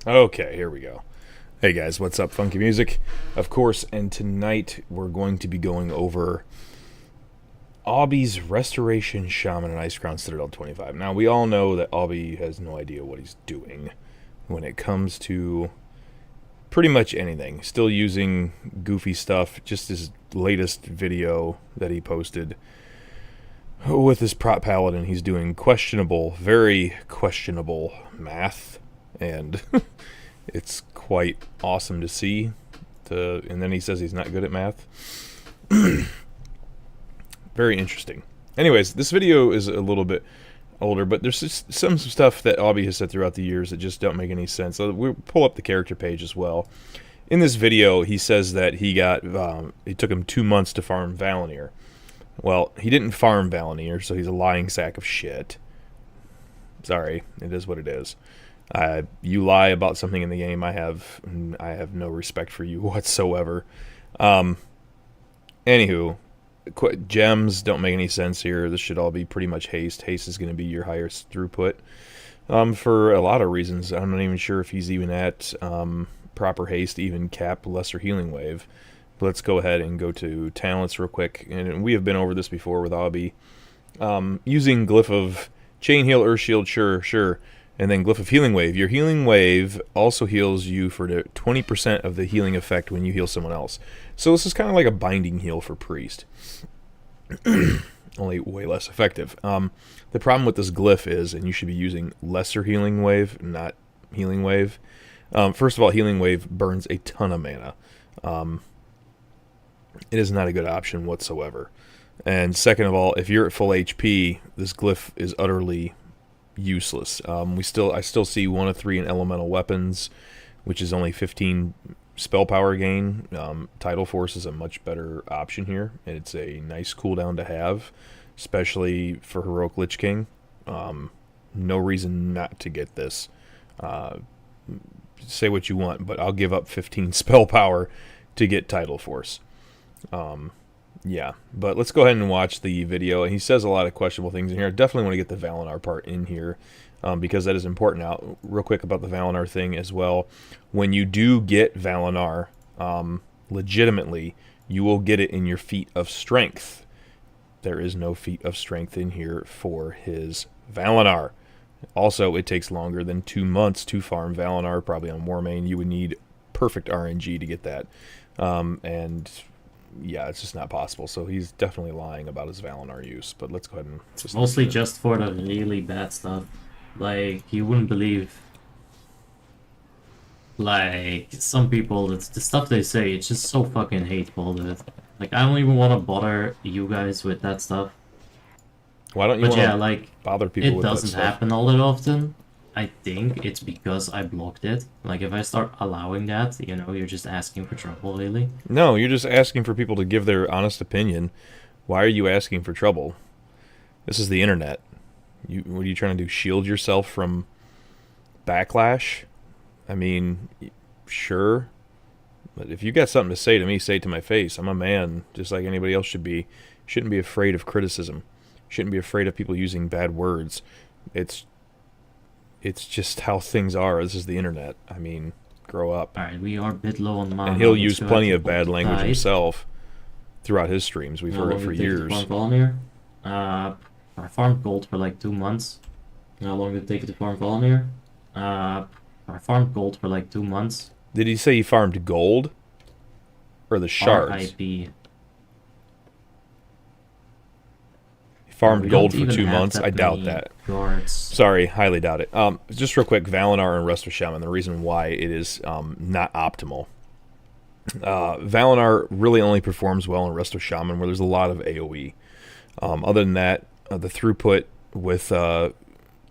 Okay, here we go. Hey guys, what's up? Funky Music, of course, and tonight we're going to be going over Awbee's Restoration Shaman and Icecrown Citadel 25. Now, we all know that Awbee has no idea what he's doing when it comes to pretty much anything. Still using goofy stuff, just his latest video that he posted with his prop Paladin, he's doing questionable, very questionable math, and it's quite awesome to see. And then he says he's not good at math. Very interesting. Anyways, this video is a little bit older, but there's just some stuff that Awbee has said throughout the years that just don't make any sense. So we'll pull up the character page as well. In this video, he says that it took him 2 months to farm Val'anyr. Well, he didn't farm Val'anyr, so he's a lying sack of shit. Sorry, it is what it is. You lie about something in the game, I have no respect for you whatsoever. Anywho, gems don't make any sense here. This should all be pretty much haste. Haste is going to be your highest throughput for a lot of reasons. I'm not even sure if he's even at proper haste, even cap lesser healing wave. But let's go ahead and go to talents real quick. And we have been over this before with Awbee. Using glyph of chain heal, earth shield, sure. And then glyph of healing wave. Your healing wave also heals you for 20% of the healing effect when you heal someone else. So this is kind of like a binding heal for priest. Only way less effective. The problem with this glyph is, and you should be using lesser healing wave, not healing wave. First of all, healing wave burns a ton of mana. It is not a good option whatsoever. And second of all, if you're at full HP, this glyph is utterly useless. I still see 1 of 3 in elemental weapons, which is only 15 spell power gain. Tidal Force is a much better option here, and it's a nice cooldown to have, especially for Heroic Lich King. No reason not to get this. Say what you want, but I'll give up 15 spell power to get Tidal Force. Yeah, but let's go ahead and watch the video. He says a lot of questionable things in here. I definitely want to get the Val'anyr part in here because that is important. Now, real quick about the Val'anyr thing as well. When you do get Val'anyr, legitimately, you will get it in your feat of strength. There is no feat of strength in here for his Val'anyr. Also, it takes longer than 2 months to farm Val'anyr, probably on Warmane. You would need perfect RNG to get that. And yeah, it's just not possible. So he's definitely lying about his Val'anyr use. But let's go ahead and It's mostly just for the really bad stuff. Like, you wouldn't believe, like, some people, it's the stuff they say, it's just so fucking hateful, dude. Like, I don't even want to bother you guys with that stuff. Why don't you But yeah, like, bother people with that doesn't stuff? happen all that often. I think it's because I blocked it. Like, if I start allowing that, you know, you're just asking for trouble, really. No, you're just asking for people to give their honest opinion. Why are you asking for trouble? This is the internet. What are you trying to do? Shield yourself from backlash? I mean, sure. But if you got something to say to me, say it to my face. I'm a man, just like anybody else should be. Shouldn't be afraid of criticism. Shouldn't be afraid of people using bad words. It's just how things are. This is the internet. I mean, grow up. Alright, we are a bit low on mana. And he'll use plenty of bad language himself throughout his streams. We've heard it for years. I farmed gold for like 2 months. How long did it take you to farm Val'anyr? I farmed gold for like 2 months. Did he say he farmed gold? Or the shards? RIP. Farmed gold for 2 months? I doubt that. Guards. Sorry, highly doubt it. Just real quick, Val'anyr and Resto Shaman, the reason why it is not optimal. Val'anyr really only performs well in Resto Shaman, where there's a lot of AoE. Other than that, the throughput with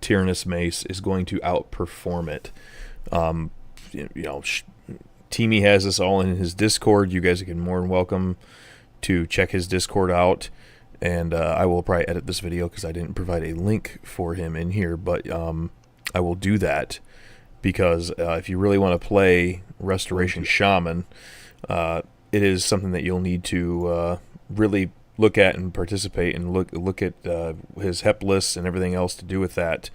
Tyrannus Mace is going to outperform it. Teamy has this all in his Discord. You guys are more than welcome to check his Discord out. And I will probably edit this video because I didn't provide a link for him in here, but I will do that because if you really want to play Restoration Shaman, it is something that you'll need to really look at and participate and look at his HEP lists and everything else to do with that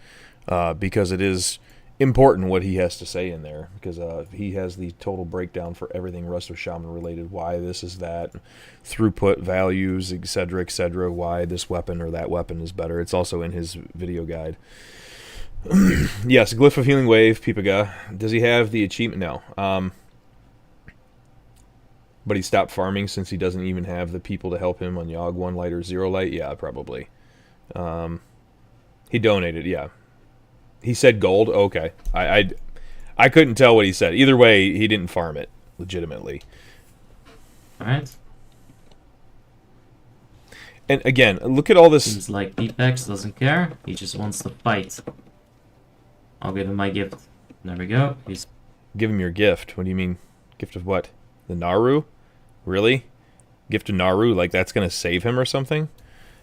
because it is important what he has to say in there, because he has the total breakdown for everything Resto Shaman related, why this is that, throughput values, etc., why this weapon or that weapon is better. It's also in his video guide. Yes, Glyph of Healing Wave, Peepaga. Does he have the achievement? No. But he stopped farming since he doesn't even have the people to help him on Yogg 1 light or 0 light? Yeah, probably. He donated, yeah. He said gold? Okay. I couldn't tell what he said. Either way, he didn't farm it, legitimately. Alright. And again, look at all this... Seems like Apex doesn't care. He just wants to fight. I'll give him my gift. There we go. He's... Give him your gift. What do you mean? Gift of what? The Naru? Really? Gift of Naru? Like that's going to save him or something?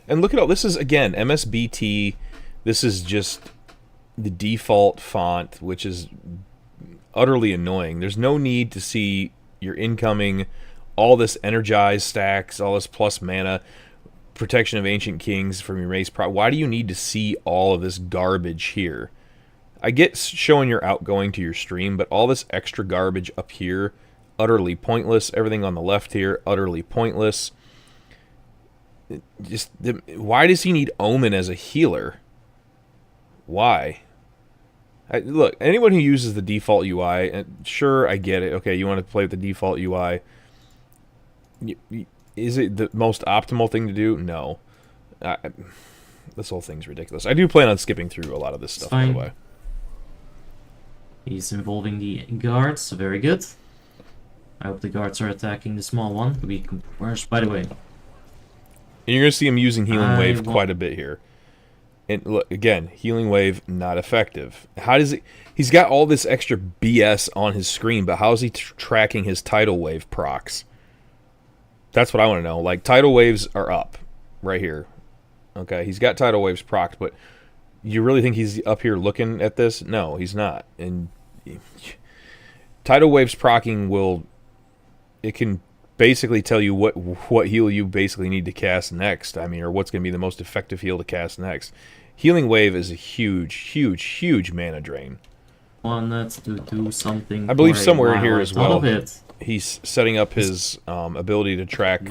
And look at all... This is, again, MSBT. This is just the default font, which is utterly annoying. There's no need to see your incoming, all this energized stacks, all this plus mana, protection of ancient kings from your race. Why do you need to see all of this garbage here? I get showing your outgoing to your stream, but all this extra garbage up here, utterly pointless. Everything on the left here, utterly pointless. Just why does he need Omen as a healer? Why? Look, anyone who uses the default UI, sure, I get it. Okay, you want to play with the default UI. Is it the most optimal thing to do? No. This whole thing's ridiculous. I do plan on skipping through a lot of this stuff, by the way. He's involving the guards, very good. I hope the guards are attacking the small one. Where's, by the way? And you're going to see him using Healing Wave quite a bit here. And look, again, Healing Wave, not effective. How does it... He's got all this extra BS on his screen, but how is he tracking his Tidal Wave procs? That's what I want to know. Like, Tidal Waves are up right here. Okay, he's got Tidal Waves procs, but you really think he's up here looking at this? No, he's not. And Tidal Waves procking will... It can basically tell you what heal you basically need to cast next. I mean, or what's going to be the most effective heal to cast next. Healing Wave is a huge mana drain. One that's to do something. I believe somewhere here as well. It. He's setting up his ability to track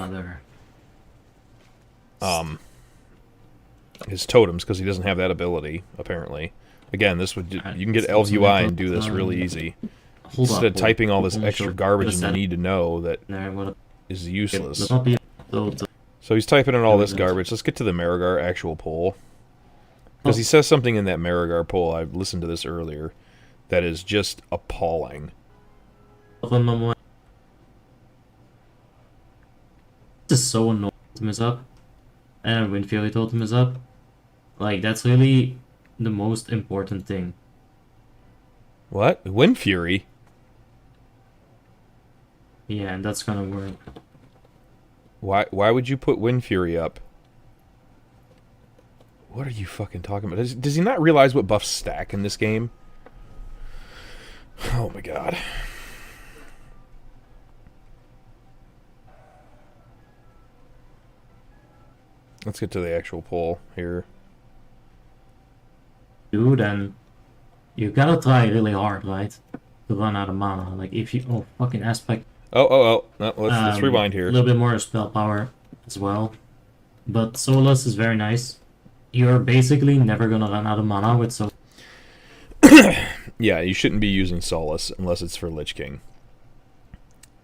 his totems, because he doesn't have that ability apparently. Again, this would you can get Elves UI and do this really easy. Instead of typing all this extra garbage you need to know that is useless. So he's typing in all this garbage. Let's get to the Marigar actual poll. Because he says something in that Marigar poll, I listened to this earlier, that is just appalling. This is so annoying. Totem is up. And Wind Fury Totem is up. Like, that's really the most important thing. What? Wind Fury? Yeah, and that's gonna work. Why would you put Wind Fury up? What are you fucking talking about? Does he not realize what buffs stack in this game? Oh my god. Let's get to the actual poll here. Dude, and you gotta try really hard, right? To run out of mana. Like, if you... Oh, fucking aspect... Oh. No, let's rewind here. A little bit more spell power as well. But Solus is very nice. You're basically never gonna run out of mana with Solus. Yeah, you shouldn't be using Solus unless it's for Lich King.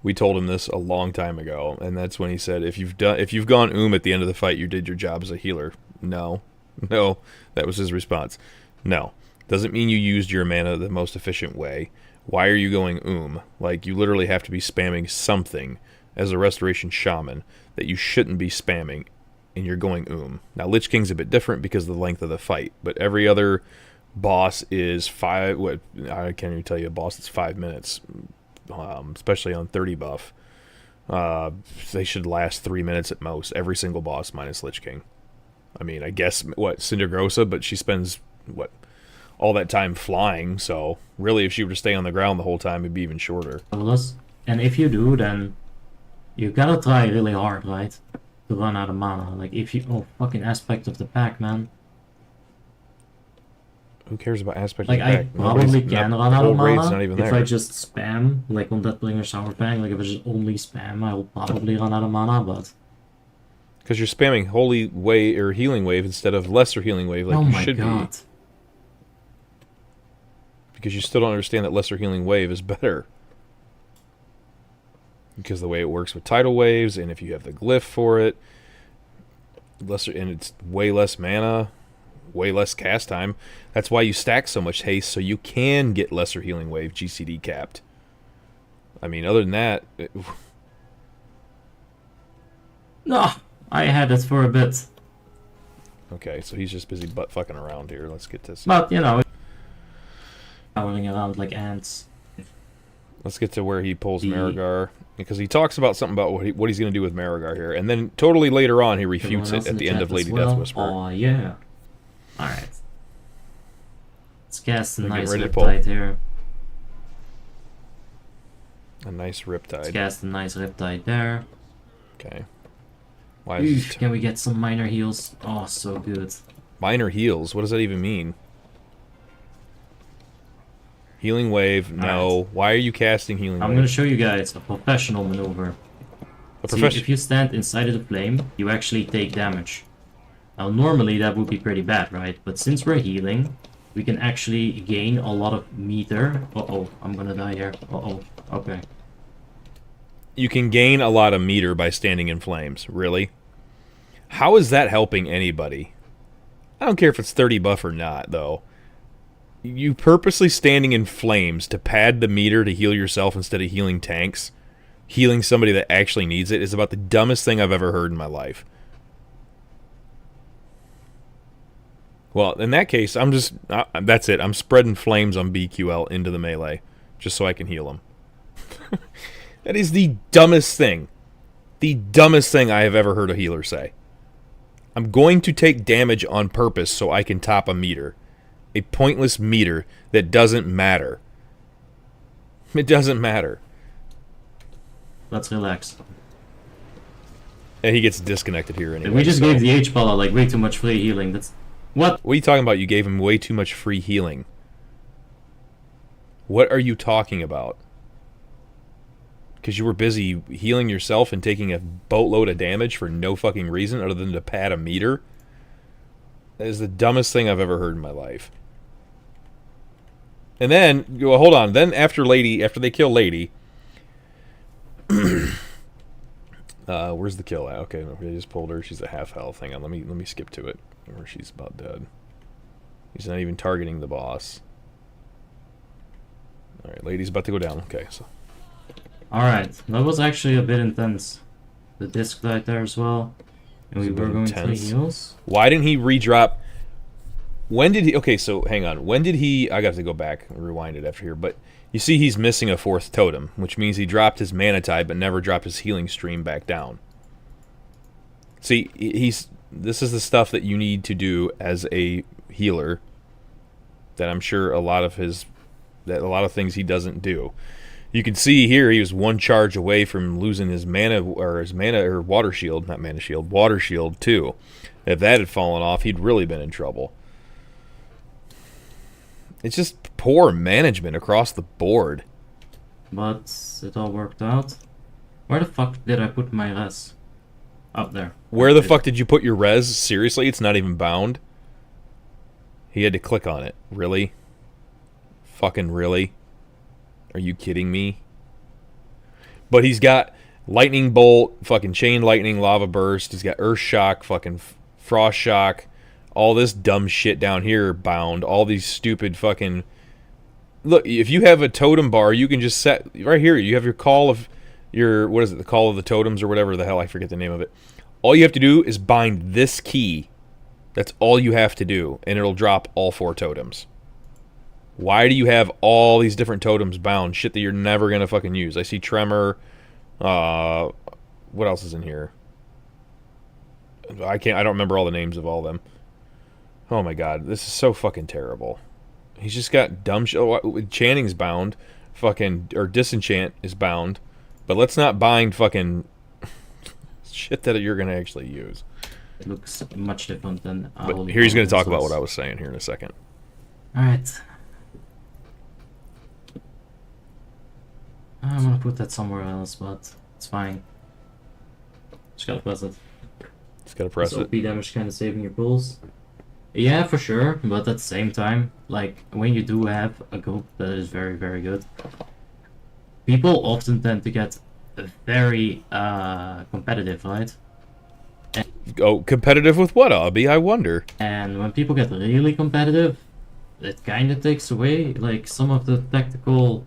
We told him this a long time ago, and that's when he said, if you've gone at the end of the fight, you did your job as a healer. No, that was his response. No, doesn't mean you used your mana the most efficient way. Why are you going Like, you literally have to be spamming something as a Restoration Shaman that you shouldn't be spamming, and you're going Now, Lich King's a bit different because of the length of the fight, but every other boss is I can't even tell you a boss that's 5 minutes, especially on 30 buff. They should last 3 minutes at most, every single boss minus Lich King. I mean, I guess, Sindragosa, but she spends, all that time flying, so really if she were to stay on the ground the whole time, it'd be even shorter. And if you do, then you gotta try really hard, right? To run out of mana. Like, if you... Oh, fucking aspect of the pack, man. Who cares about aspect Like, I effect? probably can run out of raid's mana not even if there. I just spam, like on that Blinger Sour Fang. Like, if I just only spam, I will probably run out of mana, but... Because you're spamming Holy Wave or Healing Wave instead of Lesser Healing Wave like you should be. Because you still don't understand that Lesser Healing Wave is better. Because the way it works with Tidal Waves, and if you have the glyph for it, and it's way less mana, way less cast time. That's why you stack so much haste, so you can get Lesser Healing Wave GCD capped. I mean, other than that... No, I had it for a bit. Okay, so he's just busy butt fucking around here. Let's get this. But, you know, crawling around like ants. Let's get to where he pulls Marigar, because he talks about something about what he's going to do with Marigar here, and then totally later on he refutes it at the end of Lady Death Whisper. Oh yeah. All right. Let's cast a nice ready to Riptide here. A nice Riptide. Let's cast a nice Riptide there. Okay. Why is Oof, can we get some minor heals? Oh, so good. Minor heals? What does that even mean? Healing Wave, no. Right. Why are you casting Healing Wave? I'm going to show you guys a professional maneuver. See, if you stand inside of the flame, you actually take damage. Now, normally that would be pretty bad, right? But since we're healing, we can actually gain a lot of meter. Uh-oh, I'm going to die here. Uh-oh, okay. You can gain a lot of meter by standing in flames, really? How is that helping anybody? I don't care if it's 30 buff or not, though. You purposely standing in flames to pad the meter to heal yourself instead of healing tanks, healing somebody that actually needs it, is about the dumbest thing I've ever heard in my life. Well, in that case, I'm just... that's it. I'm spreading flames on BQL into the melee, just so I can heal them. That is the dumbest thing. The dumbest thing I have ever heard a healer say. I'm going to take damage on purpose so I can top a meter. A pointless meter that doesn't matter. It doesn't matter. Let's relax. And he gets disconnected here anyway. We just gave the H-Pala like way too much free healing. That's... What? What are you talking about? You gave him way too much free healing. What are you talking about? Because you were busy healing yourself and taking a boatload of damage for no fucking reason other than to pad a meter? That is the dumbest thing I've ever heard in my life. And then, well, hold on. Then after they kill Lady, where's the kill at? Okay, they just pulled her. She's at half health. Hang on, let me skip to it where she's about dead. He's not even targeting the boss. All right, Lady's about to go down. Okay, so. All right, that was actually a bit intense. The disc died there as well, and we were going to heals. Why didn't he redrop? When did he... Okay, so hang on. When did he... I got to go back and rewind it after here. But you see he's missing a 4th totem, which means he dropped his mana type but never dropped his healing stream back down. See, this is the stuff that you need to do as a healer that I'm sure a lot of things he doesn't do. You can see here he was 1 charge away from losing his water shield, not mana shield, water shield too. If that had fallen off, he'd really been in trouble. It's just poor management across the board. But it all worked out. Where the fuck did I put my res? Up there. Where the fuck did you put your res? Seriously, it's not even bound? He had to click on it. Really? Fucking really? Are you kidding me? But he's got Lightning Bolt, fucking Chain Lightning, Lava Burst. He's got Earth Shock, fucking Frost Shock. All this dumb shit down here bound. All these stupid fucking... Look, if you have a totem bar, you can just set... Right here, you have your call of... What is it? The call of the totems or whatever the hell. I forget the name of it. All you have to do is bind this key. That's all you have to do. And it'll drop all 4 totems. Why do you have all these different totems bound? Shit that you're never going to fucking use. I see Tremor. What else is in here? I don't remember all the names of all of them. Oh my god, this is so fucking terrible. He's just got dumb shit. Channing's bound. Or Disenchant is bound. But let's not bind fucking shit that you're going to actually use. It looks much different than... But here he's going to talk about what I was saying here in a second. Alright. I'm gonna put that somewhere else, but it's fine. Just gotta press it. Just gotta press it. OP damage kind of saving your pulls. Yeah, for sure, but at the same time, like, when you do have a group that is very, very good, people often tend to get very competitive, right? Oh, competitive with what, Abby? I wonder. And when people get really competitive, it kind of takes away, like, some of the tactical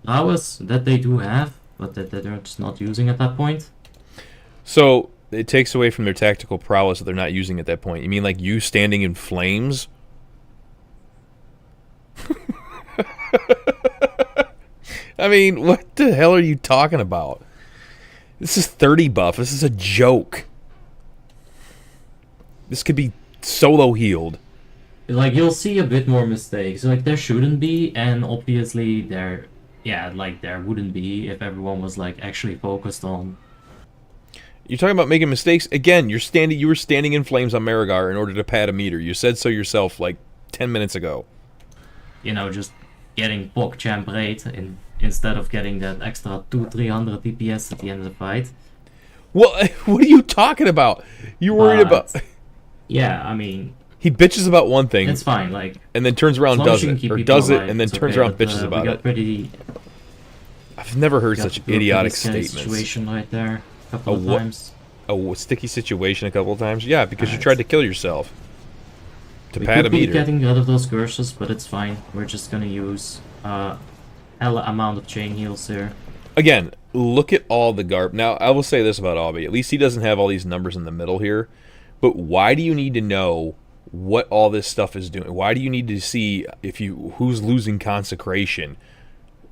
prowess that they do have, but that they're just not using at that point. So, it takes away from their tactical prowess that they're not using at that point. You mean like you standing in flames? I mean, what the hell are you talking about? This is 30 buff. This is a joke. This could be solo healed. Like, you'll see a bit more mistakes. Like, there shouldn't be, and obviously there... Yeah, like, there wouldn't be if everyone was, like, actually focused on... You're talking about making mistakes? Again, you were standing in flames on Marigar in order to pad a meter. You said so yourself, like, 10 minutes ago. You know, just getting PogChamp rate instead of getting that extra 200-300 DPS at the end of the fight. Well, what are you talking about? You worried about... Yeah, I mean... He bitches about one thing. It's fine, like... And then turns around and does it. Or does it and then turns around and bitches about it. Pretty... I've never heard such idiotic statements. Situation right there a couple of times. A sticky situation a couple of times? Yeah, because you tried to kill yourself. To pad a meter. We could be getting rid of those curses, but it's fine. We're just gonna use hella amount of chain heals here. Again, look at all the garb. Now, I will say this about Awbeex. At least he doesn't have all these numbers in the middle here. But why do you need to know what all this stuff is doing? Why do you need to see who's losing consecration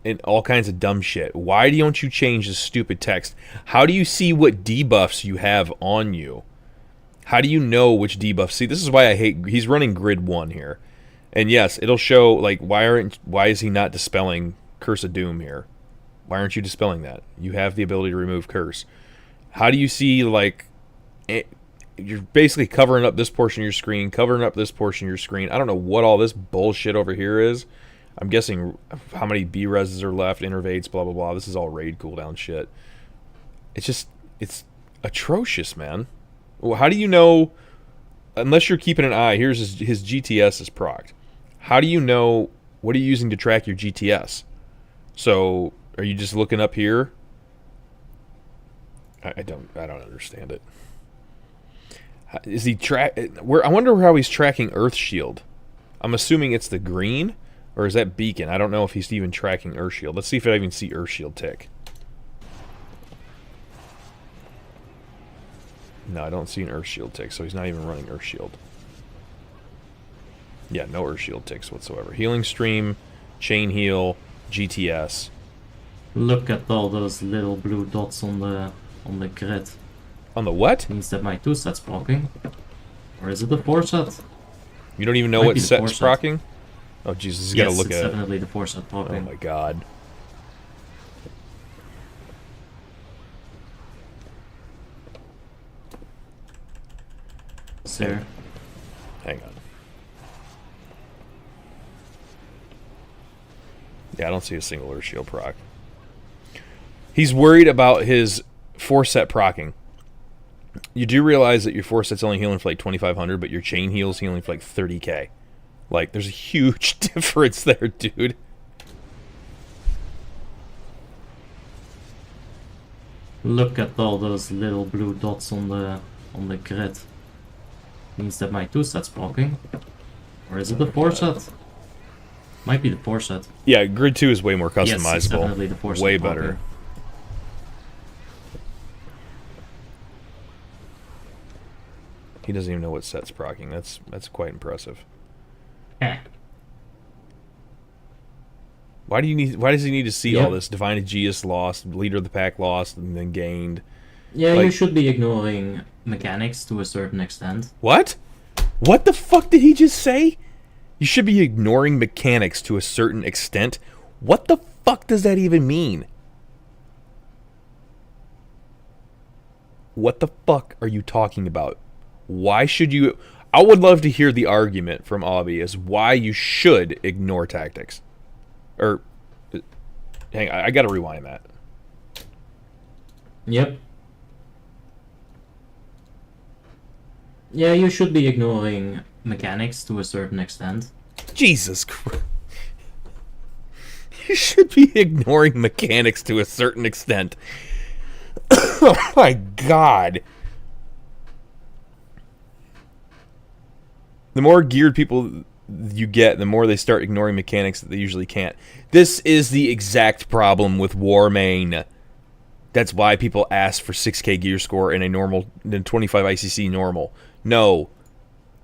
and all kinds of dumb shit? Why don't you change the stupid text? How do you see what debuffs you have on you? How do you know which debuffs? See, this is why I hate... He's running grid 1 here. And yes, it'll show, like, why is he not dispelling Curse of Doom here? Why aren't you dispelling that? You have the ability to remove Curse. How do you see, like... You're basically covering up this portion of your screen, covering up this portion of your screen. I don't know what all this bullshit over here is. I'm guessing how many B-reses are left, innervates, blah, blah, blah. This is all raid cooldown shit. It's atrocious, man. Well, how do you know, unless you're keeping an eye, here's his GTS is procced. How do you know, what are you using to track your GTS? So, are you just looking up here? I don't understand it. Is he I wonder how he's tracking Earth Shield. I'm assuming it's the green, or is that beacon? I don't know if he's even tracking Earth Shield. Let's see if I even see Earth Shield tick. No, I don't see an Earth Shield tick, so he's not even running Earth Shield. Yeah, no Earth Shield ticks whatsoever. Healing Stream, Chain Heal, GTS. Look at all those little blue dots on the grid. On the what? Means that my 2-set's blocking. Or is it the 4-set? You don't even know what set's proccing? Oh Jesus, you gotta look at it. Yes, it's definitely the 4-set blocking. Oh my god. Sir. Hang on. Yeah, I don't see a single Earth Shield proc. He's worried about his 4-set proccing. You do realize that your 4-set's only healing for like 2,500, but your chain heal's healing for like 30k. Like, there's a huge difference there, dude. Look at all those little blue dots on the grid. Means that my 2-set's blocking. Or is it the 4-set? Might be the 4-set. Yeah, grid 2 is way more customizable. Yes, it's definitely the 4-set way blocking. better. He doesn't even know what set's proccing. That's quite impressive. Why does he need to see all this? Divine Aegis lost, Leader of the Pack lost, and then gained. Yeah, like, you should be ignoring mechanics to a certain extent. What? What the fuck did he just say? You should be ignoring mechanics to a certain extent? What the fuck does that even mean? What the fuck are you talking about? Why should you... I would love to hear the argument from Awbeex as why you should ignore tactics. Or, hang on, I gotta rewind that. Yep. Yeah, you should be ignoring mechanics to a certain extent. Jesus Christ. You should be ignoring mechanics to a certain extent. Oh my god. The more geared people you get, the more they start ignoring mechanics that they usually can't. This is the exact problem with Warmane. That's why people ask for 6k gear score in a normal, in 25 ICC normal. No.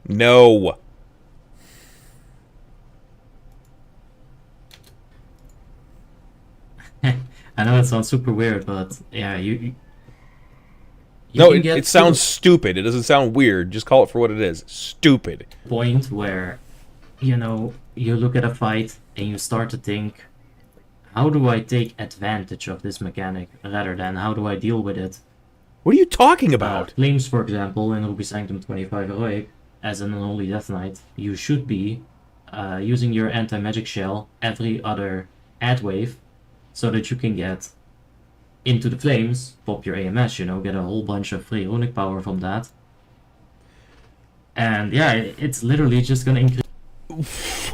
No. I know it sounds super weird, but yeah, you no, it sounds stupid. It doesn't sound weird. Just call it for what it is. Stupid. Point where, you know, you look at a fight and you start to think, how do I take advantage of this mechanic rather than how do I deal with it? What are you talking about? Flames, for example, in Ruby Sanctum 25 Heroic, as an Unholy Death Knight, you should be using your anti-magic shell every other add wave so that you can get into the flames, pop your AMS, you know, get a whole bunch of free runic power from that. And yeah, it's literally just gonna increase.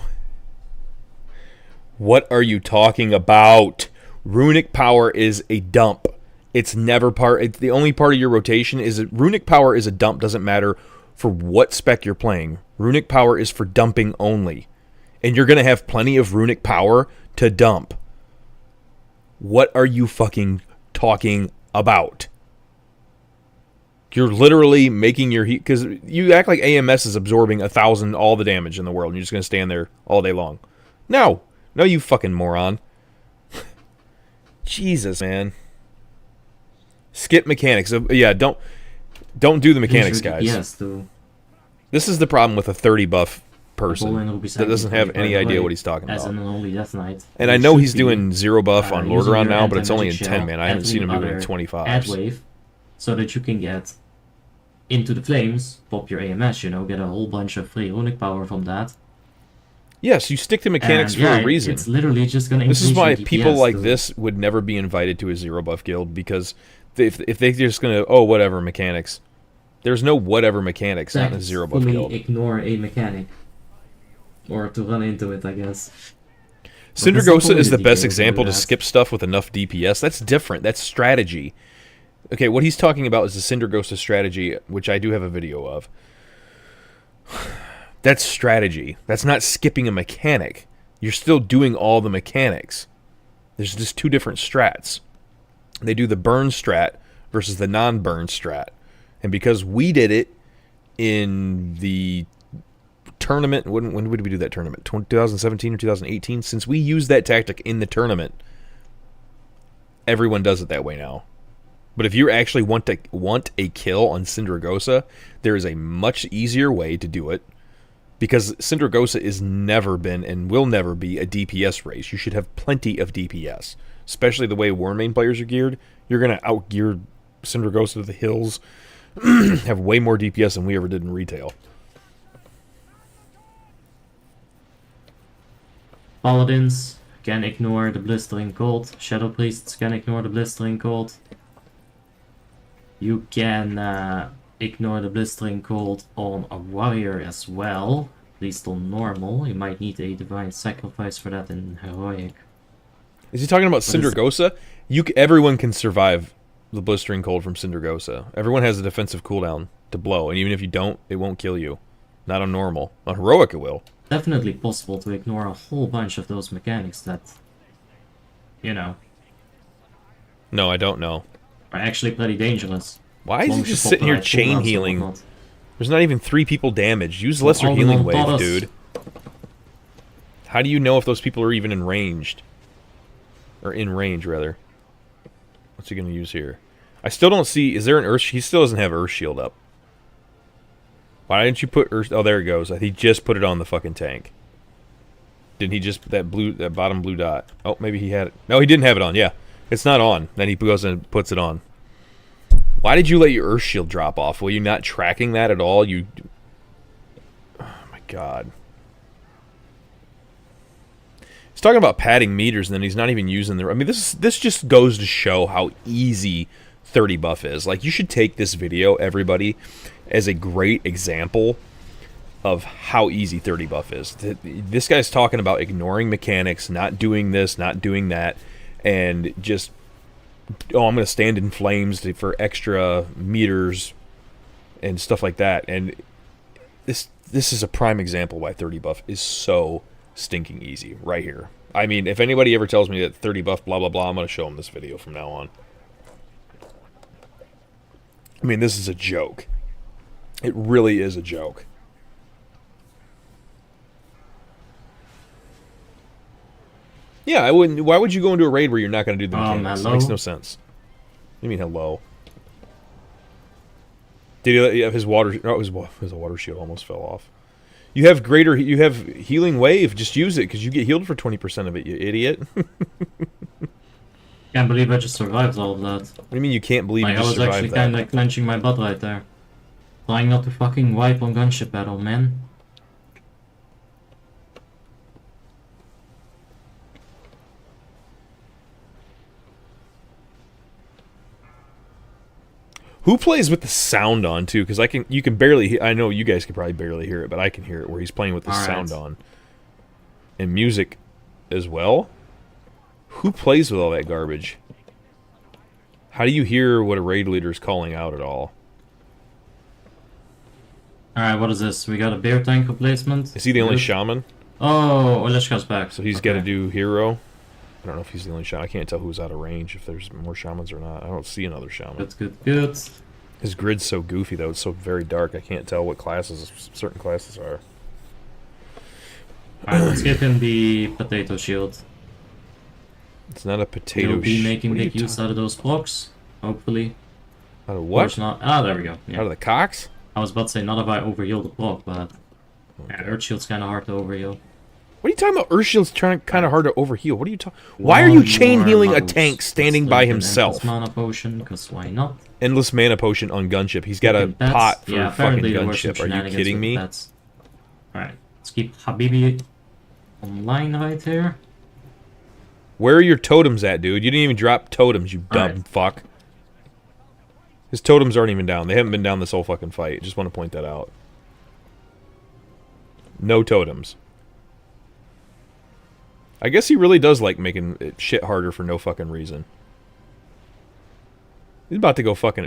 What are you talking about? Runic power is a dump. It's never part. It's the only part of your rotation is that runic power is a dump. Doesn't matter for what spec you're playing. Runic power is for dumping only, and you're gonna have plenty of runic power to dump. What are you fucking talking about? You're literally making your heat, because you act like AMS is absorbing 1,000 all the damage in the world and you're just going to stand there all day long. No, you fucking moron. Jesus, man. Skip mechanics. Yeah, don't do the mechanics, guys. Yes, this is the problem with a 30 buff person that doesn't have any idea what he's talking about. As an Unholy Death Knight, and I know he's doing 0 buff on Lordaeron now, but it's only in 10 man. I haven't seen him do it in 25. Add wave, so that you can get into the flames, pop your AMS, you know, get a whole bunch of free runic power from that. Yes, you stick to mechanics for a reason. It's literally just gonna. This is why people like this would never be invited to a 0 buff guild, because if they're just gonna whatever mechanics, there's no whatever mechanics on a 0 buff guild. Ignore a mechanic. Or to run into it, I guess. Sindragosa is the best example to skip stuff with enough DPS. That's different. That's strategy. Okay, what he's talking about is the Sindragosa strategy, which I do have a video of. That's strategy. That's not skipping a mechanic. You're still doing all the mechanics. There's just two different strats. They do the burn strat versus the non-burn strat. And because we did it in the tournament, when did we do that tournament? 2017 or 2018? Since we used that tactic in the tournament, everyone does it that way now. But if you actually want a kill on Sindragosa, there is a much easier way to do it, because Sindragosa is never been and will never be a DPS race. You should have plenty of DPS, especially the way Warmane players are geared. You're going to outgear Sindragosa to the hills, have way more DPS than we ever did in retail. Paladins can ignore the blistering cold. Shadow priests can ignore the blistering cold. You can ignore the blistering cold on a warrior as well, at least on normal. You might need a divine sacrifice for that in heroic. Is he talking about Sindragosa? Everyone can survive the blistering cold from Sindragosa. Everyone has a defensive cooldown to blow, and even if you don't, it won't kill you. Not on normal. On heroic, it will. Definitely possible to ignore a whole bunch of those mechanics that, you know. No, I don't know. Are actually pretty dangerous. Why is he just sitting here chain healing? There's not even 3 people damaged. Use lesser healing wave, dude. How do you know if those people are even in ranged? Or in range, rather. What's he going to use here? I still don't see... Is there an Earth... He still doesn't have Earth Shield up. Why didn't you put Earth... Oh, there it goes. He just put it on the fucking tank. Didn't he just... That bottom blue dot. Oh, maybe he had it. No, he didn't have it on. Yeah. It's not on. Then he goes and puts it on. Why did you let your Earth Shield drop off? Were you not tracking that at all? God. He's talking about padding meters, and then he's not even using the... I mean, this just goes to show how easy 30 buff is. Like, you should take this video, everybody, as a great example of how easy 30 buff is. This guy's talking about ignoring mechanics, not doing this, not doing that, and just, oh, I'm going to stand in flames for extra meters and stuff like that. And this is a prime example why 30 buff is so stinking easy right here. I mean, if anybody ever tells me that 30 buff blah blah blah, I'm going to show them this video from now on. I mean, this is a joke. It really is a joke. Yeah, I wouldn't. Why would you go into a raid where you're not going to do the mechanics? It makes no sense. You mean hello? Did he have his water? No, his water shield almost fell off. You have greater. You have healing wave. Just use it because you get healed for 20% of it. You idiot. Can't believe I just survived all of that. What do you mean you can't believe you just survived that? I was actually kind of clenching my butt right there. Trying not to fucking wipe on Gunship Battle, man. Who plays with the sound on too? Because you can barely. I know you guys can probably barely hear it, but I can hear it where he's playing with the sound on, and music as well. Who plays with all that garbage? How do you hear what a raid leader is calling out at all? All right, what is this? We got a bear tank replacement. Is he the only shaman? Oh, Oleshka's back. So he's got to do hero. I don't know if he's the only shaman. I can't tell who's out of range, if there's more shamans or not. I don't see another shaman. Good. His grid's so goofy, though. It's so very dark. I can't tell what classes certain classes are. Alright, let's give him the potato shield. It's not a potato shield. He'll be making big use out of those procs, hopefully. Out of what? Of course not. Ah, there we go. Yeah. Out of the cocks? I was about to say, not if I overheal the proc, but... Okay. Yeah, Earth Shield's kind of hard to overheal. What are you talking about? Earth Shield's kind of hard to overheal. What are you talking? Why are you chain healing a tank standing by himself? Endless mana potion, because why not? Endless mana potion on Gunship. He's got a pot for fucking Gunship. Are you kidding me? Alright, let's keep Habibi online right here. Where are your totems at, dude? You didn't even drop totems, you dumb fuck. His totems aren't even down. They haven't been down this whole fucking fight. Just want to point that out. No totems. I guess he really does like making shit harder for no fucking reason. He's about to go fucking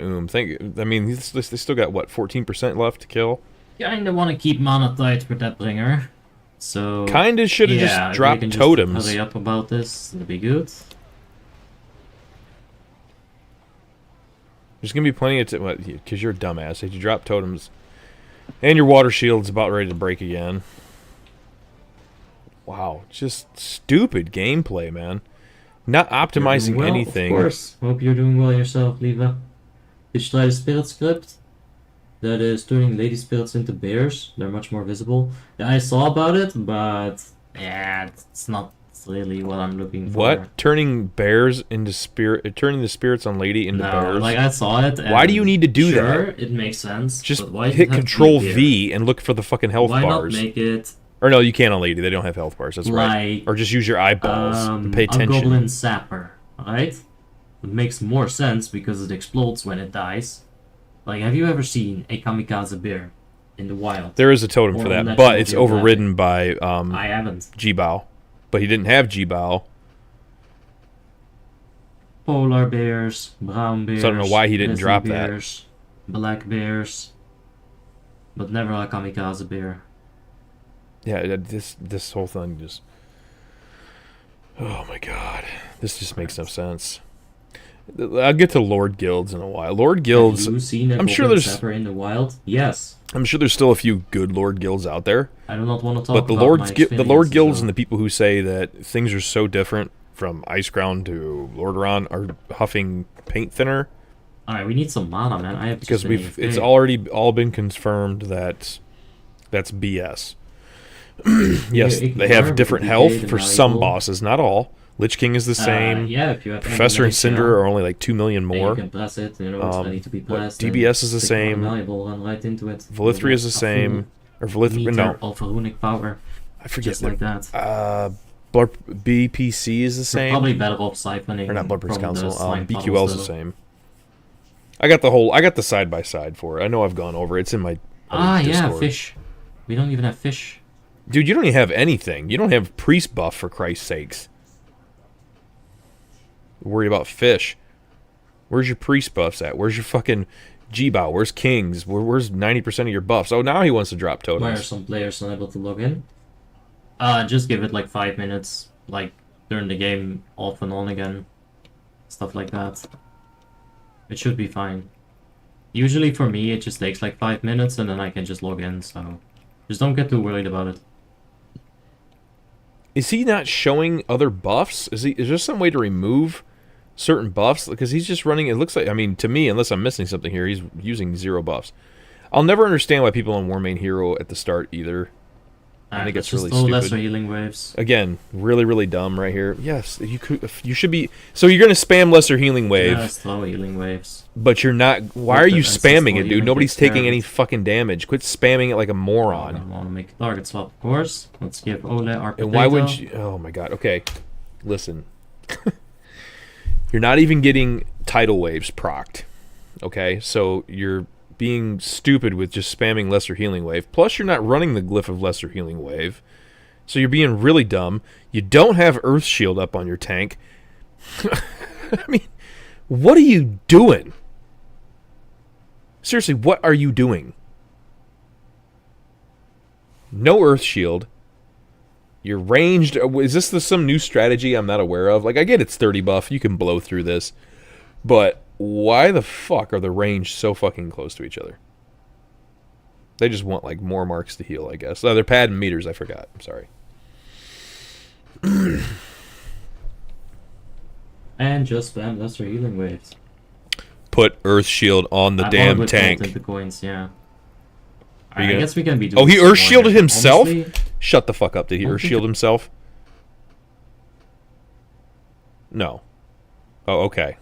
I mean, they still got, what, 14% left to kill? Kinda want to keep mana tight for that bringer. So... Kinda should have just dropped totems. Just hurry up about this. That'd be good. There's gonna be plenty of... Because you're a dumbass. If you drop totems... And your water shield's about ready to break again. Wow, just stupid gameplay, man. Not optimizing anything. Of course. Hope you're doing well yourself, Leva. Did you try the spirit script? That is turning lady spirits into bears. They're much more visible. Yeah, I saw about it, but yeah, it's not really what I'm looking for. What? Turning bears into turning the spirits on lady into bears? Like I saw it. Why do you need to do that? Sure, it makes sense. Just hit Control V and look for the fucking health bars. Why not make it? Or no, you can't on lady. They don't have health bars. That's right. Or just use your eyeballs and pay attention. A goblin sapper, right? It makes more sense because it explodes when it dies. Like, have you ever seen a kamikaze bear in the wild? There is a totem for that, but it's overridden by I haven't. G-Bow. But he didn't have G-Bow. Polar bears, brown bears. So I don't know why he didn't drop that. Black bears, but never a kamikaze bear. Yeah, this whole thing just... Oh my god. This just makes no sense. I'll get to Lord Guilds in a while. Lord Guilds... Have you seen a goblin sapper in the wild? Yes. I'm sure there's still a few good Lord Guilds out there. I do not want to talk about the Lord Guilds and the people who say that things are so different from Icecrown to Lordaeron are huffing paint thinner. Alright, we need some mana, man. I have because it's already all been confirmed that that's BS. Yes, they have different health for some bosses, not all. Lich King is the same. Yeah, if you have Professor and Cinder are only like 2 million more. You can press it, you know, it's ready to be pressed. DBS is the same. Valuable, run right into it. Valithria is the same. Or Valithria, no. Overhealing power. I forget. Just like that. BPC is the same. Probably better off siphoning. Or not Blood Prince Council. BQL is the same. I got the side by side for it. I know I've gone over it. It's in my Discord. Yeah, fish. We don't even have fish. Dude, you don't even have anything. You don't have priest buff, for Christ's sakes. Worried about fish. Where's your priest buffs at? Where's your fucking G-Bow? Where's Kings? Where's 90% of your buffs? Oh, now he wants to drop totems. Why are some players unable to log in? Just give it like 5 minutes. Like, turn the game off and on again. Stuff like that. It should be fine. Usually for me, it just takes like 5 minutes and then I can just log in, so... Just don't get too worried about it. Is he not showing other buffs? Is there some way to remove certain buffs? Because he's just running, it looks like, I mean, to me, unless I'm missing something here, he's using 0 buffs. I'll never understand why people on War Main Hero at the start either. I think it's really stupid. Lesser healing waves. Again, really, really dumb right here. Yes, you should be. So you're gonna spam lesser healing wave. Yeah, slow healing waves. But you're not. Why are you spamming it, dude? Nobody's taking any fucking damage. Quit spamming it like a moron. I want to make a target swap, of course. Let's give Ole our potato. And why wouldn't you? Oh my god. Okay, listen. You're not even getting tidal waves procced. Okay, so you're being stupid with just spamming lesser healing wave. Plus, you're not running the glyph of lesser healing wave. So you're being really dumb. You don't have Earth Shield up on your tank. I mean, what are you doing? Seriously, what are you doing? No Earth Shield. You're ranged. Is this some new strategy I'm not aware of? Like, I get it's 30 buff. You can blow through this. But why the fuck are the range so fucking close to each other? They just want, like, more marks to heal, I guess. Oh, they're padding meters, I forgot. I'm sorry. And just spam lesser healing waves. Put Earth Shield on the damn tank. The coins, yeah. I guess we can be doing. Oh, he Earth Shielded himself? Honestly, shut the fuck up. Did he Earth Shield himself? No. Oh, okay.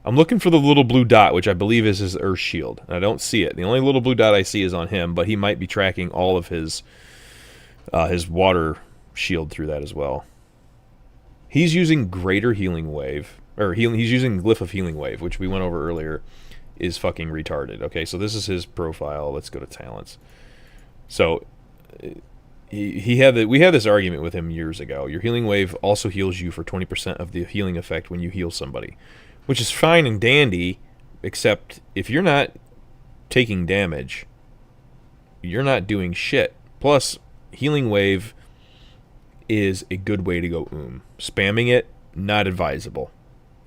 I'm looking for the little blue dot, which I believe is his Earth Shield. And I don't see it. The only little blue dot I see is on him, but he might be tracking all of his water shield through that as well. He's using Greater Healing Wave, or he's using Glyph of Healing Wave, which we went over earlier, is fucking retarded. Okay, so this is his profile. Let's go to talents. So we had this argument with him years ago. Your Healing Wave also heals you for 20% of the healing effect when you heal somebody, which is fine and dandy, except if you're not taking damage, you're not doing shit. Plus, Healing Wave is a good way to go Spamming it, not advisable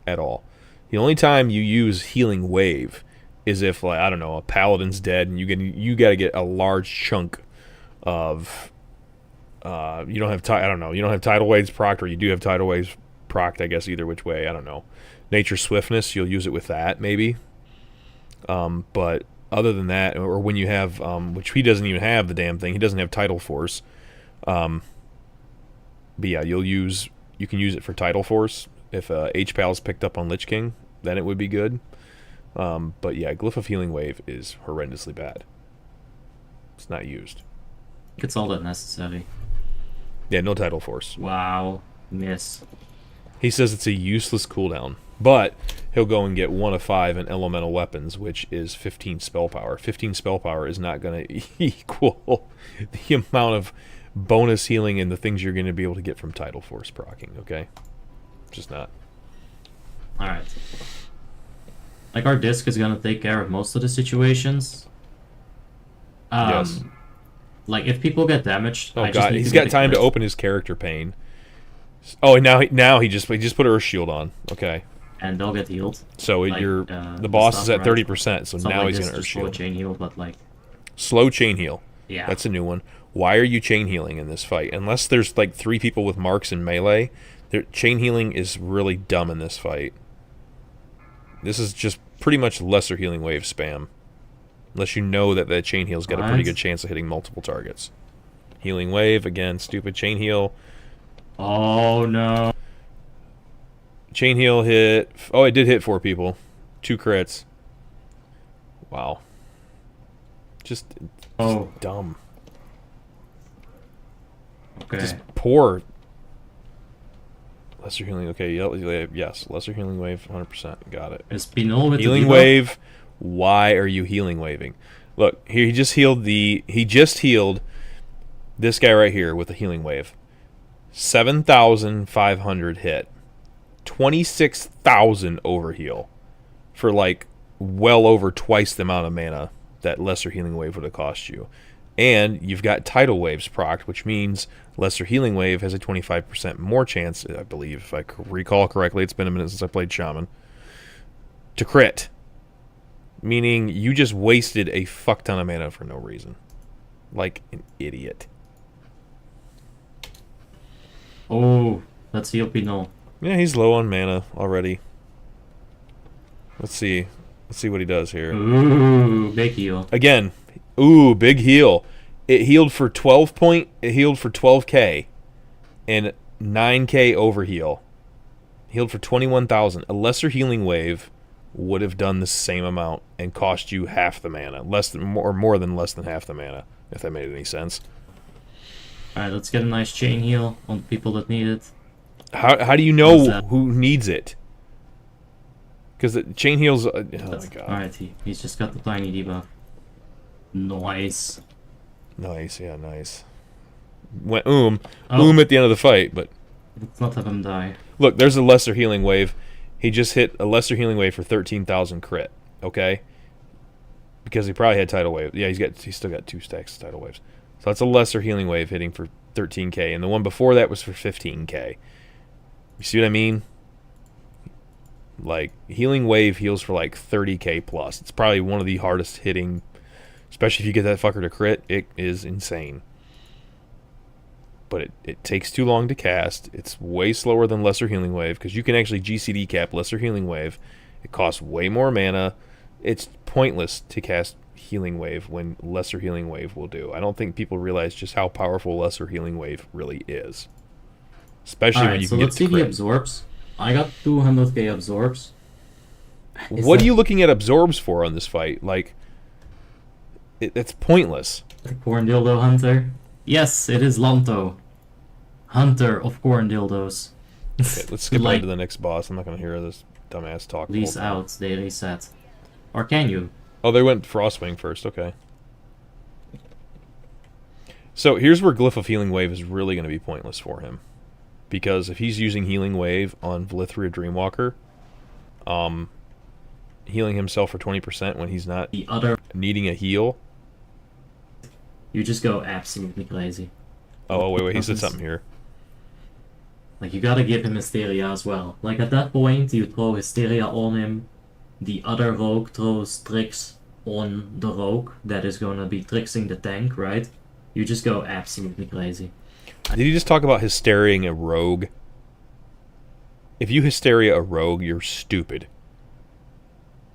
at all. The only time you use Healing Wave is if, like, I don't know, a Paladin's dead and you got to get a large chunk of you don't have Tidal Waves procced, or you do have Tidal Waves procced, I guess, either which way, I don't know. Nature Swiftness, you'll use it with that, maybe. But other than that, or when you have, which he doesn't even have the damn thing, he doesn't have Tidal Force. But yeah, you can use it for Tidal Force. If H-Pal's picked up on Lich King, then it would be good. But yeah, Glyph of Healing Wave is horrendously bad. It's not used. It's all that necessary. Yeah, no Tidal Force. Wow. Miss. He says it's a useless cooldown, but he'll go and get 1 of 5 in elemental weapons, which is 15 spell power. 15 spell power is not going to equal the amount of bonus healing and the things you're going to be able to get from Tidal Force proccing, okay? Just not. Alright. Like, our disc is going to take care of most of the situations. Yes. Like, if people get damaged... Oh, God, he's got time to open his character pane. Oh, and now he just put Earth Shield on. Okay. And they'll get healed. So like, the boss is at 30%, so now he's going to Earth Shield. Slow chain heal, but like... Slow chain heal. Yeah. That's a new one. Why are you chain healing in this fight? Unless there's like 3 people with marks in melee, chain healing is really dumb in this fight. This is just pretty much lesser healing wave spam. Unless you know that the chain heal's got a pretty good chance of hitting multiple targets. Healing wave, again, stupid chain heal. Oh, no. Chain heal hit... Oh, it did hit 4 people. 2 crits. Wow. Just Oh. dumb. Okay. Just poor. Lesser healing. Okay, yes. Lesser healing wave, 100%. Got it. Is Pinot with Healing the wave. Why are you healing waving? Look, he just healed this guy right here with a healing wave. 7,500 hit. 26,000 overheal for like well over twice the amount of mana that lesser healing wave would have cost you. And you've got Tidal Waves procced, which means lesser healing wave has a 25% more chance, I believe, if I recall correctly, it's been a minute since I played Shaman, to crit. Meaning you just wasted a fuck ton of mana for no reason. Like an idiot. Oh, let's heal Pinot. Yeah, he's low on mana already. Let's see. Let's see what he does here. Ooh, big heal. Again, ooh, big heal. It healed for 12k and 9k overheal. Healed for 21,000. A lesser healing wave would have done the same amount and cost you half the mana, more than less than half the mana, if that made any sense. All right, let's get a nice chain heal on people that need it. How do you know who needs it? Because the chain heals. Oh my god! All right, he's just got the tiny debuff. Nice. Nice, yeah, nice. Went at the end of the fight, but let's not have him die. Look, there's a lesser healing wave. He just hit a lesser healing wave for 13,000 crit. Okay, because he probably had tidal wave. Yeah, he's still got 2 stacks of tidal waves. So that's a lesser healing wave hitting for 13k, and the one before that was for 15k. You see what I mean? Like, healing wave heals for like 30k plus. It's probably one of the hardest hitting, especially if you get that fucker to crit. It is insane. But it takes too long to cast. It's way slower than lesser healing wave, because you can actually GCD cap lesser healing wave. It costs way more mana. It's pointless to cast healing wave when lesser healing wave will do. I don't think people realize just how powerful lesser healing wave really is. Especially when you can get to crit. Let's see the absorbs. I got 200k absorbs. What are you looking at absorbs for on this fight? Like, it's pointless. Corn dildo hunter. Yes, it is Lanto. Hunter of corn dildos. Okay, let's skip on to the next boss. I'm not going to hear this dumbass talk. Release out, they reset. Or can you? Oh, they went Frostwing first, okay. So here's where Glyph of Healing Wave is really going to be pointless for him. Because if he's using Healing Wave on Valithria Dreamwalker, healing himself for 20% when he's not needing a heal. You just go absolutely crazy. Oh, wait, he said something here. Like, you gotta give him Hysteria as well. Like, at that point, you throw Hysteria on him, the other rogue throws tricks on the rogue that is gonna be tricksing the tank, right? You just go absolutely crazy. Did he just talk about Hysteriaing a rogue? If you Hysteria a rogue, you're stupid.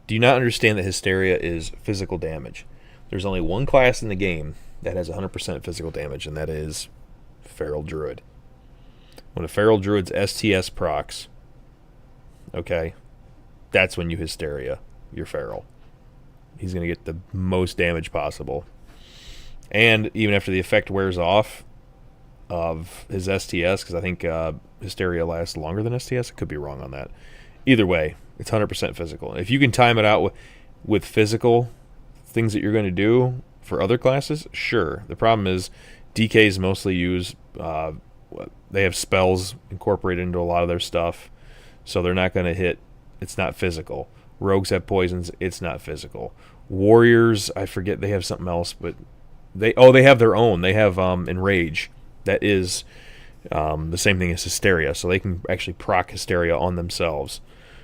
Do you not understand that Hysteria is physical damage? There's only one class in the game that has 100% physical damage, and that is Feral Druid. When a Feral Druid's STS procs, okay, that's when you Hysteria your Feral. He's going to get the most damage possible. And even after the effect wears off of his STS, because I think Hysteria lasts longer than STS. I could be wrong on that. Either way, it's 100% physical. If you can time it out with physical things that you're going to do for other classes, sure. The problem is DKs mostly use... they have spells incorporated into a lot of their stuff, so they're not going to hit. It's not physical. Rogues have poisons. It's not physical. Warriors, I forget, they have something else, but they have their own. They have Enrage. That is the same thing as Hysteria, so they can actually proc Hysteria on themselves,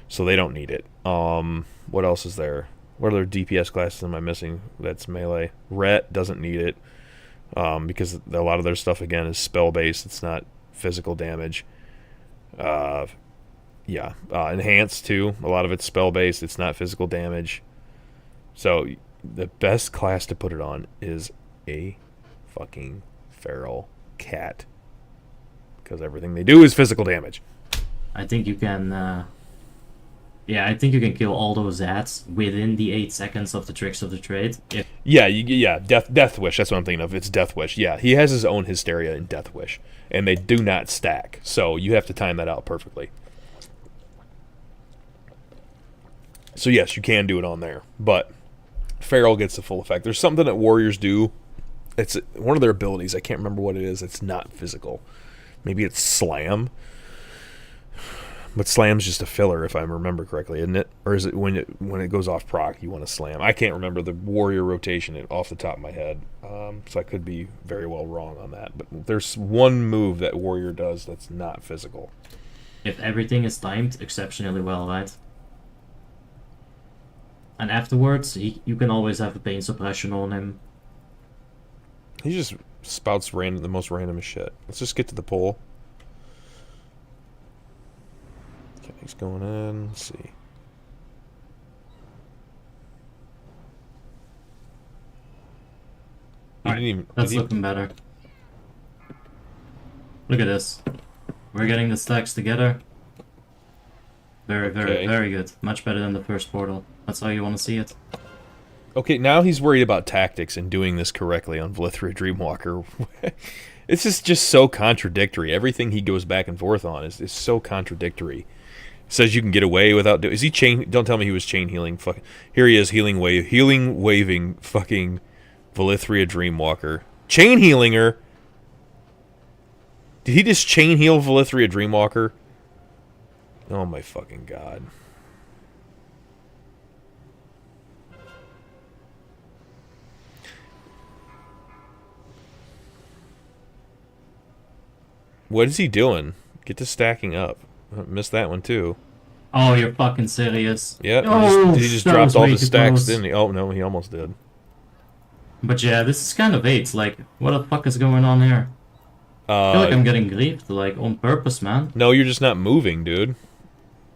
so they don't need it. What else is there? What other DPS classes am I missing? That's melee. Ret doesn't need it because a lot of their stuff, again, is spell-based. It's not physical damage. Enhanced, too. A lot of it's spell-based. It's not physical damage. So the best class to put it on is a fucking feral cat, because everything they do is physical damage. I think you can Yeah, I think you can kill all those ads within the 8 seconds of the tricks of the trade. Yeah, Death Wish, that's what I'm thinking of. It's Death Wish. Yeah, he has his own Hysteria in Death Wish, and they do not stack, so you have to time that out perfectly. So yes, you can do it on there, but Feral gets the full effect. There's something that warriors do. It's one of their abilities. I can't remember what it is. It's not physical. Maybe it's Slam. But Slam's just a filler, if I remember correctly, isn't it? Or is it when it goes off proc, you want to Slam? I can't remember the warrior rotation off the top of my head, so I could be very well wrong on that. But there's one move that warrior does that's not physical. If everything is timed exceptionally well, right? And afterwards, you can always have a pain suppression on him. He just spouts the most random shit. Let's just get to the poll. Okay, he's going in. Let's see. Alright, that's looking better. Look at this. We're getting the stacks together. Very, very good. Much better than the first portal. That's how you want to see it. Okay, now he's worried about tactics and doing this correctly on Valithria Dreamwalker. This is just so contradictory. Everything he goes back and forth on is so contradictory. Says you can get away without doing. Is he chain? Don't tell me he was chain healing. Fuck. Here he is healing waving fucking Valithria Dreamwalker. Chain healing her. Did he just chain heal Valithria Dreamwalker? Oh my fucking god. What is he doing? Get to stacking up. I missed that one too. Oh, you're fucking serious. Yeah, oh, he just dropped all the stacks, didn't he? Oh no, he almost did. But yeah, this is kind of bait. Like, what the fuck is going on here? I feel like I'm getting griefed, like, on purpose, man. No, you're just not moving, dude.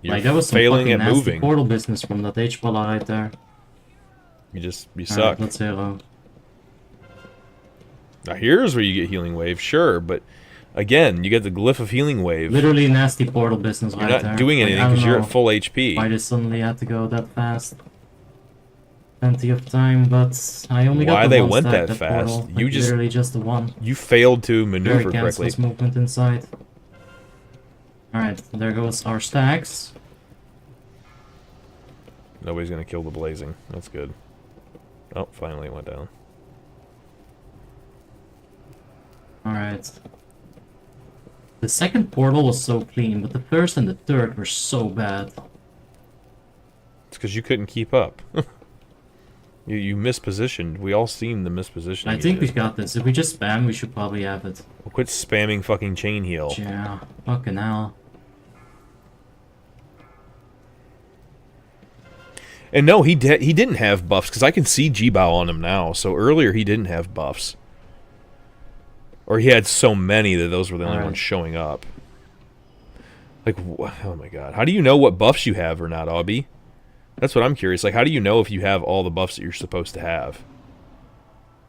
You're like, that was some failing fucking at nasty moving. portal business from that H-Pala right there. You suck. Right, let's hero. Now here's where you get healing wave, sure, but again, you get the glyph of healing wave. Literally nasty portal business you're right not there. doing anything because you're at full HP. Why did suddenly had to go that fast? Plenty of time, but I only got why the they one went stack, that fast? portal. You like, just literally just the one. You failed to maneuver Very correctly. movement inside. Alright, there goes our stacks. Nobody's gonna kill the blazing. That's good. Oh, finally it went down. Alright. The second portal was so clean, but the first and the third were so bad. It's because you couldn't keep up. You mispositioned. We all seen the mispositioning. I think we got this. If we just spam, we should probably have it. Well, quit spamming fucking chain heal. Yeah, fucking hell. And no, he didn't have buffs, because I can see G-Bow on him now. So earlier he didn't have buffs. Or he had so many that those were the only ones showing up. Like, oh my god. How do you know what buffs you have or not, Awbee? That's what I'm curious. Like, how do you know if you have all the buffs that you're supposed to have?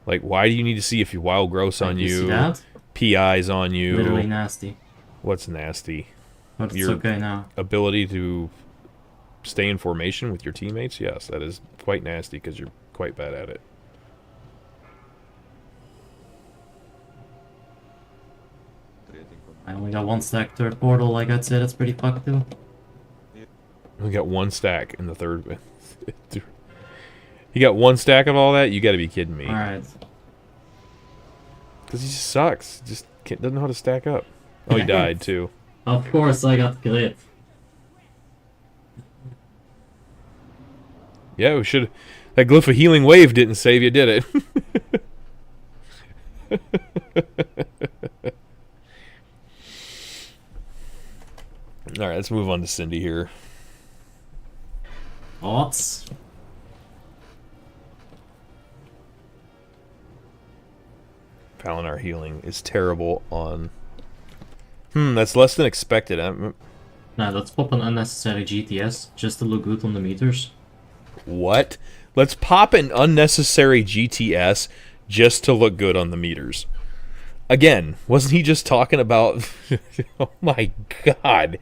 Like, why do you need to see if your Wild Growth's on you, PI's on you? Literally nasty. What's nasty? But it's your okay now. Ability to stay in formation with your teammates? Yes, that is quite nasty because you're quite bad at it. I only got one stack third portal, like I'd say that's pretty fucked too. We got one stack in the third. He got one stack of all that? You gotta be kidding me. Alright. Because he just sucks. Just doesn't know how to stack up. Oh, he died too. Of course I got glyph. Yeah, we should. That glyph of healing wave didn't save you, did it? Alright, let's move on to Cindy here. Thoughts? Val'anyr healing is terrible on... that's less than expected. Nah, let's pop an unnecessary GTS just to look good on the meters. What? Let's pop an unnecessary GTS just to look good on the meters. Again, wasn't he just talking about... Oh my god.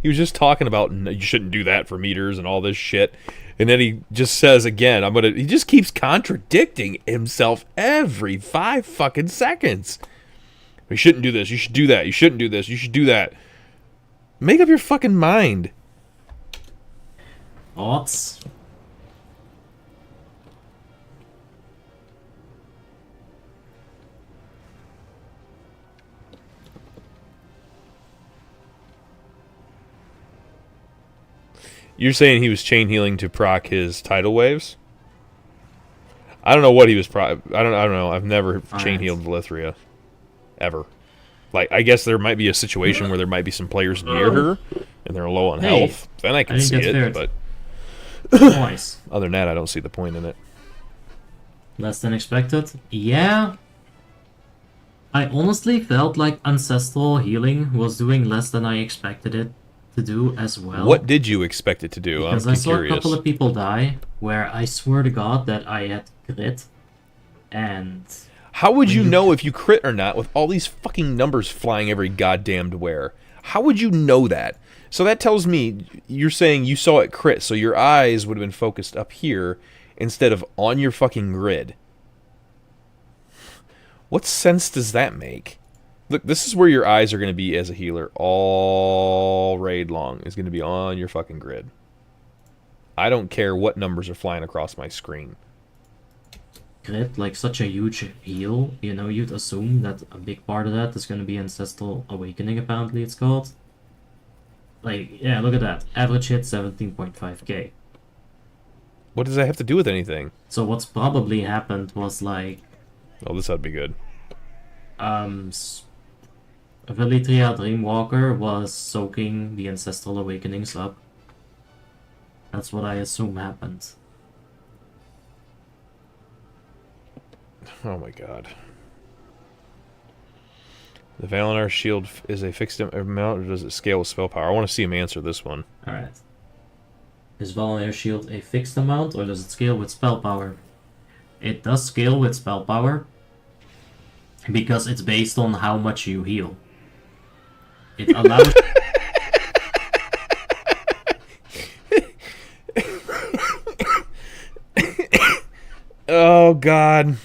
He was just talking about you shouldn't do that for meters and all this shit. And then he just says again, he just keeps contradicting himself every 5 fucking seconds. You shouldn't do this. You should do that. You shouldn't do this. You should do that. Make up your fucking mind. Thoughts? You're saying he was chain healing to proc his tidal waves? I don't know what he was I don't know. I've never chain healed Valithria. Ever. Like, I guess there might be a situation where there might be some players near her and they're low on health. Then I can see it, but Twice. Other than that, I don't see the point in it. Less than expected? Yeah. I honestly felt like Ancestral Healing was doing less than I expected it to do as well. What did you expect it to do? Because I saw a couple of people die where I swear to God that I had crit. And how would you know if you crit or not with all these fucking numbers flying every goddamned where? How would you know that? So that tells me you're saying you saw it crit, so your eyes would have been focused up here instead of on your fucking grid. What sense does that make? Look, this is where your eyes are going to be as a healer all raid long. Is going to be on your fucking grid. I don't care what numbers are flying across my screen. Crit, like such a huge heal, you know, you'd assume that a big part of that is going to be Ancestral Awakening, apparently it's called. Like, yeah, look at that. Average hit 17.5k. What does that have to do with anything? So what's probably happened was like... Oh, this ought to be good. Valithria Dreamwalker was soaking the Ancestral Awakenings up. That's what I assume happened. Oh my god. The Val'anyr shield is a fixed amount, or does it scale with spell power? I want to see him answer this one. Alright. Is Val'anyr shield a fixed amount, or does it scale with spell power? It does scale with spell power, because it's based on how much you heal. It allows... Oh god.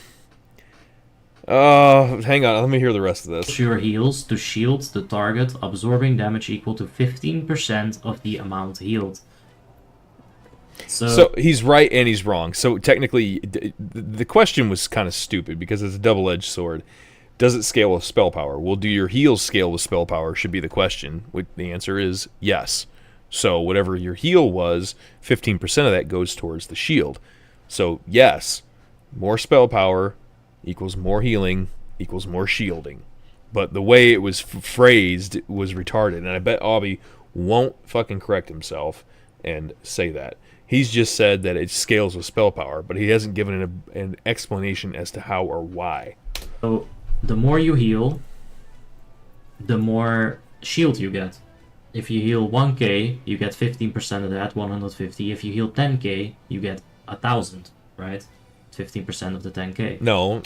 Oh, hang on, let me hear the rest of this. Your heals to shield the target, absorbing damage equal to 15% of the amount healed. So he's right and he's wrong. So technically, the question was kind of stupid because it's a double-edged sword. Does it scale with spell power? Well, do your heals scale with spell power should be the question. The answer is yes. So whatever your heal was, 15% of that goes towards the shield. So yes, more spell power equals more healing equals more shielding. But the way it was phrased was retarded, and I bet Awbeex won't fucking correct himself and say that. He's just said that it scales with spell power, but he hasn't given an explanation as to how or why. So the more you heal, the more shield you get. If you heal 1k, you get 15% of that, 150. If you heal 10k, you get 1,000, right? 15% of the 10k. No,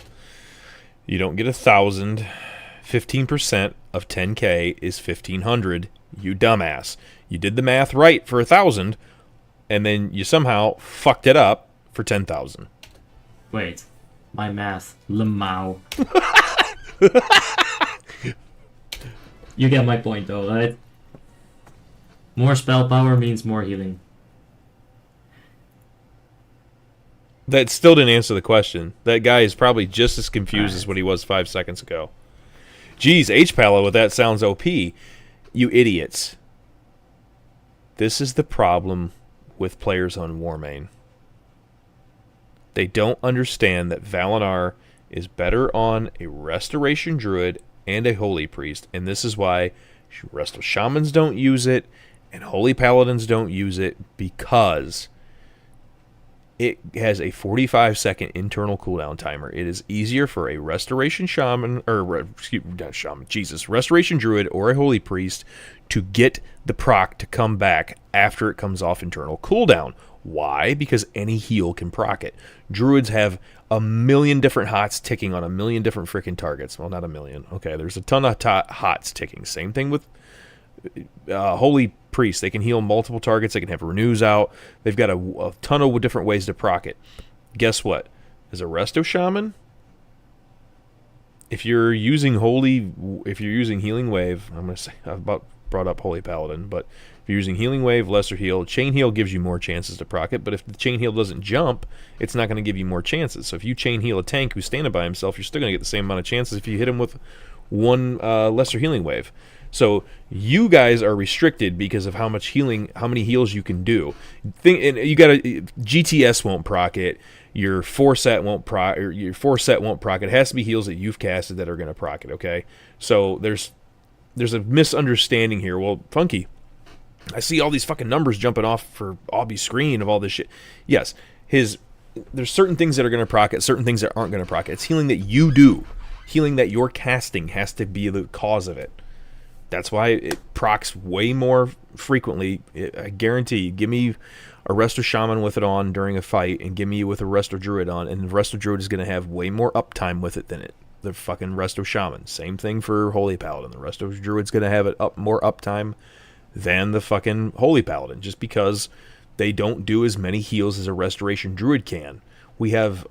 you don't get 1,000. 15% of 10k is 1,500. You dumbass. You did the math right for 1,000, and then you somehow fucked it up for 10,000. Wait, my math. Lemao. You get my point though, right? More spell power means more healing. That still didn't answer the question. That guy is probably just as confused as what he was 5 seconds ago. Jeez, H-Palo with that sounds OP. You idiots. This is the problem with players on Warmane. They don't understand that Val'anyr is better on a Restoration Druid and a Holy Priest, and this is why Resto Shamans don't use it, and Holy Paladins don't use it, because it has a 45-second internal cooldown timer. It is easier for a Restoration Shaman, or excuse me, not Shaman, Jesus, Restoration Druid or a Holy Priest to get the proc to come back after it comes off internal cooldown. Why? Because any heal can proc it. Druids have a million different hots ticking on a million different freaking targets. Well, not a million. Okay, there's a ton of hots ticking. Same thing with Holy Priest. They can heal multiple targets. They can have renews out. They've got a ton of different ways to proc it. Guess what? As a Resto Shaman, if you're using Healing Wave, I'm going to say, I've brought up Holy Paladin, but if you're using Healing Wave, Lesser Heal, Chain Heal gives you more chances to proc it, but if the Chain Heal doesn't jump, it's not going to give you more chances. So if you Chain Heal a tank who's standing by himself, you're still going to get the same amount of chances if you hit him with one Lesser Healing Wave. So you guys are restricted because of how many heals you can do. GTS won't proc it. Your Foresight won't proc. It has to be heals that you've casted that are going to proc it. Okay, so there's a misunderstanding here. Well, Funky, I see all these fucking numbers jumping off for Awbee's screen of all this shit. Yes, there's certain things that are going to proc it, certain things that aren't going to proc it. It's healing that you do, healing that you're casting has to be the cause of it. That's why it procs way more frequently. I guarantee. Give me a Resto Shaman with it on during a fight, and give me with a Resto Druid on, and the Resto Druid is going to have way more uptime with it than the fucking Resto Shaman. Same thing for Holy Paladin. The Resto Druid's going to have more uptime than the fucking Holy Paladin, just because they don't do as many heals as a Restoration Druid can. We have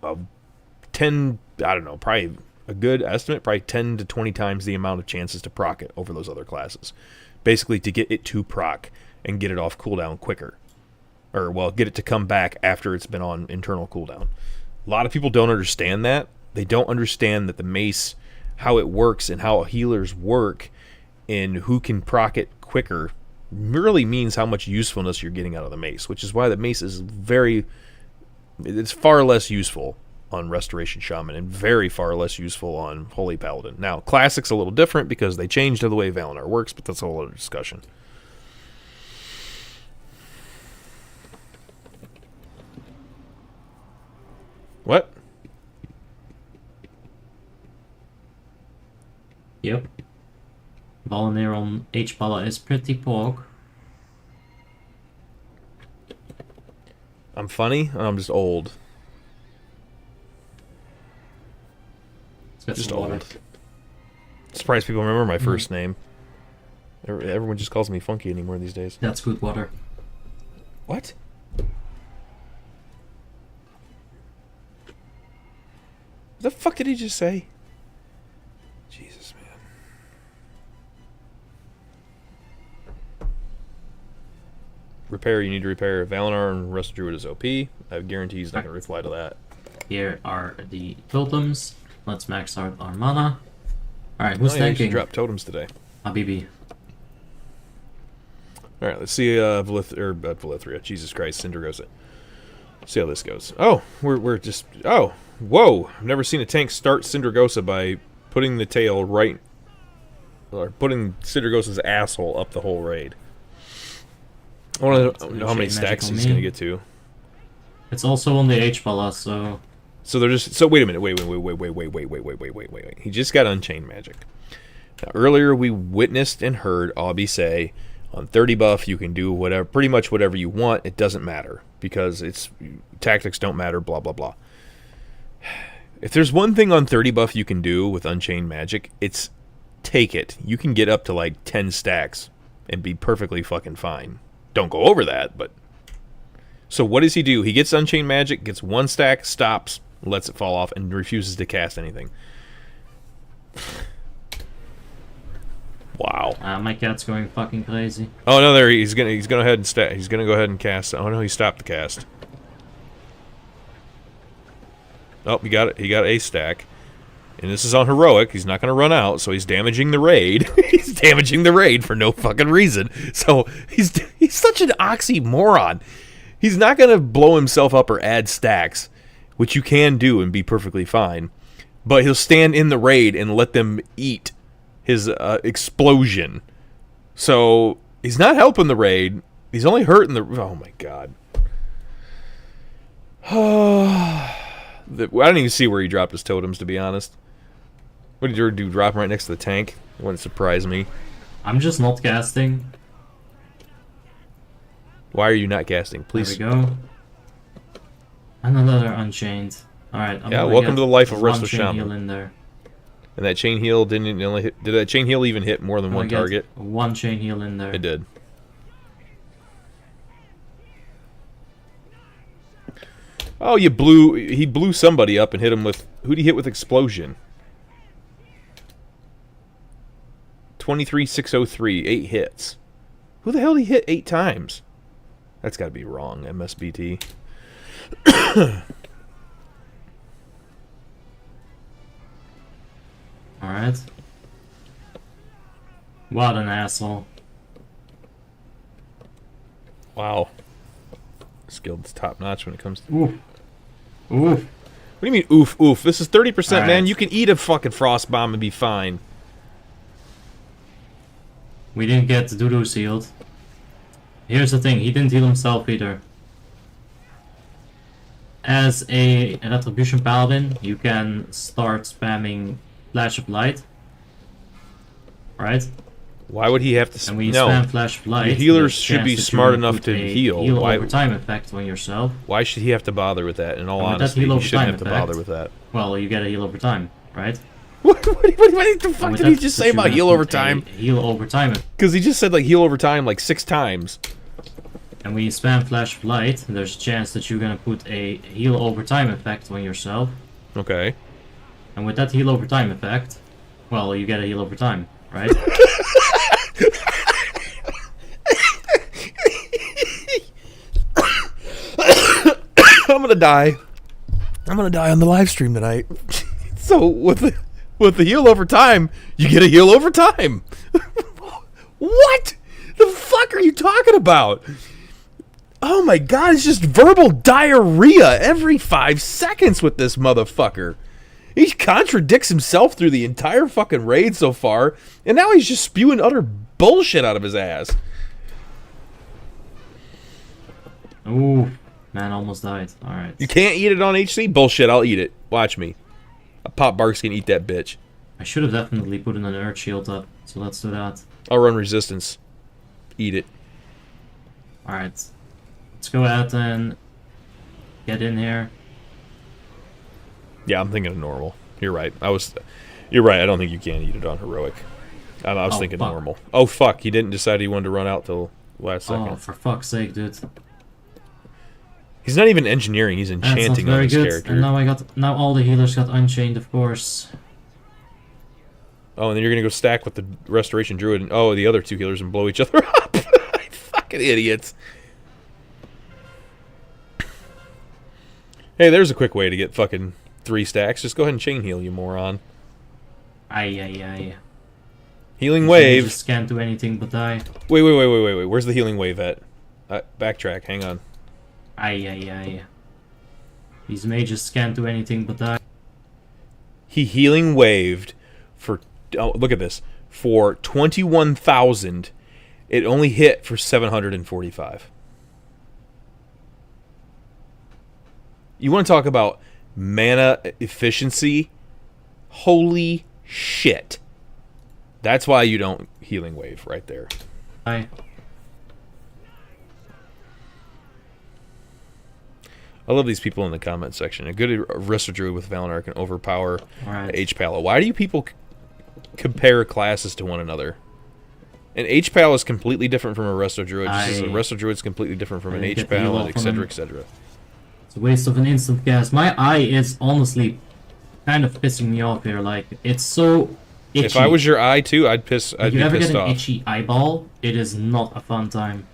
probably a good estimate, probably 10 to 20 times the amount of chances to proc it over those other classes. Basically, to get it to proc and get it off cooldown quicker. Or, well, get it to come back after it's been on internal cooldown. A lot of people don't understand that. They don't understand that the mace, how it works and how healers work, and who can proc it quicker, really means how much usefulness you're getting out of the mace, which is why the mace is it's far less useful on Restoration Shaman and very far less useful on Holy Paladin. Now, Classic's a little different because they changed the way Val'anyr works, but that's a whole other discussion. What? Yep. Val'anyr on H-Pala is pretty pork. I'm funny, or I'm just old. Just old. Surprised people remember my first name. Everyone just calls me Funky anymore these days. That's good water. What? What the fuck did he just say? Jesus, man. Repair, you need to repair. Val'anyr and Resto Druid is OP. I guarantee he's not going to reply to that. Here are the totems. Let's max out our mana. Alright, who's tanking? Drop totems today. Habibi. Alright, let's see Valithria. Jesus Christ, Sindragosa. See how this goes. Oh, we're just... Oh, whoa. I've never seen a tank start Sindragosa by putting the tail right... Or putting Sindragosa's asshole up the whole raid. I want to know how many stacks he's going to get to. It's also on the H-Pala, so... So they're just... So wait a minute. Wait. He just got Unchained magic. Now, earlier we witnessed and heard Awbee say, on 30 buff you can do whatever, pretty much whatever you want. It doesn't matter because tactics don't matter. Blah blah blah. If there's one thing on 30 buff you can do with Unchained magic, it's take it. You can get up to like 10 stacks and be perfectly fucking fine. Don't go over that, but... So what does he do? He gets Unchained magic, gets one stack, stops, lets it fall off, and refuses to cast anything. Wow. My cat's going fucking crazy. Oh no, there he's gonna go ahead and he's gonna go ahead and cast. Oh no, he stopped the cast. Oh, he got it. He got a stack. And this is on heroic. He's not gonna run out, so he's damaging the raid. He's damaging the raid for no fucking reason. So he's such an oxymoron. He's not gonna blow himself up or add stacks, which you can do and be perfectly fine. But he'll stand in the raid and let them eat his explosion. So he's not helping the raid. He's only hurting the... Oh my god. I didn't even see where he dropped his totems, to be honest. What did you do? Drop him right next to the tank? It wouldn't surprise me. I'm just not casting. Why are you not casting? Please. There we go. Another Unchained. Alright, yeah, welcome to the life of Resto Shaman. Shaman. Heal in there. And that chain heal didn't only hit... Did that chain heal even hit more than one target? One chain heal in there. It did. Oh, he blew somebody up and hit him with... Who'd he hit with explosion? 23,603, 8 hits. Who the hell did he hit 8 times? That's got to be wrong, MSBT. Alright. What an asshole. Wow. Skill's top notch when it comes to... Oof. Oof. What do you mean, oof, oof? This is 30%, All right. man. You can eat a fucking frost bomb and be fine. We didn't get Dudu healed. Here's the thing, he didn't heal himself either. As an Attribution Paladin, you can start spamming Flash of Light. Right? Why would he have to... And when you spam Flash of Light... Your healers should be smart enough to heal. Heal Why, over time effect on yourself. why should he have to bother with that? In all And with that honesty, heal he over shouldn't time have to effect, bother with that. Well, you get a heal over time, right? What the fuck did he just say about heal over time? Heal over time. Because he just said like heal over time like 6 times. And when you spam Flash of Light, there's a chance that you're gonna put a heal over time effect on yourself. Okay. And with that heal over time effect, well, you get a heal over time, right? I'm gonna die. I'm gonna die on the live stream tonight. So with the heal over time, you get a heal over time. What the fuck are you talking about? Oh my god, it's just verbal diarrhea every 5 seconds with this motherfucker. He contradicts himself through the entire fucking raid so far, and now he's just spewing utter bullshit out of his ass. Ooh, man, almost died. Alright. You can't eat it on HC? Bullshit, I'll eat it. Watch me. A Pop Barks can eat that bitch. I should have definitely put an Earth Shield up, so let's do that. I'll run resistance. Eat it. Alright. Let's go out and get in here. Yeah, I'm thinking of normal. You're right. You're right. I don't think you can eat it on heroic. I was thinking fuck. normal. Oh fuck! He didn't decide he wanted to run out till last second. Oh, for fuck's sake, dude. He's not even engineering. He's enchanting on his character. And now all the healers got Unchained, of course. Oh, and then you're gonna go stack with the Restoration Druid and the other 2 healers and blow each other up. Fucking idiots. Hey, there's a quick way to get fucking 3 stacks. Just go ahead and chain heal, you moron. Aye. Healing wave. Just can't do anything but die. Wait. Where's the healing wave at? Backtrack. Hang on. Aye. These mages can't do anything but die. He healing waved for... Oh, look at this. For 21,000. It only hit for 745. You want to talk about mana efficiency? Holy shit. That's why you don't healing wave right there. Aye. I love these people in the comment section. A good Resto Druid with Val'anyr can overpower H-Pala. Why do you people compare classes to one another? An H-Pal is completely different from a Resto Druid. Just as a Resto Druid is completely different from an H-Pal, etc., etc. It's a waste of an instant cast. My eye is honestly kind of pissing me off here. Like, it's so itchy. If I was your eye too, I'd be pissed off. If you ever get an itchy eyeball, it is not a fun time.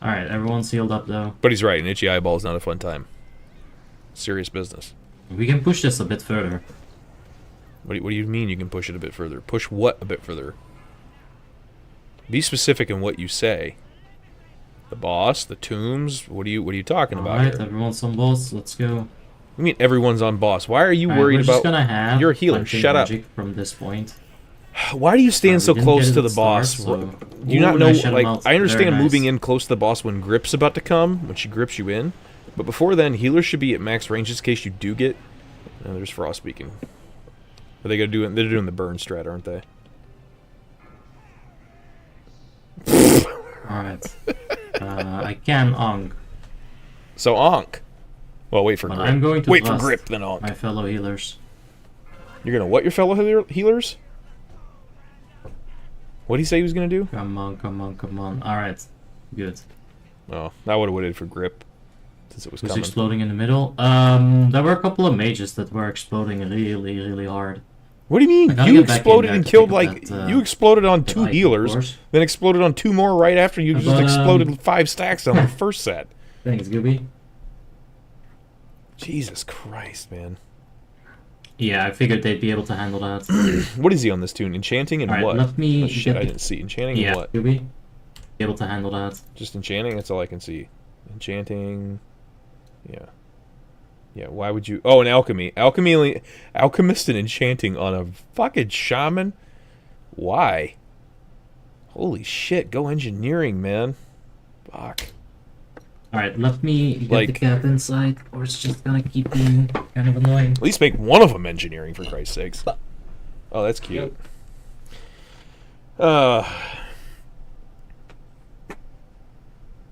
Alright, everyone's healed up though. But he's right, an itchy eyeball is not a fun time. Serious business. We can push this a bit further. What do you mean you can push it a bit further? Push what a bit further? Be specific in what you say. The boss, the tombs, what are you talking about here? Alright, everyone's on boss, let's go. I mean everyone's on boss. Why are you worried we're about... just gonna have You're a healer, shut up. From this point. Why do you stand so close to the boss? So... Do you not know, like, I understand moving in close to the boss when grip's about to come, when she grips you in, but before then, healers should be at max range in case you do get... Oh, there's Frost speaking. Are they gonna do it? They're doing the burn strat, aren't they? Alright. I can onk. So onk. Well, wait for But grip. I'm going to wait for grip, then onk. My fellow healers. You're gonna what your fellow healers? What did he say he was gonna do? Come on. Alright. Good. Oh, I would have waited for grip. since it was Who's coming. exploding in the middle? There were a couple of mages that were exploding really, really hard. What do you mean? You exploded and killed like you exploded on 2 healers, then exploded on 2 more right after you just exploded 5 stacks on the first set. Thanks, Gooby. Jesus Christ, man. Yeah, I figured they'd be able to handle that. What is he on this tune? Enchanting and what? Let me shit, I didn't see. Enchanting and what? Gooby. Be able to handle that. Just enchanting? That's all I can see. Enchanting. Yeah. Yeah, why would you... Oh, an alchemy. Alchemist and enchanting on a fucking shaman? Why? Holy shit, go engineering, man. Fuck. Alright, let me get the cat inside, or it's just gonna keep being kind of annoying. At least make one of them engineering, for Christ's sakes. Oh, that's cute.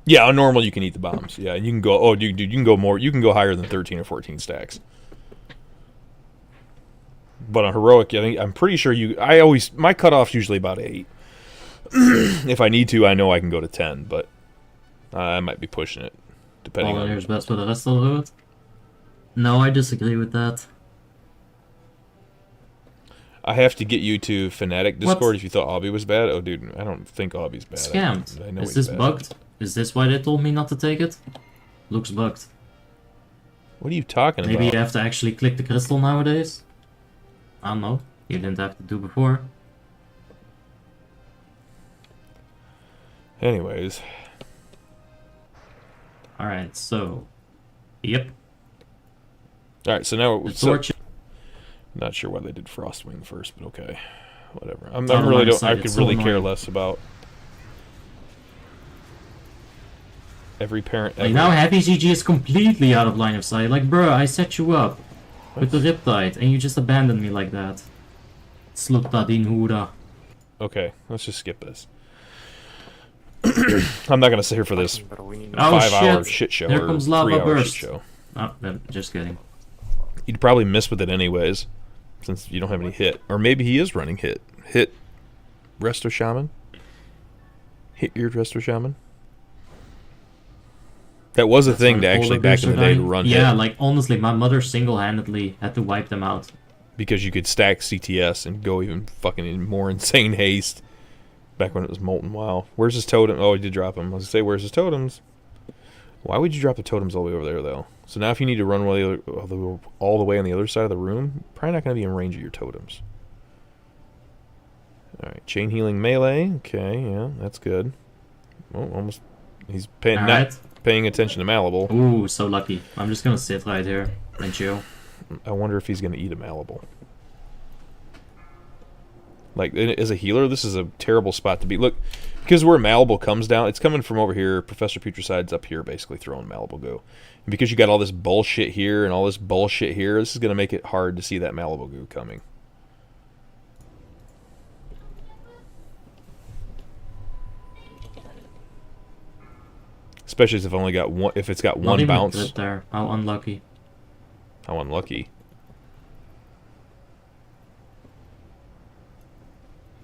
Yeah, on normal you can eat the bombs. Yeah, and you can go. Oh, dude, you can go more. You can go higher than 13 or 14 stacks. But on heroic, I'm pretty sure you. My cutoff's usually about 8. If I need to, I know I can go to 10, but I might be pushing it, depending on. Val'anyr's best for the rest of it. No, I disagree with that. I have to get you to Fnatic Discord if you thought Awbeex was bad. Oh, dude, I don't think Awbee's bad. Scammed. I know Is this bad. bugged? Is this why they told me not to take it? Looks bugged. What are you talking about? Maybe you have to actually click the crystal nowadays? I don't know. You didn't have to do before. Anyways. Alright, so... Yep. Alright, so now... Not sure why they did Frostwing first, but okay. Whatever. I could really care less about... Every parent ever. Like now Happy GG is completely out of line of sight. Like, bruh, I set you up with the Riptide, and you just abandoned me like that. Slutta din hora. Okay, let's just skip this. I'm not gonna sit here for this 5-hour shit show There comes lava 3-hour burst. shit show. Oh, just kidding. You'd probably miss with it anyways, since you don't have any hit. Or maybe he is running hit. Hit Resto Shaman? Hit your Resto Shaman? That was a thing to actually back in the day to run hit. Yeah, like honestly, my mother single-handedly had to wipe them out. Because you could stack CTS and go even fucking in more insane haste. Back when it was Molten WoW. Where's his totem? Oh, he did drop him. I was gonna say, where's his totems? Why would you drop the totems all the way over there, though? So now if you need to run all the way on the other side of the room, probably not going to be in range of your totems. Alright, chain healing melee. Okay, yeah, that's good. Oh, almost... He's not paying attention to Malleable. Ooh, so lucky. I'm just going to sit right here and chill. I wonder if he's going to eat a Malleable. Like, as a healer, this is a terrible spot to be. Look, because where Malleable comes down, it's coming from over here. Professor Putreside's up here, basically throwing Malleable goo. And because you got all this bullshit here and all this bullshit here, this is going to make it hard to see that Malleable goo coming. Especially if it's only got one. If it's got one bounce. There. How unlucky. How unlucky.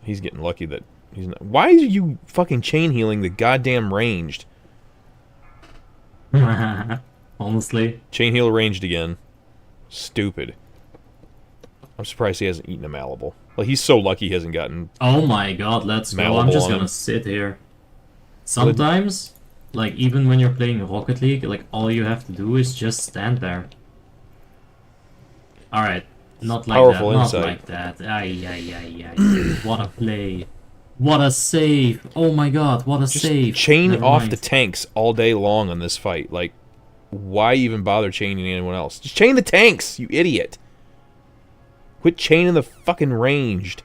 He's getting lucky that he's not. Why are you fucking chain healing the goddamn ranged? Honestly. Chain heal ranged again. Stupid. I'm surprised he hasn't eaten a Malleable. Like, he's so lucky he hasn't gotten. Oh my god, let's go. I'm just gonna sit here. Sometimes, like, even when you're playing Rocket League, like, all you have to do is just stand there. Alright. Not like Powerful that, insight. Not like that. Ay. What a play. What a save. Oh my god, what a save. Chain Never off mind. the tanks all day long on this fight. Like, why even bother chaining anyone else? Just chain the tanks, you idiot. Quit chaining the fucking ranged.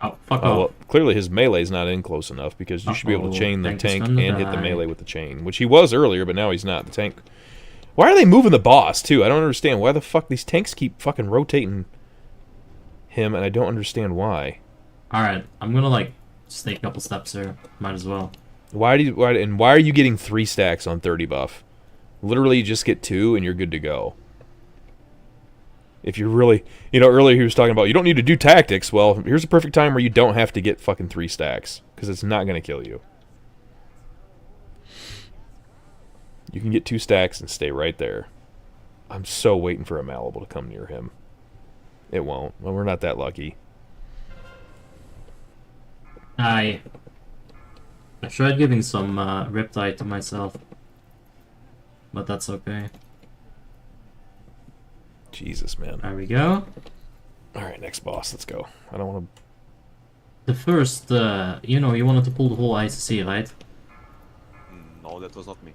Oh, fuck off. Well, clearly his melee's not in close enough because you should be able to chain the tank and hit the melee with the chain, which he was earlier, but now he's not. The tank. Why are they moving the boss too? I don't understand. Why the fuck these tanks keep fucking rotating him, and I don't understand why. All right, I'm gonna like just take a couple steps here. Might as well. Why are you getting 3 stacks on 30 buff? Literally, you just get 2 and you're good to go. If you're really, you know, earlier he was talking about you don't need to do tactics. Well, here's a perfect time where you don't have to get fucking 3 stacks because it's not going to kill you. You can get 2 stacks and stay right there. I'm so waiting for a Malleable to come near him. It won't. Well, we're not that lucky. I tried giving some Riptide to myself, but that's okay. Jesus, man. There we go. Alright, next boss. Let's go. I don't want to... The first, you know, you wanted to pull the whole ICC, right? No, that was not me.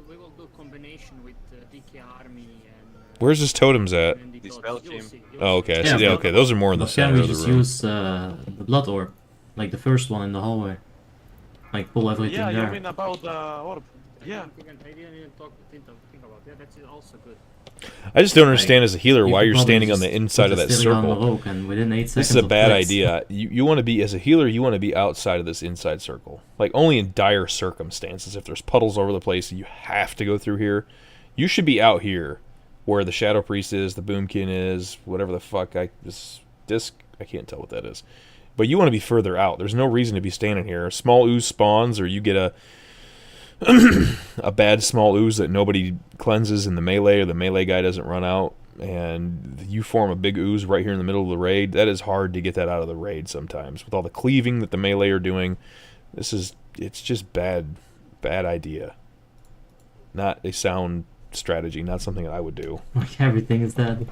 We will do combination with DK Army and... Where's his totems at? The spell team. Oh, okay. Yeah, Yeah, okay. Those are more in the But can center we of the just room. use the Blood Orb? Like the first one in the hallway? Like pull everything Yeah, there? you mean about the orb? Yeah. I didn't even think about that. That's also good. I just don't understand as a healer You why could you're probably standing on just the inside of put that the Stylian on the circle. rope and within 8 This seconds is a of bad clicks. idea. You want to be, as a healer, you want to be outside of this inside circle. Like, only in dire circumstances. If there's puddles over the place and you have to go through here, you should be out here where the Shadow Priest is, the Boomkin is, whatever the fuck. This disc, I can't tell what that is. But you want to be further out. There's no reason to be standing here. A small ooze spawns, or you get a a bad small ooze that nobody cleanses in the melee, or the melee guy doesn't run out, and you form a big ooze right here in the middle of the raid. That is hard to get that out of the raid sometimes. With all the cleaving that the melee are doing, it's just bad idea. Not a sound strategy, not something that I would do. Like everything is dead.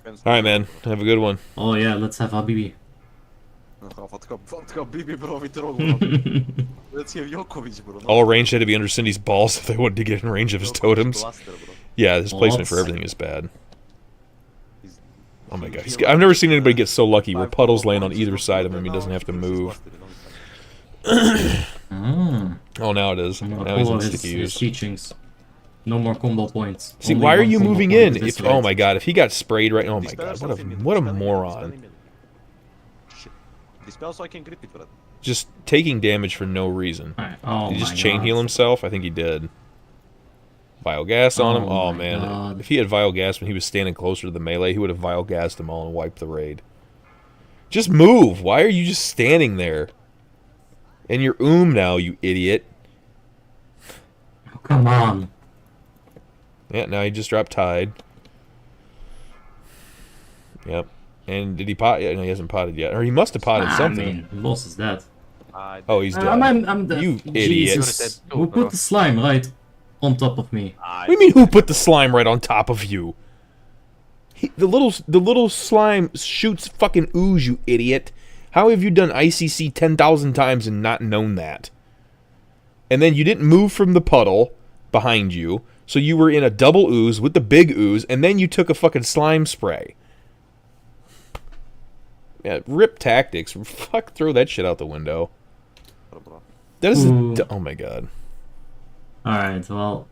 Alright, man. Have a good one. Oh yeah, let's have Habibi. Wat ga Bibi bro, vi drogu. Let's have Jokovic bro. All range had to be under Cindy's balls if they wanted to get in range of his totems. Blaster, bro. Yeah, his placement for everything is bad. Oh my god. I've never seen anybody get so lucky where puddles land on either side of him, he doesn't have to move. Oh, now it is. I'm gonna Now he's follow in his sticky use. teachings. No more combo points. See, Only why are one you combo moving point in? this If way. oh my god, if he got sprayed right, oh my god, what a moron! Dispel so I can grip it, bro. Just taking damage for no reason. Alright, oh Did he just my chain God. heal himself? I think he did. Vile gas on him. Oh Oh my man, God. if he had vile gas when he was standing closer to the melee, he would have vile gassed them all and wiped the raid. Just move. Why are you just standing there? And you're now, you idiot. Oh, come on. Yeah, now he just dropped Tide. Yep. And did he pot yet? No, he hasn't potted yet. Or he must have potted something. I mean, the boss is dead. Oh, he's dead. I'm dead. You idiot. Jesus. Who put the slime right on top of me? What do you mean who put the slime right on top of you? The little slime shoots fucking ooze, you idiot. How have you done ICC 10,000 times and not known that? And then you didn't move from the puddle behind you, so you were in a double ooze with the big ooze, and then you took a fucking slime spray. Yeah, rip tactics. Fuck, throw that shit out the window. That is oh my god. Alright, well,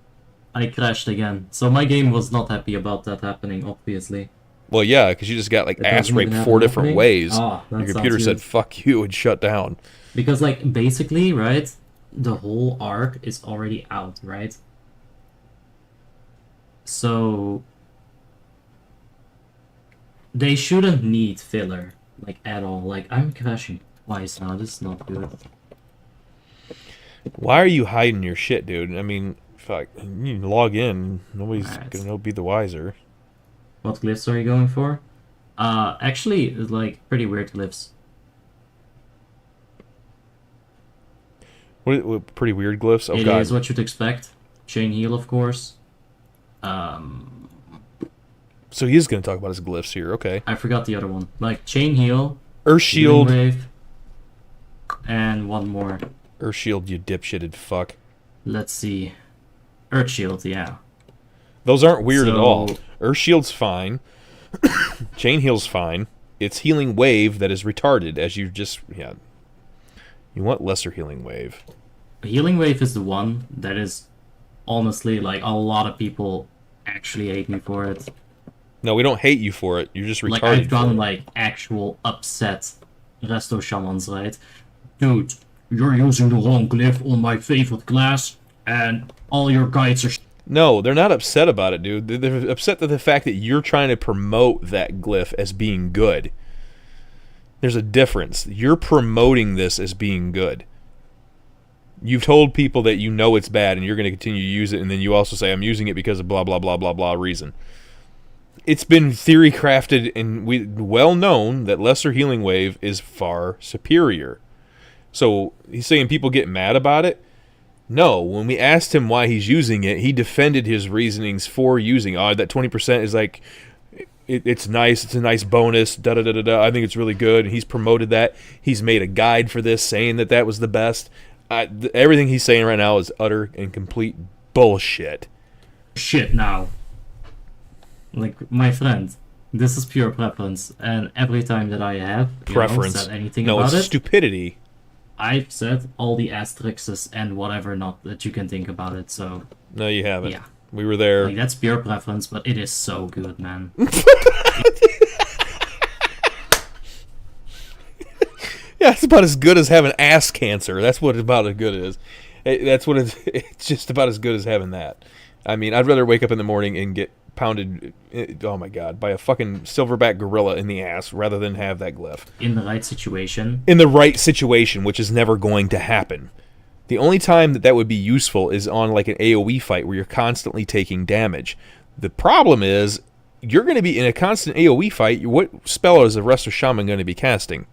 I crashed again. So my game was not happy about that happening, obviously. Well, yeah, because you just got like It ass doesn't raped even 4 have an different opening? ways. Ah, that Your sounds computer said good. fuck you and shut down. Because, like, basically, right, the whole arc is already out, right? So they shouldn't need filler, like, at all. Like, I'm crashing twice now. This is not good. Why are you hiding your shit, dude? I mean, fuck, you can log in. Nobody's Alright. gonna be the wiser. What glyphs are you going for? Actually, it's, like, pretty weird glyphs. What pretty weird glyphs? Oh It god. is what you'd expect. Chain heal, of course. So he is gonna talk about his glyphs here. Okay. I forgot the other one. Like, chain heal, Earth healing Shield. wave, and one more. Earth Shield, you dipshitted fuck. Let's see. Earth Shield, yeah. Those aren't weird at all. So- Earth Shield's fine. Chain Heal's fine. It's Healing Wave that is retarded, as you just yeah. You want lesser Healing Wave. Healing Wave is the one that is honestly, like, a lot of people actually hate me for it. No, we don't hate you for it. You're just retarded. Like, I've for gone, it. like, actual upset Resto Shamans, right? Dude, you're using the wrong glyph on my favorite class, and all your guides are No, they're not upset about it, dude. They're upset at the fact that you're trying to promote that glyph as being good. There's a difference. You're promoting this as being good. You've told people that you know it's bad and you're going to continue to use it, and then you also say, I'm using it because of blah, blah, blah, blah, blah reason. It's been theory crafted and well known that Lesser Healing Wave is far superior. So he's saying people get mad about it? No, when we asked him why he's using it, he defended his reasonings for using it. That 20% is like, it's nice, it's a nice bonus, da-da-da-da-da, I think it's really good. And he's promoted that. He's made a guide for this saying that that was the best. Everything he's saying right now is utter and complete bullshit. Shit now. Like, my friend, this is pure preference, and every time that I have said anything about it's stupidity. I've said all the asterisks and whatever not that you can think about it, so... No, you haven't. Yeah. We were there. Like, that's pure preference, but it is so good, man. Yeah, it's about as good as having ass cancer. That's what about as good as. It's just about as good as having that. I mean, I'd rather wake up in the morning and get pounded, oh my god, by a fucking silverback gorilla in the ass rather than have that glyph. In the right situation. In the right situation, which is never going to happen. The only time that would be useful is on like an AoE fight where you're constantly taking damage. The problem is, you're going to be in a constant AoE fight. What spell is the Resto Shaman going to be casting?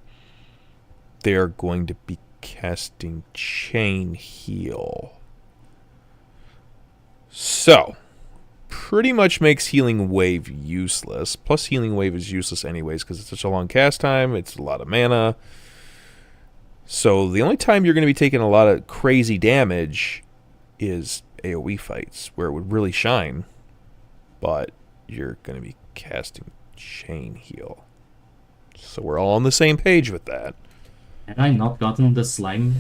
They're going to be casting Chain Heal. So, pretty much makes Healing Wave useless. Plus, Healing Wave is useless anyways because it's such a long cast time. It's a lot of mana. So, the only time you're going to be taking a lot of crazy damage is AoE fights, where it would really shine. But you're going to be casting Chain Heal. So, we're all on the same page with that. Had I not gotten the slime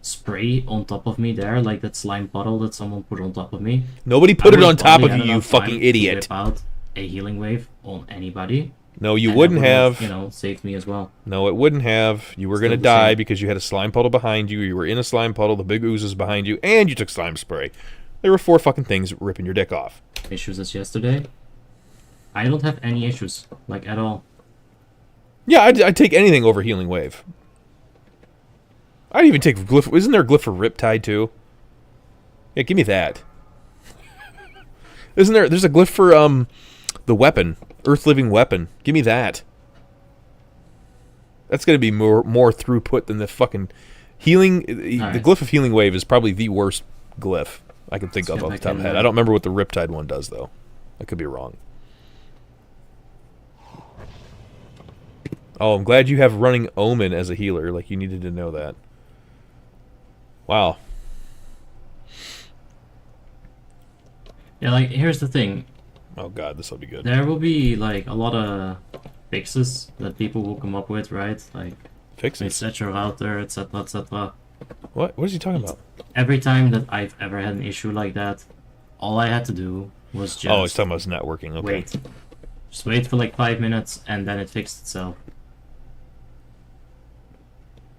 spray on top of me there, like that slime bottle that someone put on top of me? Nobody put it on top of you, fucking idiot. To whip out a healing wave on anybody. No, you wouldn't have. You know, saved me as well. No, it wouldn't have. You were going to die because you had a slime puddle behind you. You were in a slime puddle. The big ooze is behind you, and you took slime spray. There were 4 fucking things ripping your dick off. Issues as yesterday. I don't have any issues, like at all. Yeah, I'd take anything over Healing Wave. I'd even take glyph. Isn't there a glyph for Riptide too? Yeah, give me that. Isn't there? There's a glyph for the weapon, Earth Living Weapon. Give me that. That's gonna be more throughput than the fucking healing. The glyph of Healing Wave is probably the worst glyph I can think of off the top of my head. I don't remember what the Riptide one does though. I could be wrong. Oh, I'm glad you have running Omen as a healer. Like, you needed to know that. Wow. Yeah, like, here's the thing. Oh god, this will be good. There will be, like, a lot of fixes that people will come up with, right? Like, fixes? Set your router, etc, etc. What is he talking about? Every time that I've ever had an issue like that, all I had to do was just... Oh, he's talking about networking, okay. Wait. Just wait for, like, 5 minutes, and then it fixed itself.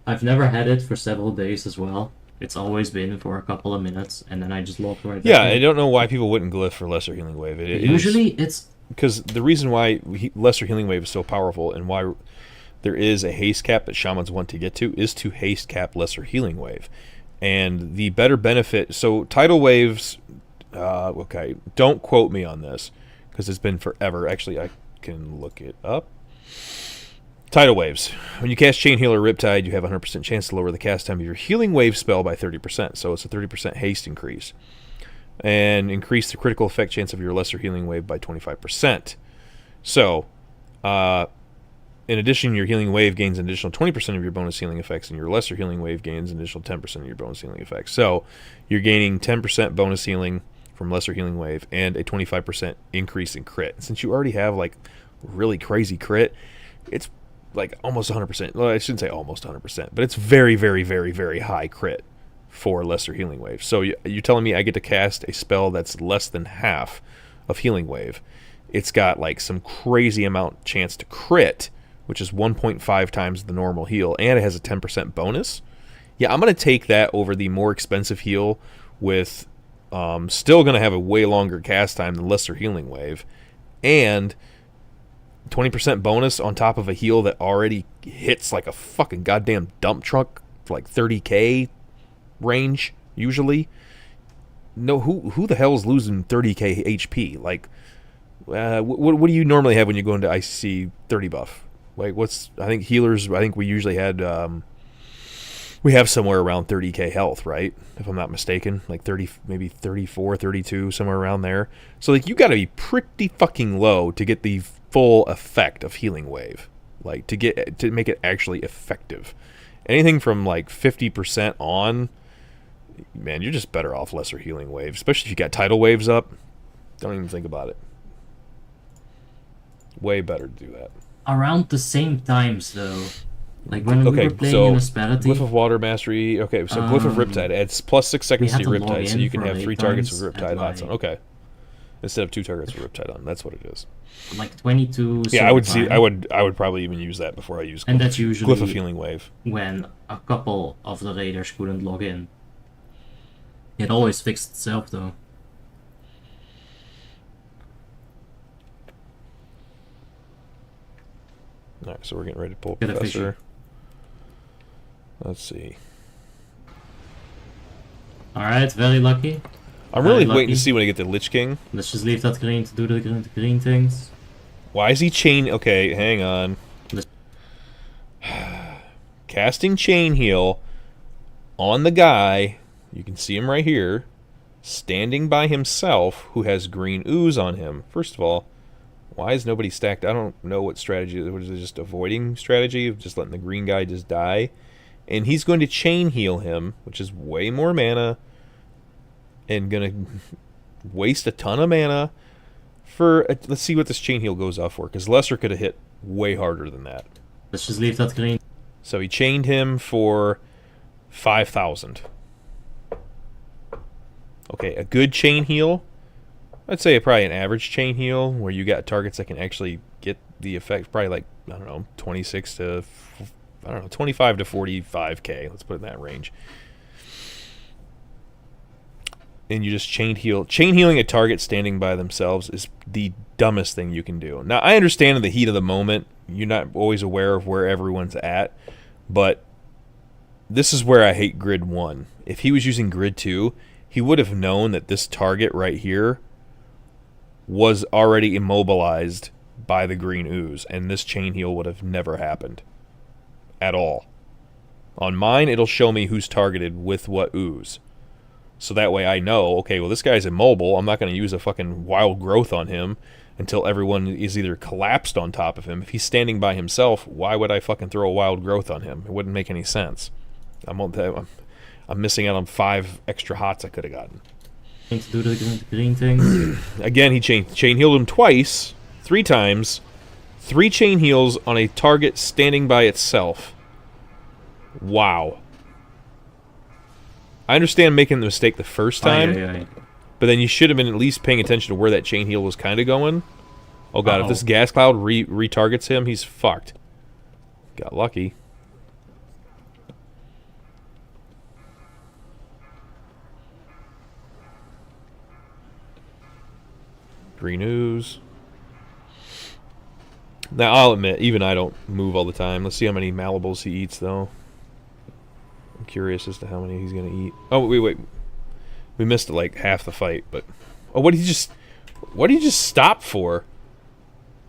I've never had it for several days as well. It's always been for a couple of minutes, and then I just log right back in. I don't know why people wouldn't glyph for Lesser Healing Wave. Usually it's... Because the reason why Lesser Healing Wave is so powerful, and why there is a haste cap that Shamans want to get to, is to haste cap Lesser Healing Wave. And the better benefit... So, Tidal Waves... okay, don't quote me on this, because it's been forever. Actually, I can look it up. Tidal Waves. When you cast Chain Heal or Riptide, you have a 100% chance to lower the cast time of your Healing Wave spell by 30%. So it's a 30% haste increase. And increase the critical effect chance of your Lesser Healing Wave by 25%. So, in addition, your Healing Wave gains an additional 20% of your bonus healing effects, and your Lesser Healing Wave gains an additional 10% of your bonus healing effects. So, you're gaining 10% bonus healing from Lesser Healing Wave, and a 25% increase in crit. Since you already have, like, really crazy crit, it's like almost 100%. Well, I shouldn't say almost 100%, but it's very, very, very, very high crit for Lesser Healing Wave. So you're telling me I get to cast a spell that's less than half of Healing Wave. It's got like some crazy amount chance to crit, which is 1.5 times the normal heal, and it has a 10% bonus. Yeah, I'm going to take that over the more expensive heal with Still going to have a way longer cast time than Lesser Healing Wave. And 20% bonus on top of a heal that already hits like a fucking goddamn dump truck for like 30k range, usually. No, who the hell is losing 30k HP? Like, what do you normally have when you go into ICC 30 buff? Like, I think healers, I think we usually had, we have somewhere around 30k health, right? If I'm not mistaken. Like 30, maybe 34, 32, somewhere around there. So, like, you gotta be pretty fucking low to get the full effect of Healing Wave. Like, to make it actually effective. Anything from, like, 50% on, man, you're just better off Lesser Healing Wave. Especially if you got Tidal Waves up. Don't even think about it. Way better to do that. Around the same times, though. Like when we were playing in Asperity. Glyph of Water Mastery. Okay, so Glyph of Riptide adds plus 6 seconds to your Riptide, so you can have 3 targets with Riptide Hot Zone. Okay. Instead of 2 targets with Riptide on. That's what it is. Like 22. Yeah, I would probably even use that before I use and that's usually Glyph of Healing Wave. When a couple of the raiders couldn't log in. It always fixed itself though. Alright, so we're getting ready to pull Professor. Let's see. Alright, very lucky. I'm really waiting to see when I get the Lich King. Let's just leave that green to do the green things. Why is he chain? Okay, hang on. Casting Chain Heal on the guy. You can see him right here. Standing by himself, who has green ooze on him. First of all, why is nobody stacked? I don't know what strategy. What is it, just avoiding strategy of just letting the green guy just die? And he's going to chain heal him, which is way more mana. And going to waste a ton of mana for... let's see what this chain heal goes off for, because Lesser could have hit way harder than that. Let's just leave that green. So he chained him for 5,000. Okay, a good chain heal. I'd say probably an average chain heal where you got targets that can actually get the effect. Probably like, I don't know, 26 to, I don't know, 25 to 45k. Let's put it in that range. And you just chain heal. Chain healing a target standing by themselves is the dumbest thing you can do. Now, I understand in the heat of the moment, you're not always aware of where everyone's at, but this is where I hate Grid 1. If he was using Grid 2, he would have known that this target right here was already immobilized by the green ooze, and this chain heal would have never happened. At all. On mine, it'll show me who's targeted with what ooze. So that way I know, okay, well, this guy's immobile. I'm not going to use a fucking wild growth on him until everyone is either collapsed on top of him. If he's standing by himself, why would I fucking throw a wild growth on him? It wouldn't make any sense. I'm missing out on 5 extra hots I could have gotten. To do the green thing. Again, he chain healed him twice, 3 times. 3 chain heals on a target standing by itself. Wow. I understand making the mistake the first time, but then you should have been at least paying attention to where that chain heal was kind of going. Oh god, if this gas cloud retargets him, he's fucked. Got lucky. Green ooze. Now, I'll admit, even I don't move all the time. Let's see how many Malables he eats, though. I'm curious as to how many he's going to eat. Oh, wait. We missed, like, half the fight, but... Oh, what did he just stop for?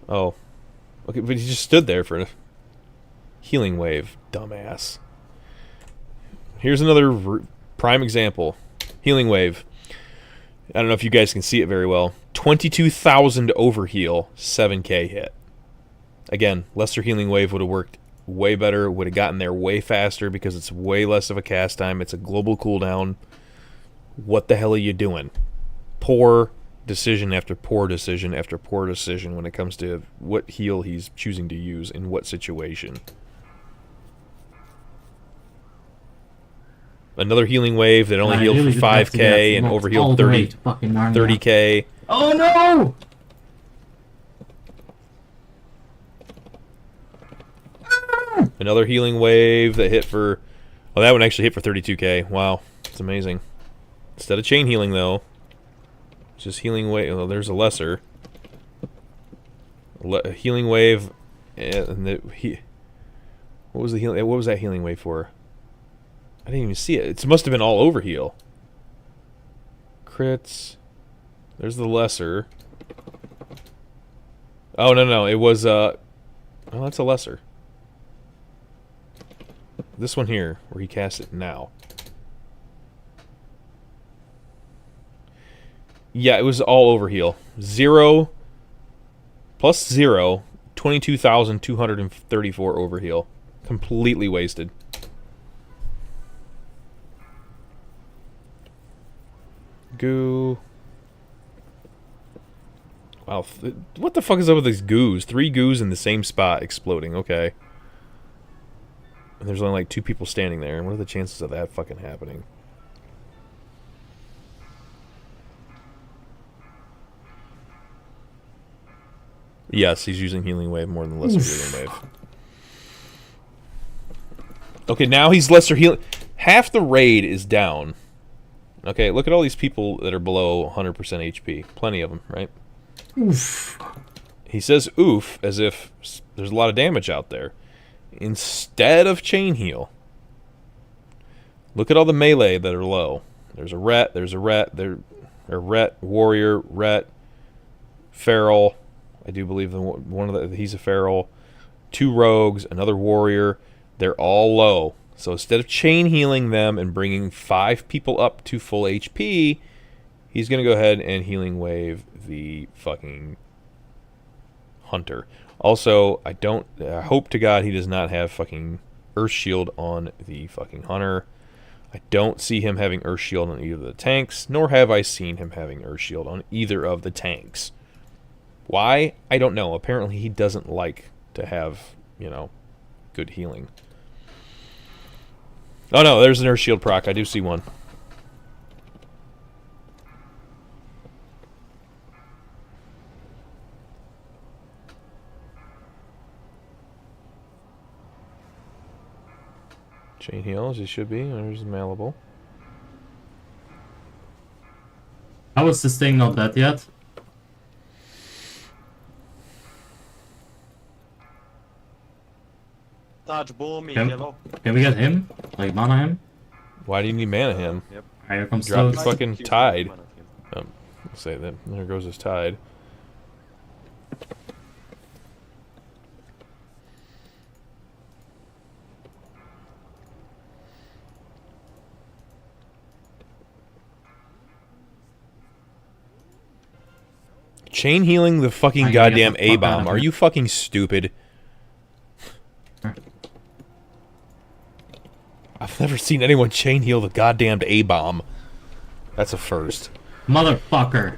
Oh. Okay, but he just stood there for a healing wave. Dumbass. Here's another prime example. Healing wave. I don't know if you guys can see it very well. 22,000 overheal, 7k hit. Again, Lesser Healing Wave would have worked way better, would have gotten there way faster because it's way less of a cast time. It's a global cooldown. What the hell are you doing? Poor decision after poor decision after poor decision when it comes to what heal he's choosing to use in what situation. Another healing wave that only healed for 5k and overhealed 30k. Oh no! Another healing wave that hit for... Oh, that one actually hit for 32k. Wow. That's amazing. Instead of chain healing, though, Just healing wave. Well, there's a lesser. Healing wave. And what was the healing? What was that healing wave for? I didn't even see it. It must have been all overheal. Crits. There's the lesser. Oh no, it was oh, that's a lesser. This one here, where he cast it now. Yeah, it was all overheal. 0 plus 0, 22,234 overheal. Completely wasted. Goo. Wow, what the fuck is up with these goos? 3 goos in the same spot exploding, okay. And there's only like 2 people standing there. What are the chances of that fucking happening? Yes, he's using Healing Wave more than Lesser Healing Wave. Okay, now he's Lesser Healing. Half the raid is down. Okay, look at all these people that are below 100% HP. Plenty of them, right? Oof. He says oof as if there's a lot of damage out there. Instead of Chain Heal. Look at all the melee that are low. There's a Ret, there's a Ret, Warrior, Ret, Feral. I do believe he's a Feral. 2 Rogues, another Warrior. They're all low. So instead of chain healing them and bringing 5 people up to full HP, he's going to go ahead and Healing Wave the fucking Hunter. Also, I hope to God he does not have fucking Earth Shield on the fucking Hunter. I don't see him having Earth Shield on either of the tanks, nor have I seen him having Earth Shield on either of the tanks. Why? I don't know. Apparently he doesn't like to have, you know, good healing. Oh no, there's an Earth Shield proc. I do see one. Chain heal as he should be. There's Malleable. How is this thing not dead yet? Touch boomy, Can we get him? Like mana him? Why do you need mana him? Yep. Here comes Drop the the fucking Tide. Let's say that. There goes his Tide. Chain healing the fucking goddamn A-bomb. Are you fucking stupid? I've never seen anyone chain heal the goddamned A-bomb. That's a first. Motherfucker.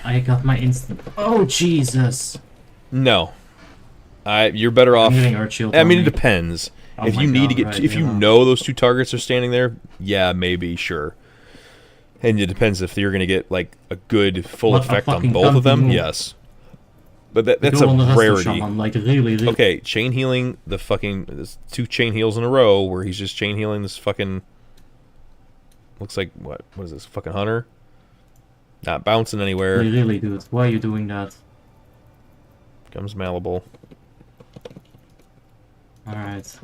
I got my instant. Oh, Jesus. No. You're better off. I mean, it depends. Oh if you need to get, right, if you know those 2 targets are standing there, yeah, maybe, sure. And it depends if you're gonna get like a good full effect on both of them. Yes. But that's a rarity. Shaman, like, really. Okay, chain healing the fucking 2 chain heals in a row where he's just chain healing this fucking. Looks like what is this fucking Hunter? Not bouncing anywhere. Really, dude. Why are you doing that? Comes Malleable. Alright.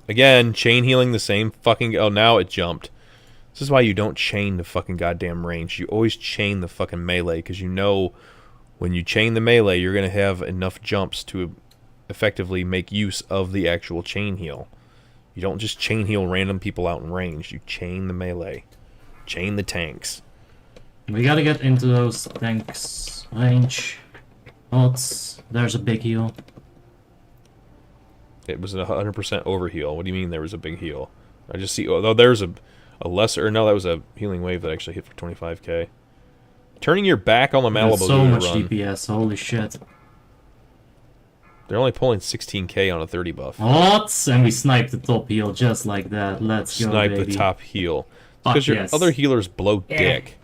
Again, chain healing the same fucking. Oh, now it jumped. This is why you don't chain the fucking goddamn range. You always chain the fucking melee because you know when you chain the melee, you're going to have enough jumps to effectively make use of the actual chain heal. You don't just chain heal random people out in range. You chain the melee. Chain the tanks. We gotta get into those tanks range. There's a big heal. It was a 100% overheal. What do you mean there was a big heal? I just see... Oh, there's a lesser... No, that was a healing wave that actually hit for 25k. Turning your back on the Malleable so much run. DPS, holy shit. They're only pulling 16k on a 30 buff. What? And we sniped the top heal just like that. Let's go, Snipe baby. the top heal. Because your other healers blow dick.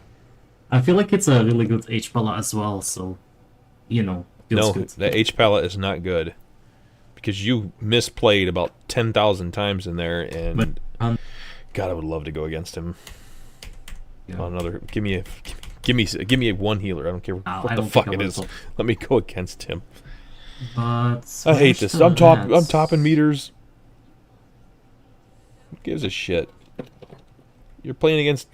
I feel like it's a really good H palette as well, so... You know, feels good. The H palette is not good. Because you misplayed about 10,000 times in there, and... God, I would love to go against him. Yeah. Oh, another. Give me a one healer. I don't care what the fuck it is. Let me go against him. But I hate this. I'm topping meters. Who gives a shit? You're playing against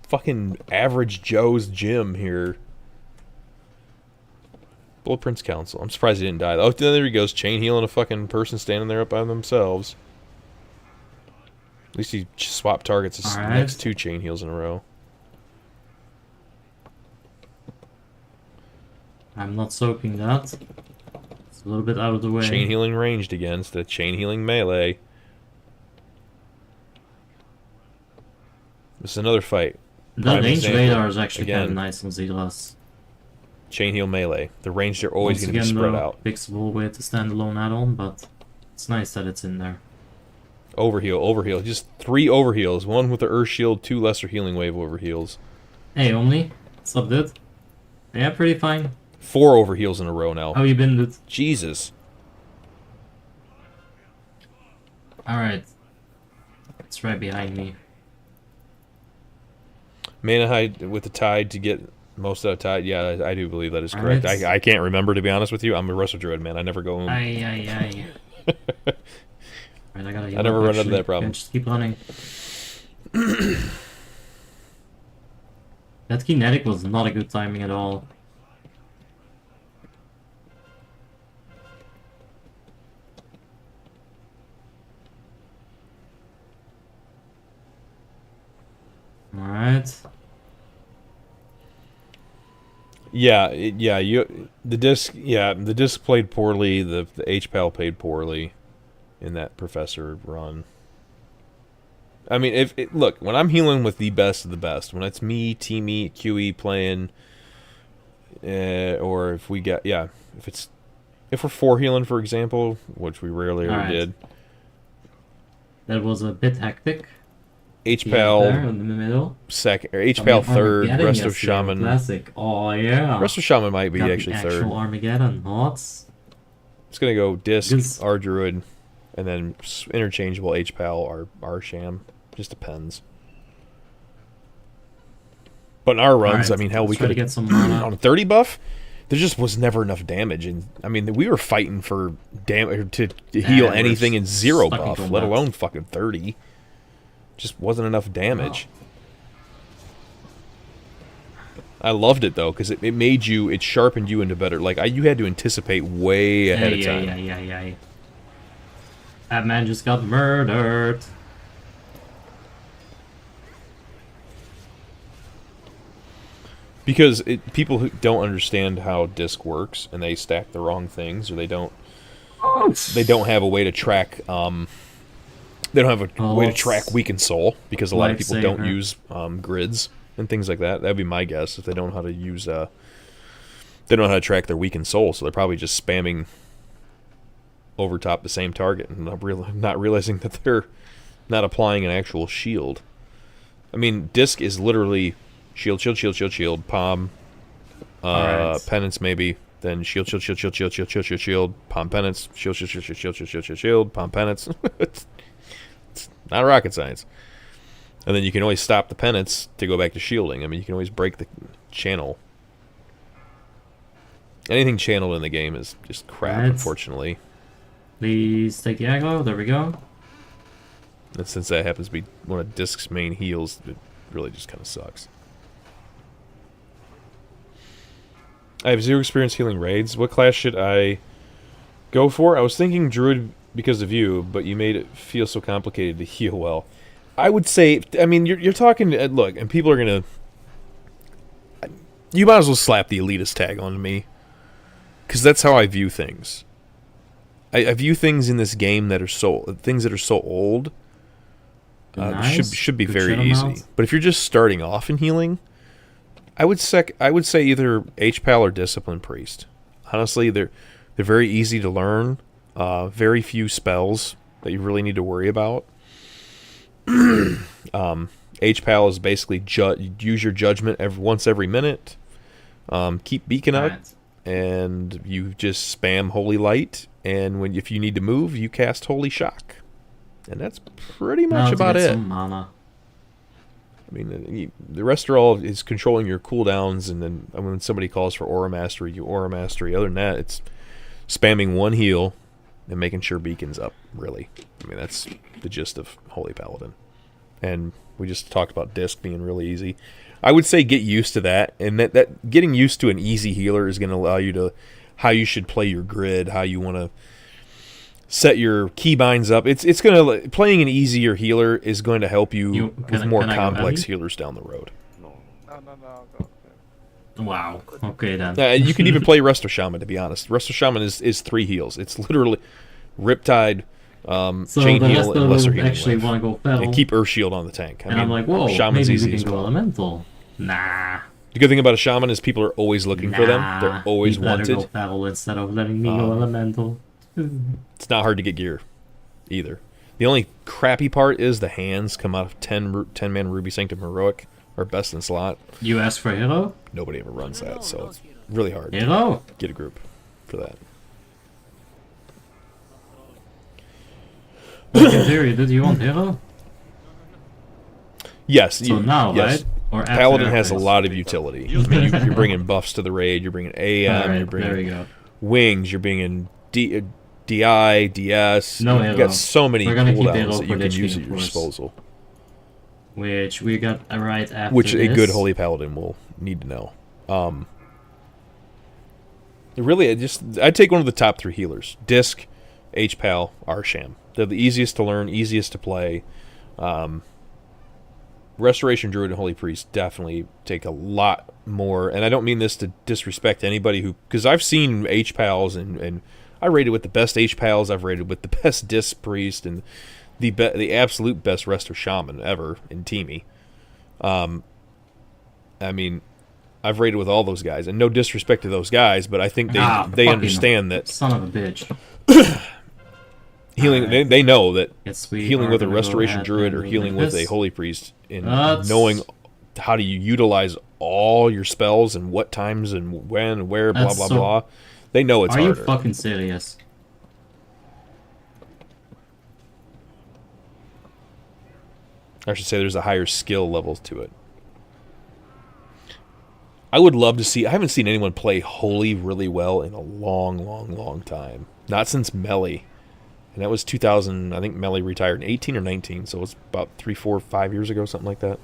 fucking average Joe's gym here. Blueprints Council. I'm surprised he didn't die. Oh, there he goes. Chain healing a fucking person standing there up by themselves. At least he swapped targets his next 2 chain heals in a row. I'm not soaking that. It's a little bit out of the way. Chain healing ranged again instead of chain healing melee. This is another fight. The range radar is actually kind of nice on Zedras. Chain heal melee. The range they're always going to be spread out. Fixable with the standalone add-on, but it's nice that it's in there. Overheal. Just 3 overheals. 1 with the Earth Shield, 2 lesser healing wave overheals. Hey, only? What's up, dude? Yeah, pretty fine. 4 overheals in a row now. How you been, dude? Jesus. Alright. It's right behind me. Mana hide with the tide to get most of the tide. Yeah, I do believe that is correct. Right. I can't remember, to be honest with you. I'm a Resto Druid, man. I never go home. Aye. Right, I never run into that problem. Just keep running. That kinetic was not a good timing at all. Alright. The disc played poorly, the HPAL played poorly in that Professor run. I mean, look, when I'm healing with the best of the best, when it's me, Teamy, QE playing, or if we get, if we're 4 healing, for example, which we rarely ever did. That was a bit hectic. HPAL in the middle. HPAL third, Resto Shaman. Classic. Oh yeah. Resto Shaman might be actually third. Armageddon Hots. It's gonna go Disc, our Druid, and then interchangeable HPAL, our Sham. Just depends. But in our runs, I mean, hell, we could get some mana. On a 30 buff. There just was never enough damage, and I mean, we were fighting for damage to heal anything in 0 buff, let alone fucking 30. Just wasn't enough damage. I loved it though, because it sharpened you into better. Like you had to anticipate way ahead of time. Yeah. That man just got murdered. Because people who don't understand how disc works and they stack the wrong things, or they don't have a way to track. They don't have a way to track Weakened Soul, because a lot of people don't use grids and things like that. That'd be my guess, if they don't know how to use they don't know how to track their Weakened Soul, so they're probably just spamming over top the same target and not realizing that they're not applying an actual shield. I mean, disc is literally shield, palm, penance maybe, then shield, palm, penance, shield, palm, penance. It's not rocket science. And then you can always stop the penance to go back to shielding. I mean, you can always break the channel. Anything channeled in the game is just crap, unfortunately. Please take the aggro. There we go. And since that happens to be one of Disc's main heals, it really just kind of sucks. I have 0 experience healing raids. What class should I go for? I was thinking Druid because of you, but you made it feel so complicated to heal well. I would say, I mean, you're talking, look, and people are going to, you might as well slap the elitist tag on me, because that's how I view things. I view things in this game that are so old, should be very easy. But if you're just starting off in healing, I would say either HPAL or Discipline Priest. Honestly, they're very easy to learn. Very few spells that you really need to worry about. HPAL is basically use your judgment once every minute. Keep beacon up, and you just spam Holy Light. And if you need to move, you cast Holy Shock, and that's pretty much about it. Some mana. I mean, the rest are all is controlling your cooldowns, and then when somebody calls for Aura Mastery, you Aura Mastery. Other than that, it's spamming one heal and making sure beacon's up, really. I mean, that's the gist of Holy Paladin. And we just talked about disc being really easy. I would say get used to that, and that getting used to an easy healer is going to allow you to how you should play your grid, how you want to set your keybinds up. It's going to playing an easier healer is going to help you with more complex healers down the road. No. Wow. Okay then. You can even play Resto Shaman, to be honest. Resto Shaman is 3 heals. It's literally Riptide, Chain Heal, and Lesser Healing. Actually want to go Fel. And keep Earth Shield on the tank. I mean, I'm like, whoa, Shaman's maybe easy we can go Elemental. Nah. The good thing about a Shaman is people are always looking for them. They're always wanted. Go Fel instead of letting me go Elemental. It's not hard to get gear, either. The only crappy part is the hands come out of 10-man Ruby Sanctum Heroic, or best in slot. You ask for Hero? Nobody ever runs that, so it's really hard Hero? to get a group for that. In theory, did you want Hero? Yes. So now, yes. right? Or after Paladin has a lot of utility. I mean, you're bringing buffs to the raid, you're bringing AM, right, you're bringing there we go. wings, you're bringing DI, DS. No You've got so many cooldowns that you can HP, use at your disposal. Which we got right after Which this. a good Holy Paladin will need to know. Really, I'd take one of the top 3 healers. Disc, H-Pal, Arsham. They're the easiest to learn, easiest to play. Restoration Druid and Holy Priest definitely take a lot more, and I don't mean this to disrespect anybody who, because I've seen H-Pals, and I rated with the best H-Pals, I've rated with the best Disc Priest, and the absolute best Resto Shaman ever in Teamy. I mean, I've rated with all those guys, and no disrespect to those guys, but I think they understand that son of a bitch. healing. Right. They know that We healing with a Restoration Druid or healing with a Holy Priest, and knowing how do you utilize all your spells and what times and when and where, blah blah blah. They know it's harder. Are you fucking serious? I should say there's a higher skill level to it. I would love to see... I haven't seen anyone play Holy really well in a long time. Not since Melee. And that was 2000... I think Melee retired in 18 or 19, so it's about 3, 4, 5 years ago, something like that.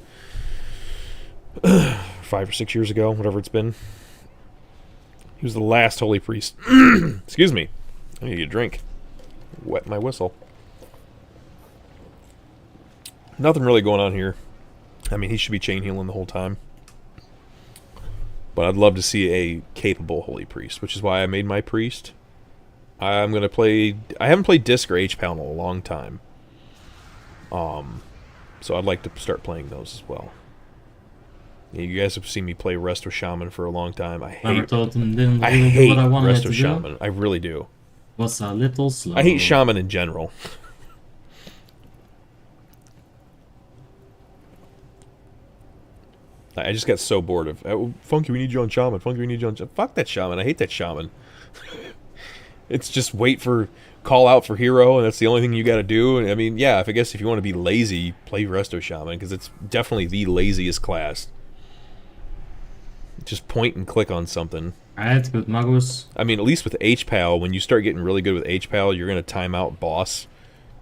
5 or 6 years ago, whatever it's been. He was the last Holy Priest. Excuse me. I need a drink. Wet my whistle. Nothing really going on here. I mean, he should be chain healing the whole time. But I'd love to see a capable Holy Priest, which is why I made my Priest. I'm going to play... I haven't played Disc or H-Pal in a long time. So I'd like to start playing those as well. You guys have seen me play Resto Shaman for a long time. I hate Resto Shaman. I really do. Was a little slow. I hate Shaman in general. I just got so bored of, Funky, we need you on Shaman. Funky, we need you on Shaman. Fuck that Shaman. I hate that Shaman. It's just wait for, call out for hero, and that's the only thing you got to do. And I mean, yeah, I guess if you want to be lazy, play Resto Shaman, because it's definitely the laziest class. Just point and click on something. Alright, good Magus. I mean, at least with H-Pal, when you start getting really good with H-Pal, you're going to time out boss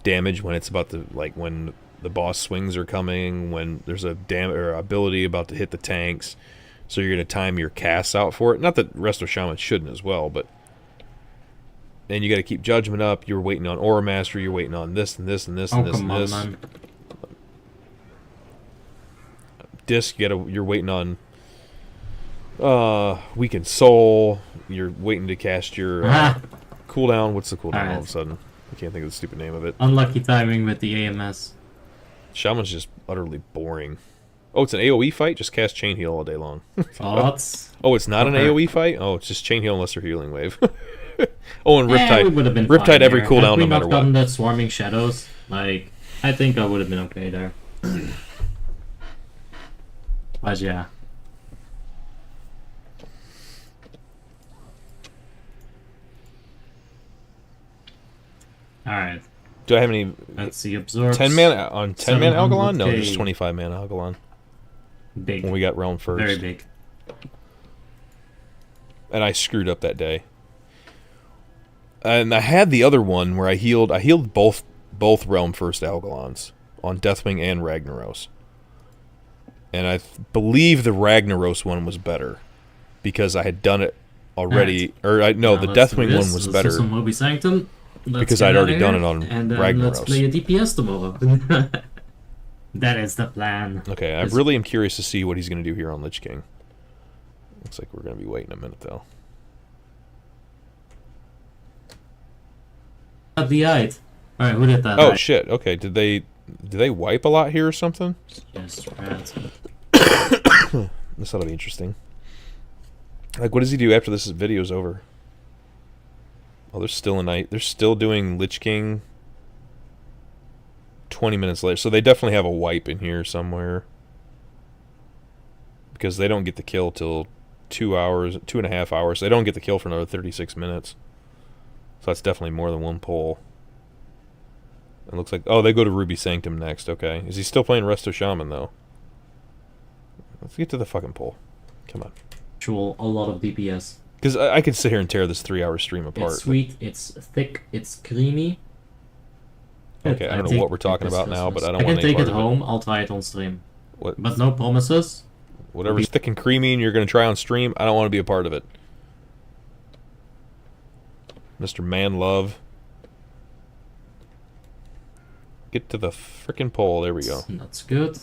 damage when it's about to, like, when the boss swings are coming, when there's a ability about to hit the tanks. So you're going to time your casts out for it. Not that Resto Shaman shouldn't as well, but... And you got to keep Judgment up. You're waiting on Aura Mastery. You're waiting on this and this and this and this and this. Man. Disc, you're waiting on... Weakened Soul. You're waiting to cast your cooldown. What's the cooldown all of a sudden? I can't think of the stupid name of it. Unlucky timing with the AMS. Shaman's just utterly boring. Oh, it's an AoE fight? Just cast Chain Heal all day long. Thoughts? Oh, it's not an AoE fight? Oh, it's just Chain Heal and Lesser Healing Wave. Oh, and Riptide. We would have been Riptide every cooldown no matter what. Gotten that Swarming Shadows, like, I think I would have been okay there. But yeah. Alright. Do I have any... Let's see, absorb. 10 man on 10 man Algalon? No, just 25 man Algalon. Big. when we got realm first. Very big. And I screwed up that day. And I had the other one where I healed both realm first Algalons on Deathwing and Ragnaros. And I believe the Ragnaros one was better because I had done it already. Right. The Deathwing one was better Sanctum. because I'd already done it on and Ragnaros. Let's play a DPS tomorrow. That is the plan. Okay, I really am curious to see what he's going to do here on Lich King. Looks like we're going to be waiting a minute though. The eye. Alright, who did that? Oh shit! Okay, did they wipe a lot here or something? Yes, right. This ought to be interesting. Like, what does he do after this video's over? Oh, there's still a night. They're still doing Lich King 20 minutes later. So they definitely have a wipe in here somewhere. Because they don't get the kill till 2 hours, 2.5 hours. They don't get the kill for another 36 minutes. So that's definitely more than one pull. It looks like... Oh, they go to Ruby Sanctum next. Okay. Is he still playing Resto Shaman, though? Let's get to the fucking pull. Come on. Actual, a lot of DPS. Because I could sit here and tear this 3-hour stream apart. It's sweet, it's thick, it's creamy. Okay, I don't know what we're talking about now, but I don't want to any take part it of home, I'll try it on stream. What? But no promises. Whatever's thick and creamy and you're going to try on stream, I don't want to be a part of it. Mr. Man Love. Get to the frickin' pole. There we go. That's good.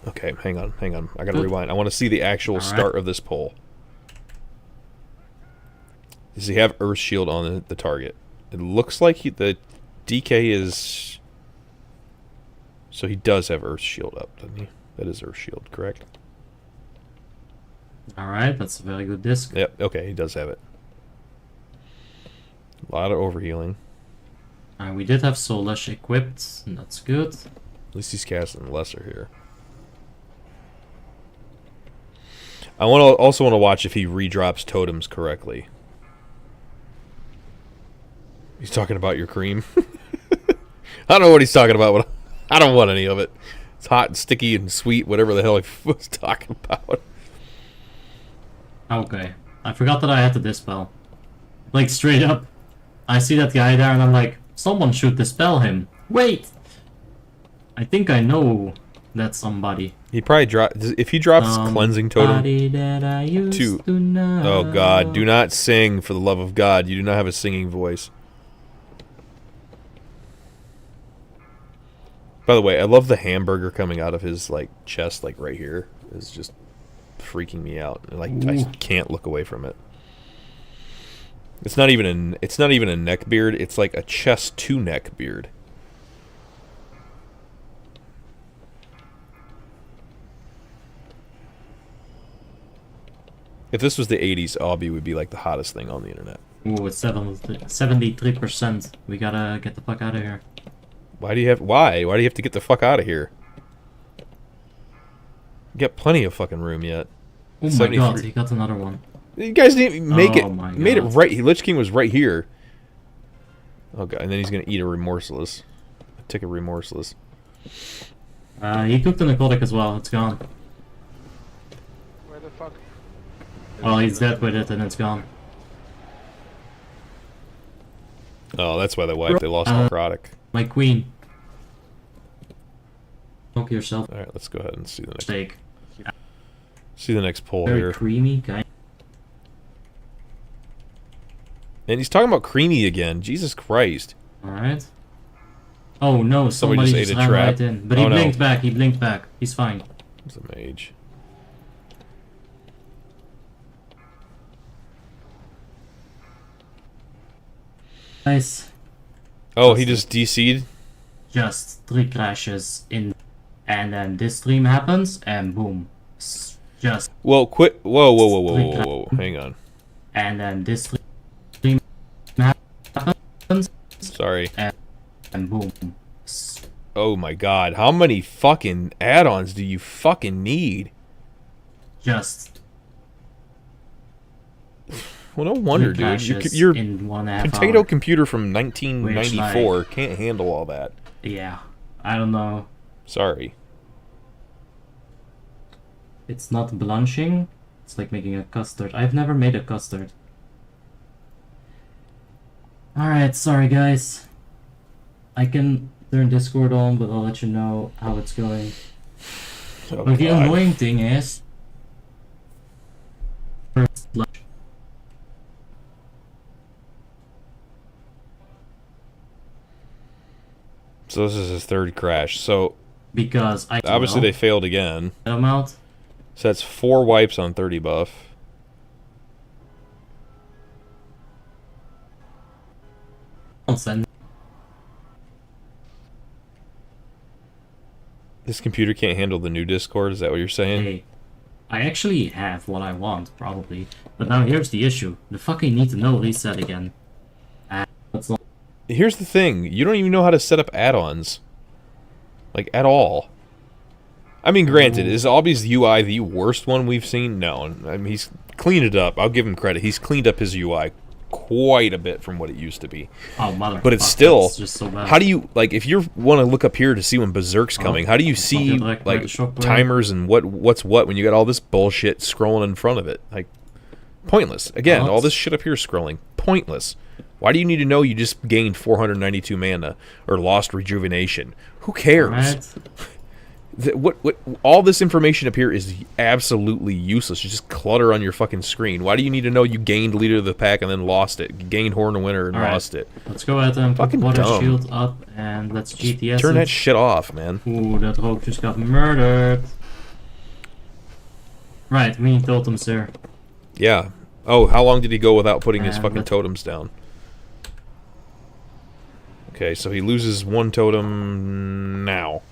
Okay, hang on. I gotta rewind. I want to see the actual start of this pole. Does he have Earth Shield on the target? It looks like the DK is... So he does have Earth Shield up, doesn't he? That is Earth Shield, correct? Alright, that's a very good disc. Yep, okay, he does have it. A lot of overhealing. We did have Soulish equipped, and that's good. At least he's casting lesser here. I also want to watch if he redrops totems correctly. He's talking about your cream. I don't know what he's talking about, but I don't want any of it. It's hot and sticky and sweet, whatever the hell he was talking about. Okay. I forgot that I had to dispel. Like, straight up. I see that guy there and I'm like, someone should dispel him. Wait! I think I know that somebody. He probably if he drops cleansing totem Oh god, do not sing, for the love of God. You do not have a singing voice. By the way, I love the hamburger coming out of his like chest, like right here. It's just freaking me out. Like I can't look away from it. It's not even a neck beard. It's like a chest to neck beard. If this was the 80s, Awbeex would be like the hottest thing on the internet. Ooh, it's 73%. We gotta get the fuck out of here. Why do you have to get the fuck out of here? You got plenty of fucking room yet. Oh my god, he got another one. You guys didn't make it. My made it God. right. Lich King was right here. Oh god, and then he's gonna eat a remorseless. Take a remorseless. He cooked a necrotic as well. It's gone. Where the fuck? Well, he's dead with it, and it's gone. Oh, that's why they wiped. They lost necrotic. My queen. Knock yourself. All right, let's go ahead and see the next. Steak. See the next poll Very here. creamy guy. And he's talking about creamy again. Jesus Christ. Alright. Oh no, somebody just ate a ran trap. right in. But he blinked back, he blinked back. He's fine. It's a mage. Nice. Oh, he just DC'd? Just 3 crashes in, and then this stream happens, and boom. Just. Well, quit. Whoa. Hang on. And then this stream happens. Sorry. And boom. Oh my god. How many fucking add-ons do you fucking need? Just. Well, no wonder, dude. Your potato computer from 1994 can't handle all that. Yeah. I don't know. Sorry. It's not blanching. It's like making a custard. I've never made a custard. Alright, sorry guys. I can turn Discord on, but I'll let you know how it's going. Oh, but the God. annoying thing is... First lunch. So this is his third crash. So Because I obviously they failed again. I'm out. So that's 4 wipes on 30 buff. Send. This computer can't handle the new Discord, is that what you're saying? Hey, I actually have what I want, probably. But now here's the issue. The fucking need to know reset again. That's all. Here's the thing. You don't even know how to set up add-ons. Like, at all. I mean, granted, is Awbee's UI the worst one we've seen? No. I mean, he's cleaned it up. I'll give him credit. He's cleaned up his UI quite a bit from what it used to be. Oh, mother. But it's still... just so bad. How do you... Like, if you want to look up here to see when Berserk's coming, how do you see, like, timers and what's what when you got all this bullshit scrolling in front of it? Like, pointless. Again, all this shit up here scrolling. Pointless. Why do you need to know you just gained 492 mana or lost rejuvenation? Who cares? What all this information up here is absolutely useless. You just clutter on your fucking screen. Why do you need to know you gained leader of the pack and then lost it? You gained Horn of Winter and lost it. Let's go ahead and put water shield up and let's GTS Turn that shit off, man. Ooh, that rogue just got murdered. Right, we need totems there. Yeah. Oh, how long did he go without putting his fucking totems down? Okay, so he loses 1 totem now.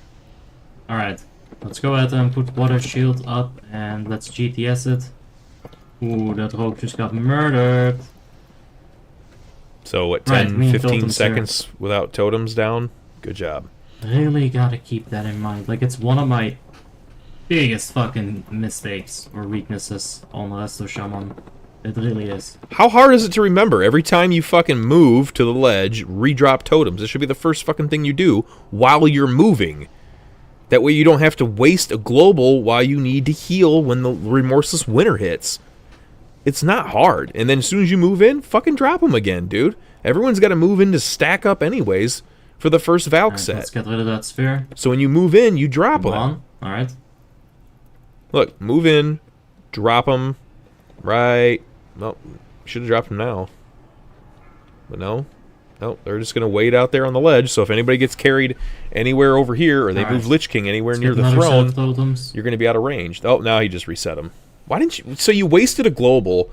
Alright, let's go ahead and put water shield up and let's GTS it. Ooh, that rogue just got murdered. So what, 10, 15 seconds without totems down? Good job. Really gotta keep that in mind. Like, it's one of my biggest fucking mistakes or weaknesses on Resto Shaman. It really is. How hard is it to remember? Every time you fucking move to the ledge, redrop totems. This should be the first fucking thing you do while you're moving. That way you don't have to waste a global while you need to heal when the Remorseless Winter hits. It's not hard. And then as soon as you move in, fucking drop them again, dude. Everyone's got to move in to stack up anyways for the first Valk set. Let's get rid of that sphere. So when you move in, you drop them. Alright. Look, move in, drop them, right. Well, should have dropped them now. But no. No, they're just going to wait out there on the ledge, so if anybody gets carried anywhere over here, or they move Lich King anywhere near the throne, you're going to be out of range. Oh, now he just reset them. Why didn't you... So you wasted a global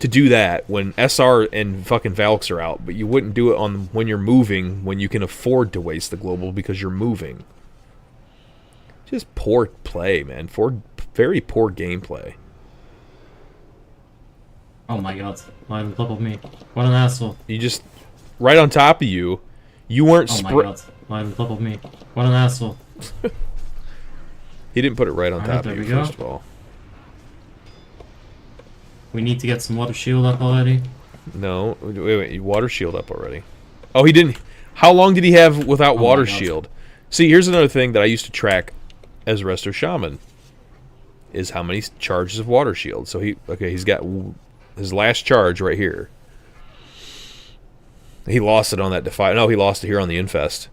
to do that when SR and fucking Valks are out, but you wouldn't do it on when you're moving, when you can afford to waste the global because you're moving. Just poor play, man. Very poor gameplay. Oh my god, right on top of me. What an asshole. You just... Right on top of you. You weren't... Oh my god, right on top of me. What an asshole. He didn't put it right on top of you, first of all. We need to get some water shield up already. No, wait, water shield up already. Oh, he didn't... How long did he have without water shield? See, here's another thing that I used to track as Resto Shaman. Is how many charges of water shield. So he... Okay, he's got... His last charge right here. He lost it on that Defy. No, he lost it here on the Infest.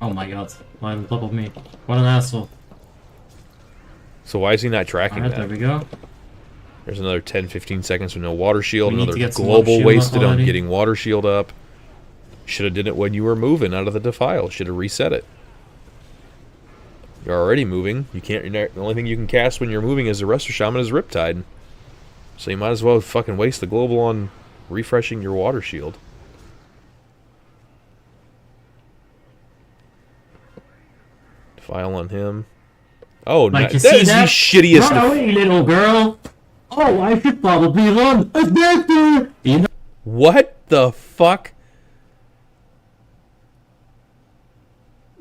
Oh my god. Right on top of me. What an asshole. So why is he not tracking that? There we go. There's another 10-15 seconds with no water shield. Another global wasted on getting water shield up. Should have did it when you were moving out of the Defile. Should have reset it. You're already moving. You can't. The only thing you can cast when you're moving as a Resto Shaman is Riptide. So you might as well fucking waste the global on refreshing your water shield. File on him. Oh, like that is the shittiest. Run away, little girl. Oh, I should probably run. A vector. You know. What the fuck?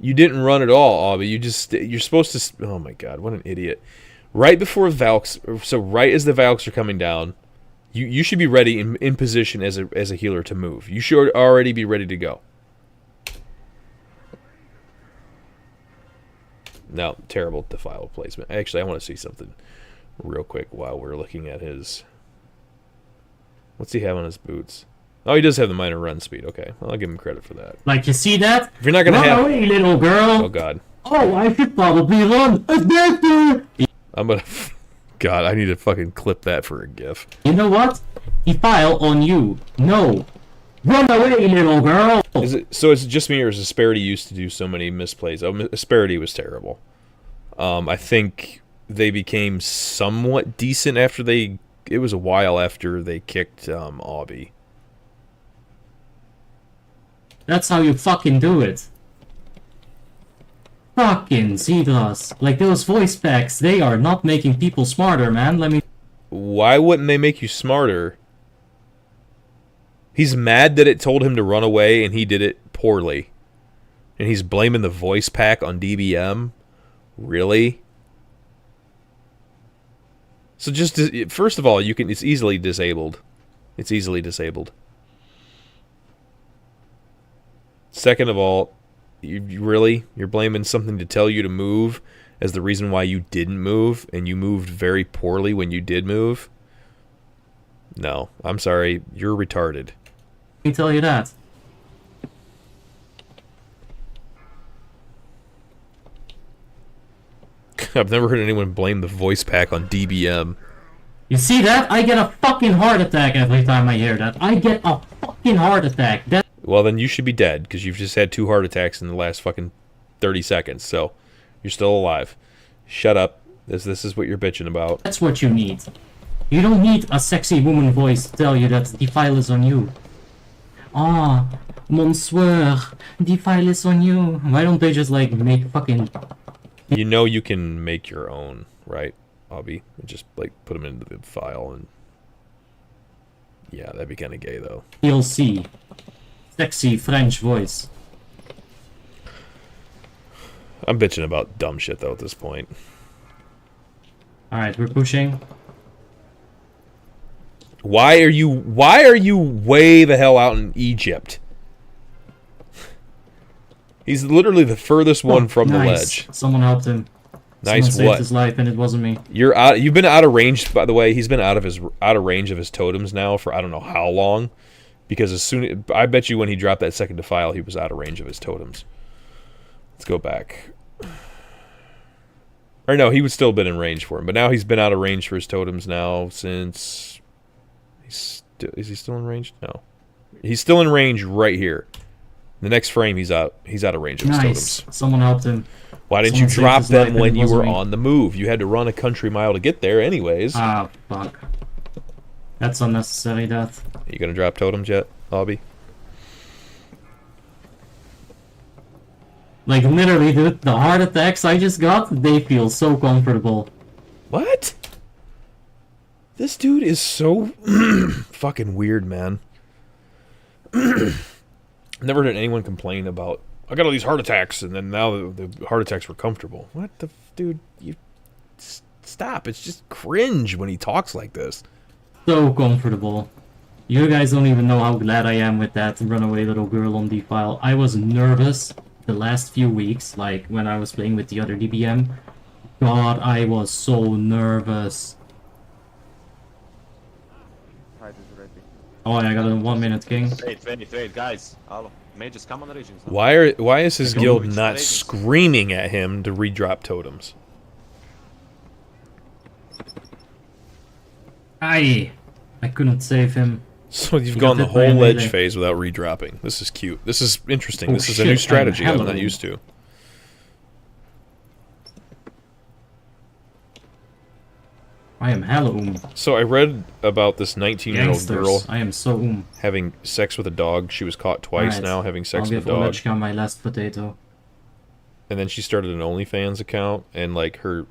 You didn't run at all, Awbee. You're supposed to. Oh my god, what an idiot. Right before Valks, so right as the Valks are coming down, you should be ready in position as a healer to move. You should already be ready to go. No, terrible defile placement. Actually, I want to see something real quick while we're looking at his... What's he have on his boots? Oh, he does have the minor run speed. Okay, well, I'll give him credit for that. Like, you see that? If you're not going to have... Run away, little girl! Oh, God. Oh, I should probably run! A vector! I'm going to... God, I need to fucking clip that for a GIF. You know what? Defile on you. No. Run away, little girl! So is it just me, or is Asperity used to do so many misplays? Oh, Asperity was terrible. I think they became somewhat decent after they... It was a while after they kicked Awbeex. That's how you fucking do it. Fucking Zedras. Like, those voice packs, they are not making people smarter, man. Let me... Why wouldn't they make you smarter? He's mad that it told him to run away and he did it poorly. And he's blaming the voice pack on DBM? Really? So just, first of all, you can, it's easily disabled. It's easily disabled. Second of all, you're blaming something to tell you to move as the reason why you didn't move, and you moved very poorly when you did move? No, I'm sorry, you're retarded. Let me tell you that. I've never heard anyone blame the voice pack on DBM. You see that? I get a fucking heart attack every time I hear that. I get a fucking heart attack. Well, then you should be dead, because you've just had 2 heart attacks in the last fucking 30 seconds, so you're still alive. Shut up. This is what you're bitching about. That's what you need. You don't need a sexy woman voice to tell you that defile is on you. Ah, monsieur, defile is on you. Why don't they just, like, make fucking... You know you can make your own, right, Awbeex? Just, like, put them into the file and... Yeah, that'd be kind of gay, though. DLC. Sexy French voice. I'm bitching about dumb shit, though, at this point. Alright, we're pushing. Why are you way the hell out in Egypt? He's literally the furthest one from the ledge. Someone helped him. Nice. Someone saved his life, and it wasn't me. You're out. You've been out of range, by the way. He's been out of range of his totems now for I don't know how long. Because I bet you when he dropped that second defile, he was out of range of his totems. Let's go back. Or no, he would still been in range for him, but now he's been out of range for his totems now since. Is he still in range? No, he's still in range right here. The next frame, he's out. He's out of range of his totems. Someone helped him. Why didn't you drop them when you were on the move? You had to run a country mile to get there, anyways. Ah, fuck. That's unnecessary, death. You gonna drop totems yet, Awbeex? Like, literally, dude, the heart attacks I just got, they feel so comfortable. What? This dude is so fucking weird, man. Never heard anyone complain about, I got all these heart attacks, and then now the heart attacks were comfortable. What the... Dude, you... Stop. It's just cringe when he talks like this. So comfortable. You guys don't even know how glad I am with that runaway little girl on defile. I was nervous the last few weeks, like when I was playing with the other DBM. God, I was so nervous. Oh, I got a 1 minute king. Wait, guys. Hello. Mages, come on the regions. Why is his guild not screaming at him to redrop totems? I couldn't save him. So you've gone the whole ledge phase without redropping. This is cute. This is interesting. This is a new strategy I'm not used to. I am hella So I read about this 19-year-old girl I am so having sex with a dog. She was caught twice now having sex with a dog. I'll give Olechka my last potato. And then she started an OnlyFans account, and like her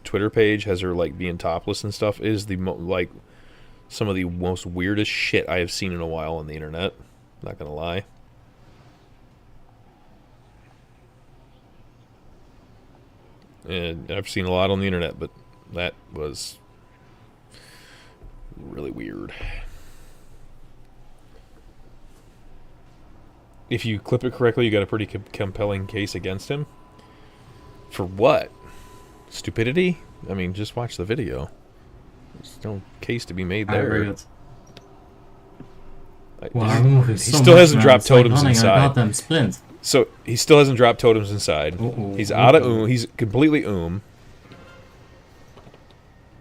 Twitter page has her like being topless and stuff. It is the like some of the most weirdest shit I have seen in a while on the internet. Not gonna lie. And I've seen a lot on the internet, but that was really weird. If you clip it correctly, you got a pretty compelling case against him. For what? Stupidity? I mean, just watch the video. There's no case to be made there. Very good. Wow, he still hasn't dropped totems inside. Splint. So he still hasn't dropped totems inside. He's out of He's completely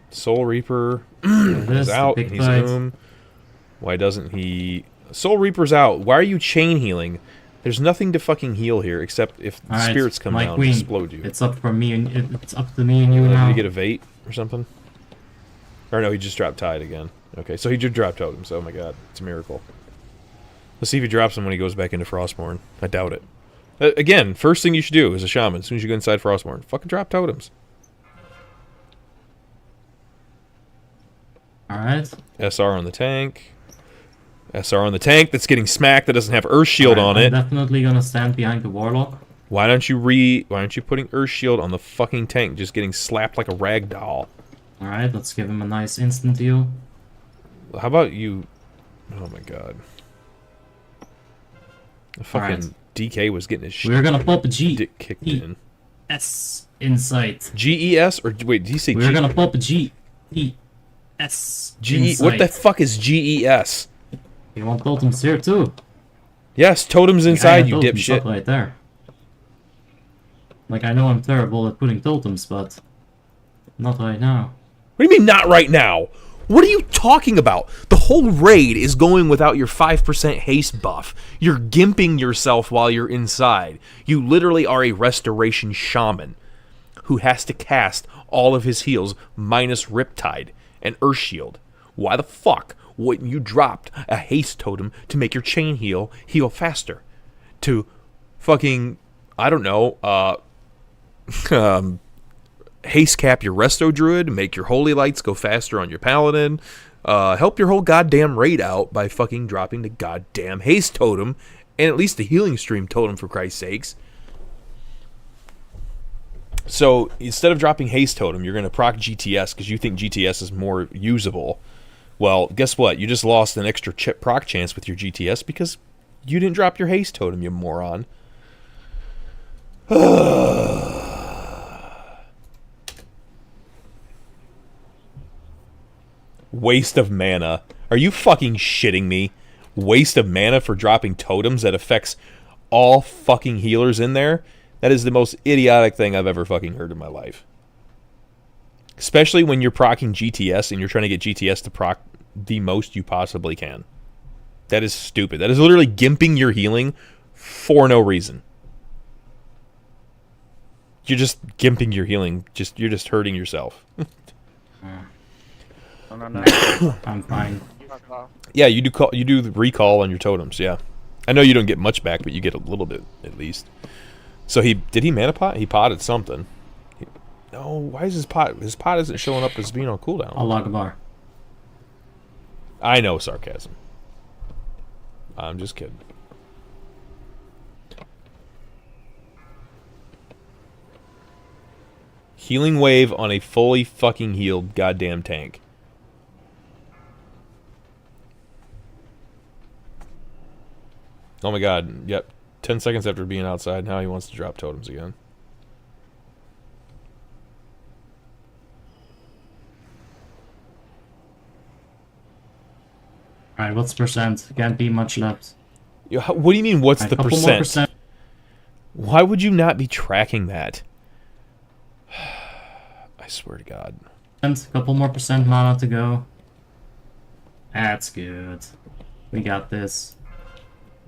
Soul Reaper is out. And he's Why doesn't he? Soul Reaper's out. Why are you chain healing? There's nothing to fucking heal here except if spirits come down and explode you. It's up for me and it's up to me and you now. Did he get a Vate or something? Or no, he just dropped Tide again. Okay, so he did drop totems. Oh my god, it's a miracle. Let's see if he drops them when he goes back into Frostmourne. I doubt it. Again, first thing you should do as a shaman, as soon as you go inside Frostmourne, fucking drop totems. Alright. SR on the tank. SR on the tank that's getting smacked that doesn't have Earth Shield on it. I'm definitely gonna stand behind the Warlock. Why aren't you putting Earth Shield on the fucking tank just getting slapped like a rag doll? Alright, let's give him a nice instant heal. How about you... Oh my god. The fucking DK was getting his shit. We're gonna pop a G. Dick kicked in. S insight. GES? Or wait, did he say We're gonna pop a G-E-S. What the fuck is GES? You want totems here too? Yes, totems inside, you dipshit. Right there. Like, I know I'm terrible at putting totems, but not right now. What do you mean not right now? What are you talking about? The whole raid is going without your 5% haste buff. You're gimping yourself while you're inside. You literally are a restoration shaman who has to cast all of his heals minus Riptide and Earth Shield. Why the fuck wouldn't you drop a haste totem to make your chain heal faster? To fucking, I don't know, haste cap your Resto Druid, make your Holy Lights go faster on your Paladin, help your whole goddamn raid out by fucking dropping the goddamn haste totem, and at least the healing stream totem for Christ's sakes. So instead of dropping haste totem, you're going to proc GTS because you think GTS is more usable. Well, guess what? You just lost an extra proc chance with your GTS because you didn't drop your haste totem, you moron. Waste of mana. Are you fucking shitting me? Waste of mana for dropping totems that affects all fucking healers in there? That is the most idiotic thing I've ever fucking heard in my life. Especially when you're procking GTS and you're trying to get GTS to proc the most you possibly can. That is stupid. That is literally gimping your healing for no reason. You're just gimping your healing. You're just hurting yourself. No. I'm fine. Yeah, you do the recall on your totems. Yeah, I know you don't get much back, but you get a little bit at least. So did he mana pot? He potted something. No, why is his pot? His pot isn't showing up as being on cooldown. Allah Akbar. I know, sarcasm. I'm just kidding. Healing wave on a fully fucking healed goddamn tank. Oh my god, yep. 10 seconds after being outside, now he wants to drop totems again. Alright, what's percent? Can't be much left. What do you mean, what's the percent? Why would you not be tracking that? I swear to God. A couple more percent mana to go. That's good. We got this.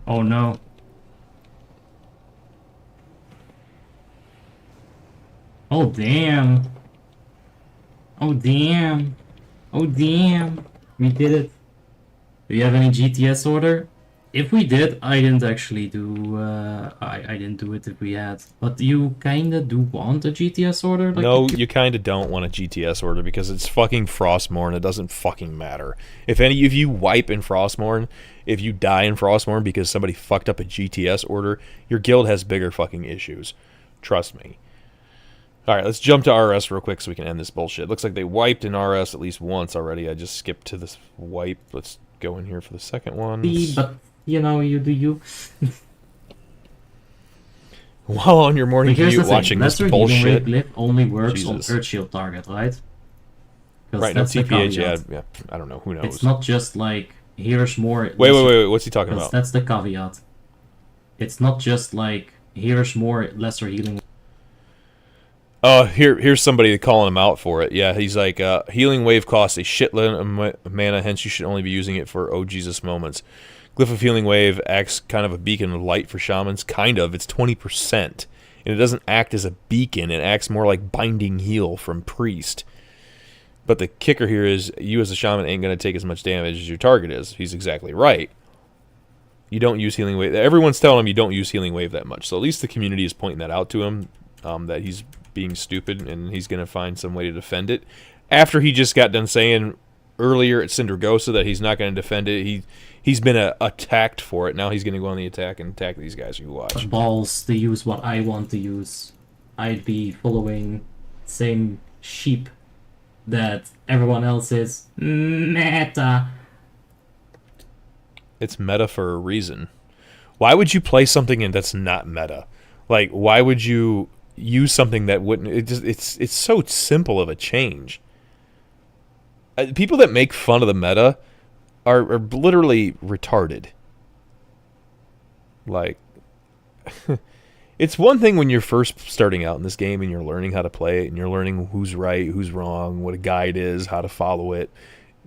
Oh no. Oh damn. Oh damn. Oh damn. We did it. Do you have any GTS order? If we did, I didn't actually do. I didn't do it if we had. But you kinda do want a GTS order? Like, no, you kinda don't want a GTS order because it's fucking Frostmourne. It doesn't fucking matter. If you wipe in Frostmourne, if you die in Frostmourne because somebody fucked up a GTS order, your guild has bigger fucking issues. Trust me. Alright, let's jump to RS real quick so we can end this bullshit. Looks like they wiped in RS at least once already. I just skipped to this wipe. Let's go in here for the second one. But, you know, you do you. while on your morning commute watching this Lesser bullshit. Healing Wave glyph only works Jesus. on Earth Shield target, right? Right, no TPH, yeah, I don't know, who knows. It's not just like, here's more... Wait, what's he talking about? That's the caveat. It's not just like, here's more lesser healing. Here's somebody calling him out for it. Yeah, he's like, healing wave costs a shitload of mana, hence you should only be using it for oh Jesus moments. Glyph of healing wave acts kind of a beacon of light for shamans. Kind of, it's 20%. And it doesn't act as a beacon, it acts more like binding heal from priest. But the kicker here is, you as a shaman ain't going to take as much damage as your target is. He's exactly right. You don't use healing wave. Everyone's telling him you don't use healing wave that much. So at least the community is pointing that out to him, that he's being stupid, and he's going to find some way to defend it. After he just got done saying earlier at Sindragosa that he's not going to defend it, he's been attacked for it. Now he's going to go on the attack and attack these guys who watch. Balls to use what I want to use. I'd be following same sheep that everyone else is. Meta. It's meta for a reason. Why would you play something in that's not meta? Like, why would you use something that wouldn't... It's so simple of a change. People that make fun of the meta are literally retarded. Like... It's one thing when you're first starting out in this game and you're learning how to play it and you're learning who's right, who's wrong, what a guide is, how to follow it.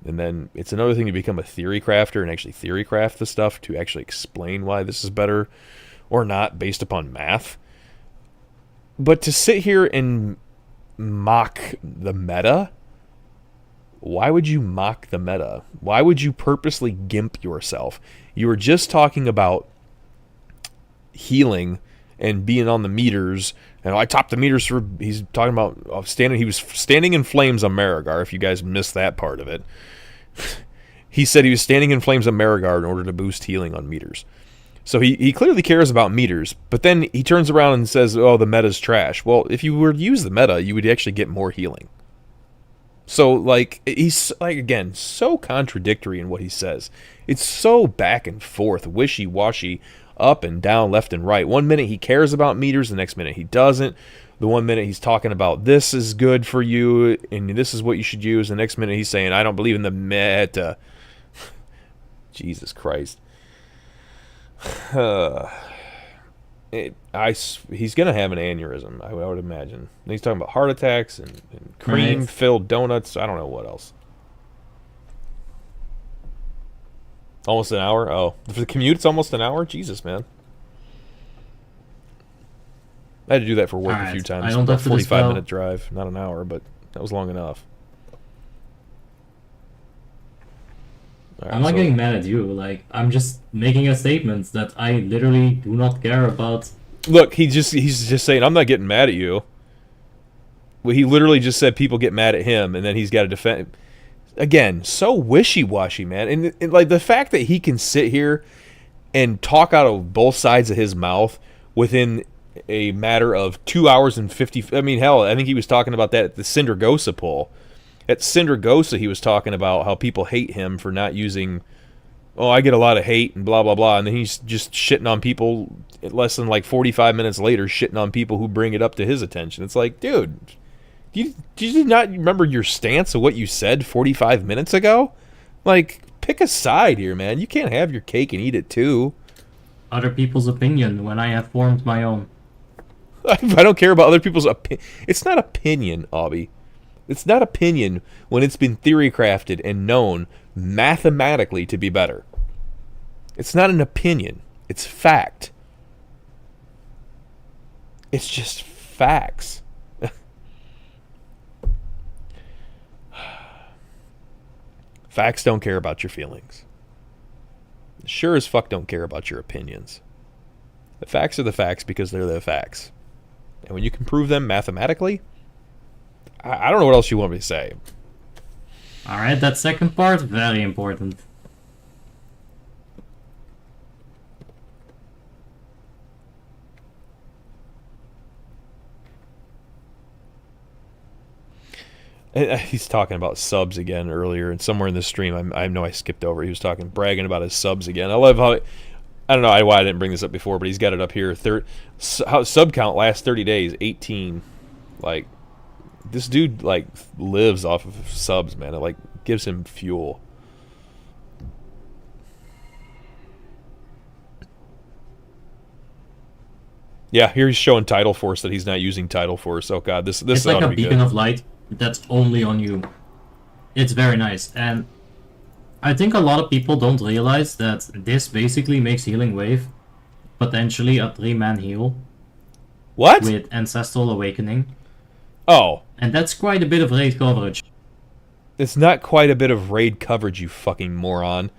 And then it's another thing to become a theory crafter and actually theory craft the stuff to actually explain why this is better or not based upon math. But to sit here and mock the meta, why would you mock the meta? Why would you purposely gimp yourself? You were just talking about healing and being on the meters, and I topped the meters for... He's talking about he was standing in flames on Marigar, if you guys missed that part of it. He said he was standing in flames on Marigar in order to boost healing on meters. So he clearly cares about meters, but then he turns around and says, oh, the meta's trash. Well, if you were to use the meta, you would actually get more healing. So, like, he's, like, again, so contradictory in what he says. It's so back and forth, wishy-washy, up and down, left and right. One minute he cares about meters, the next minute he doesn't. The one minute he's talking about this is good for you and this is what you should use. The next minute he's saying, I don't believe in the meta. Jesus Christ. He's going to have an aneurysm, I would imagine. And he's talking about heart attacks and cream-filled donuts. I don't know what else. Almost an hour? Oh. For the commute, it's almost an hour? Jesus, man. I had to do that for work a few times. I don't have to 45-minute drive. Not an hour, but that was long enough. Right, I'm not getting mad at you. Like, I'm just making a statement that I literally do not care about. Look, he's just saying, I'm not getting mad at you. Well, he literally just said people get mad at him, and then he's got to defend... Again, so wishy-washy, man. And like the fact that he can sit here and talk out of both sides of his mouth within a matter of 2 hours and 50... I mean, hell, I think he was talking about that at the Sindragosa poll. At Sindragosa, he was talking about how people hate him for not using... Oh, I get a lot of hate and blah, blah, blah. And then he's just shitting on people less than like 45 minutes later, shitting on people who bring it up to his attention. It's like, dude... Did you not remember your stance of what you said 45 minutes ago? Like, pick a side here, man. You can't have your cake and eat it too. Other people's opinion when I have formed my own. I don't care about other people's opinion. It's not opinion, Awbee. It's not opinion when it's been theory crafted and known mathematically to be better. It's not an opinion. It's fact. It's just facts. Facts don't care about your feelings. Sure as fuck don't care about your opinions. The facts are the facts because they're the facts. And when you can prove them mathematically, I don't know what else you want me to say. Alright, that second part, very important. He's talking about subs again earlier, and somewhere in the stream, I know I skipped over. He was bragging about his subs again. I love how I don't know why I didn't bring this up before, but he's got it up here. Sub count last 30 days, 18. Like, this dude, like, lives off of subs, man. It, like, gives him fuel. Yeah, here he's showing Tidal Force that he's not using Tidal Force. Oh god, this it's like a beacon of light that's only on you. It's very nice, and I think a lot of people don't realize that this basically makes Healing Wave potentially a 3-man heal. What? With Ancestral Awakening. Oh. And that's quite a bit of raid coverage. It's not quite a bit of raid coverage, you fucking moron.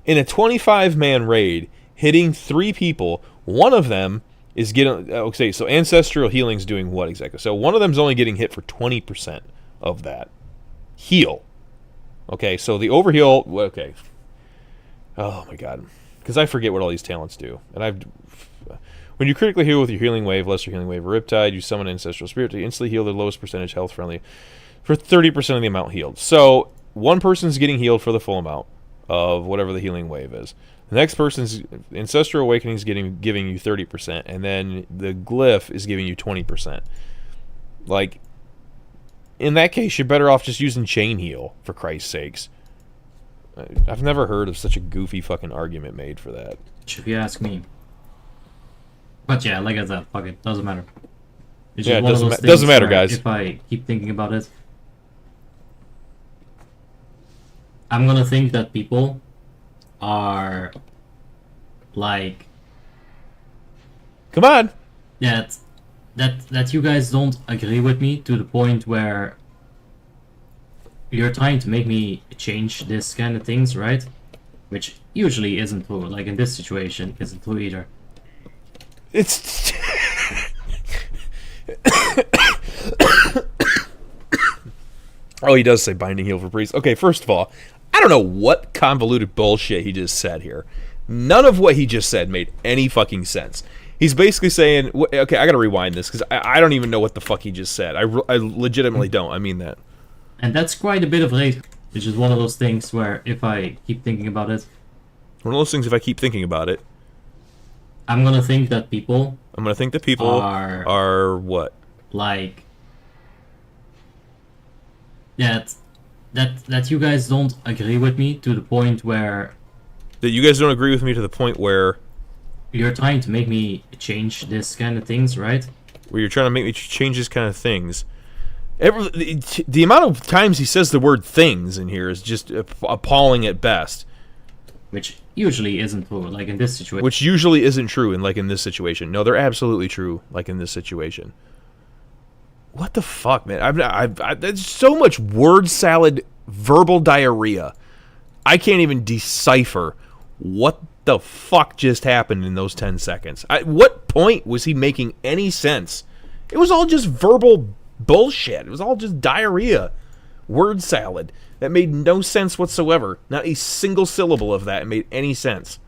In a 25-man raid, hitting 3 people, one of them is getting... Okay, so Ancestral Healing's doing what exactly? So one of them's only getting hit for 20% of that heal. Okay, so the Overheal... Okay. Oh, my God. Because I forget what all these talents do. And when you critically heal with your Healing Wave, Lesser Healing Wave, or Riptide, you summon Ancestral Spirit to instantly heal the lowest percentage health friendly for 30% of the amount healed. So one person's getting healed for the full amount of whatever the Healing Wave is. The next person's Ancestral Awakening is giving you 30%, and then the glyph is giving you 20%. Like, in that case, you're better off just using Chain Heal, for Christ's sakes. I've never heard of such a goofy fucking argument made for that. If you ask me. But yeah, like I said, fuck it, doesn't matter. It's yeah, just it doesn't matter, guys. If I keep thinking about it, I'm gonna think that people are like, come on, yeah, that you guys don't agree with me to the point where you're trying to make me change this kind of things, right? Which usually isn't true. Like in this situation, isn't true either. It's oh, he does say binding heal for priest. Okay, first of all, I don't know what convoluted bullshit he just said here. None of what he just said made any fucking sense. He's basically saying, okay, I gotta rewind this because I don't even know what the fuck he just said. I legitimately don't. I mean that. And that's quite a bit of rage, which is one of those things where if I keep thinking about it, one of those things if I keep thinking about it, I'm gonna think that people. I'm gonna think that people are what? Like, yeah, that you guys don't agree with me to the point where. That you guys don't agree with me to the point where. You're trying to make me change this kind of things, right? Where you're trying to make me change this kind of things. The amount of times he says the word things in here is just appalling at best. Which usually isn't true, like in this situation. Which usually isn't true in this situation. No, they're absolutely true, like in this situation. What the fuck, man? There's so much word salad, verbal diarrhea. I can't even decipher what the fuck just happened in those 10 seconds. At what point was he making any sense? It was all just verbal bullshit. It was all just diarrhea. Word salad. That made no sense whatsoever. Not a single syllable of that made any sense.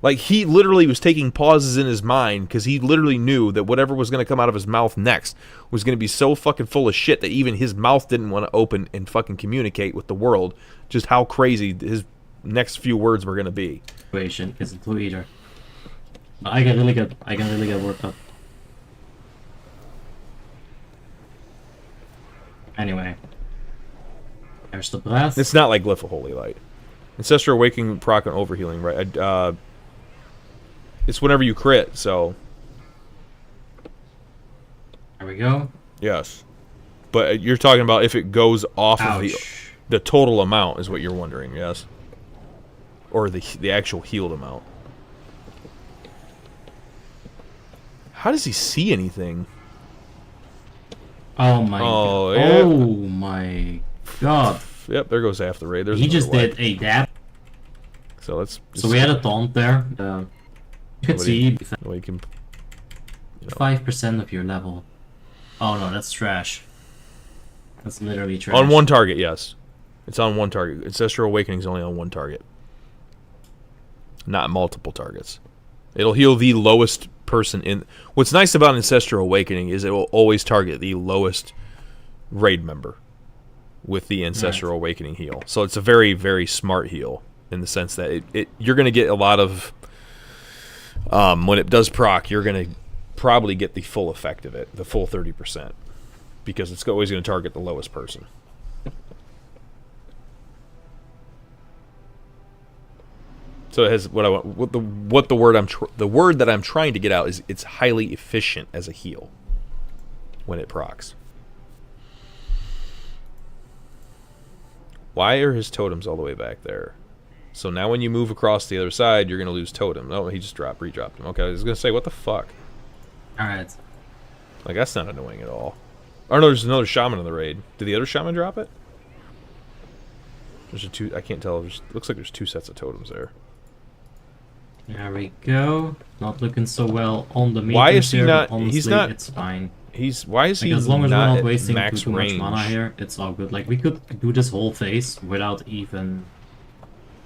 Like, he literally was taking pauses in his mind because he literally knew that whatever was going to come out of his mouth next was going to be so fucking full of shit that even his mouth didn't want to open and fucking communicate with the world just how crazy his next few words were going to be. Situation isn't true either. But I can really get worked up. Anyway, there's the breath. It's not like Glyph of Holy Light. Ancestral Awakening, proc, and Overhealing, right? It's whenever you crit, so... There we go. Yes. But you're talking about if it goes off Ouch. of the total amount is what you're wondering, yes? Or the actual healed amount. How does he see anything? Oh my god. Yeah. Oh my god. Yep, there goes half the raid. There's He just light. did a dab. So let's... So we had a taunt there. You can see we can, 5% of your level. Oh no, that's trash. That's literally trash. on one target, yes. It's on one target. Ancestral Awakening is only on one target. Not multiple targets. It'll heal the lowest person in... What's nice about Ancestral Awakening is it will always target the lowest raid member with the Ancestral Awakening heal. So it's a very, very smart heal. in the sense that you're going to get a lot of when it does proc, you're going to probably get the full effect of it, the full 30%, because it's always going to target the lowest person. So it has what I want. The word that I'm trying to get out is it's highly efficient as a heal when it procs. Why are his totems all the way back there? So now when you move across the other side, you're going to lose totem. Oh, he just redropped him. Okay, I was going to say, what the fuck? Alright. Like, that's not annoying at all. Oh, no, there's another Shaman in the raid. Did the other Shaman drop it? There's a two... I can't tell. Looks like there's 2 sets of totems there. There we go. Not looking so well on the meter. Why is he not... Honestly, he's not... It's fine. Why is he as long as we're not wasting max too much range? mana here, it's all good. Like, we could do this whole phase without even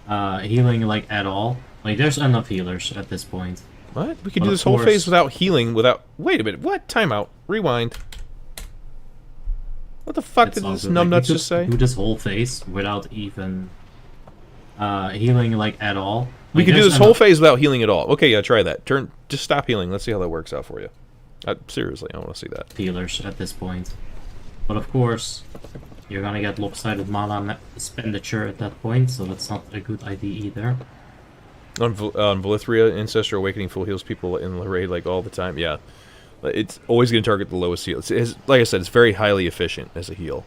healing, like, at all. Like, there's enough healers at this point. What? We could do this whole phase without healing, without... Wait a minute, what? Timeout. Rewind. What the fuck did this numbnuts just say? Do this whole phase without even healing, like, at all. We could do this whole phase without healing at all. Okay, yeah, try that. Just stop healing. Let's see how that works out for you. Seriously, I want to see that. Healers at this point. But of course, you're gonna get lopsided mana expenditure at that point, so that's not a good idea either. On Valithria, Ancestral Awakening full heals people in the raid like all the time. Yeah, it's always going to target the lowest heal. Like I said, it's very highly efficient as a heal,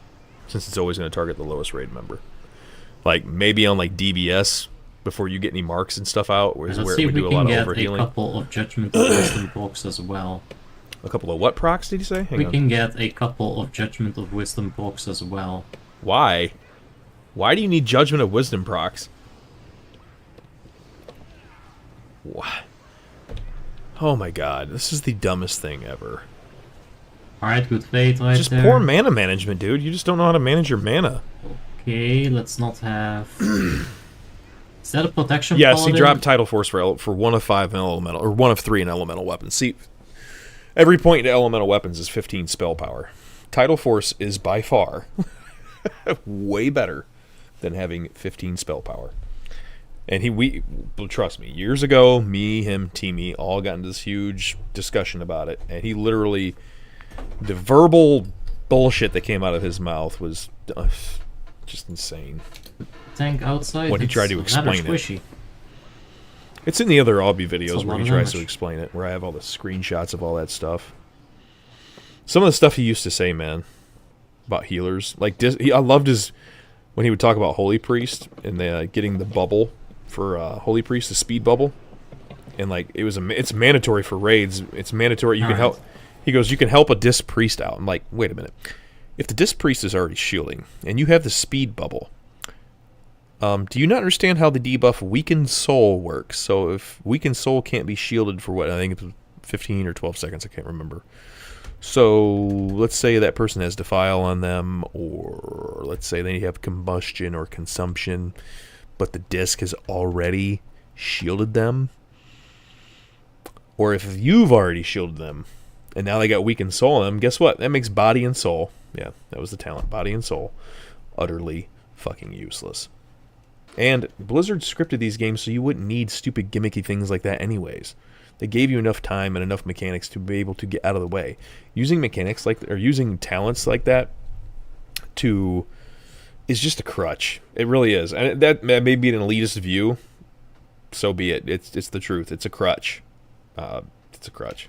since it's always going to target the lowest raid member. Like maybe on like DBS before you get any marks and stuff out, where it would do a lot of overhealing. A couple of Judgment of Wisdom procs as well. A couple of what procs did you say? We can get a couple of Judgment of Wisdom procs as well. Why? Why do you need Judgment of Wisdom procs? What? Oh my god, this is the dumbest thing ever. Alright, good fate right just there. Poor mana management, dude. You just don't know how to manage your mana. Okay, let's not have... Is that a protection Yes, Paladin? he dropped Tidal Force for 1 of 5 in elemental, or 1 of 3 in elemental weapons. See, every point in elemental weapons is 15 spell power. Tidal Force is by far way better than having 15 spell power. And trust me, years ago, me, him, Teamy, all got into this huge discussion about it. And he literally, the verbal bullshit that came out of his mouth was just insane. Tank outside. When he tried to explain it. It's in the other Awbeex videos where he tries to explain it, where I have all the screenshots of all that stuff. Some of the stuff he used to say, man, about healers. Like, I loved when he would talk about Holy Priest and getting the bubble for Holy Priest, the speed bubble. And, like, it's mandatory for raids. It's mandatory. You can help. He goes, you can help a Disc Priest out. I'm like, wait a minute. If the Disc Priest is already shielding, and you have the speed bubble, do you not understand how the debuff Weakened Soul works? So if Weakened Soul can't be shielded for what? I think it's 15 or 12 seconds. I can't remember. So let's say that person has Defile on them, or let's say they have Combustion or Consumption, but the disc has already shielded them. Or if you've already shielded them, and now they got Weakened Soul on them, guess what? That makes Body and Soul, yeah, that was the talent, Body and Soul, utterly fucking useless. And Blizzard scripted these games so you wouldn't need stupid gimmicky things like that anyways. They gave you enough time and enough mechanics to be able to get out of the way. Using mechanics or using talents like that is just a crutch. It really is. And that may be an elitist view. So be it. It's the truth. It's a crutch. It's a crutch.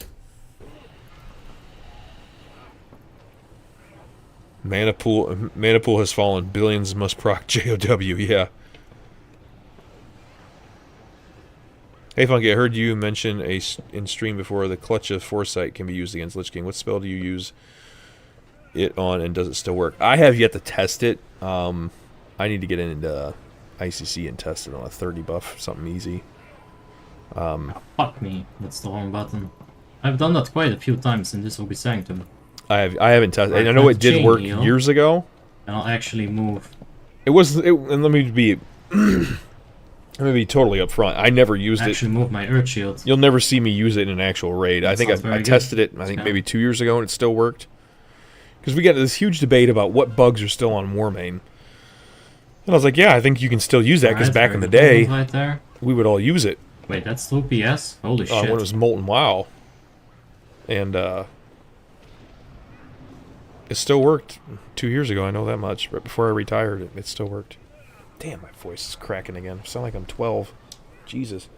Mana pool has fallen. Billions must proc JOW. Yeah. Hey Funky, I heard you mention in stream before the Clutch of Foresight can be used against Lich King. What spell do you use it on, and does it still work? I have yet to test it. I need to get into ICC and test it on a 30 buff, something easy. Fuck me, that's the wrong button. I've done that quite a few times in this Obi Sanctum. I haven't tested it. I know it did work years ago. And I'll actually move. And let me be... Let me be totally upfront. I never used it. Actually move my Earth Shield. You'll never see me use it in an actual raid. I think I tested it, I think maybe 2 years ago, and it still worked. Because we got this huge debate about what bugs are still on Warmane. And I was like, yeah, I think you can still use that because back in the day, right there. we would all use it. Wait, that's still PS? Holy shit. When it was Molten WoW. And, it still worked 2 years ago, I know that much. Right before I retired, it still worked. Damn, my voice is cracking again. I sound like I'm 12. Jesus.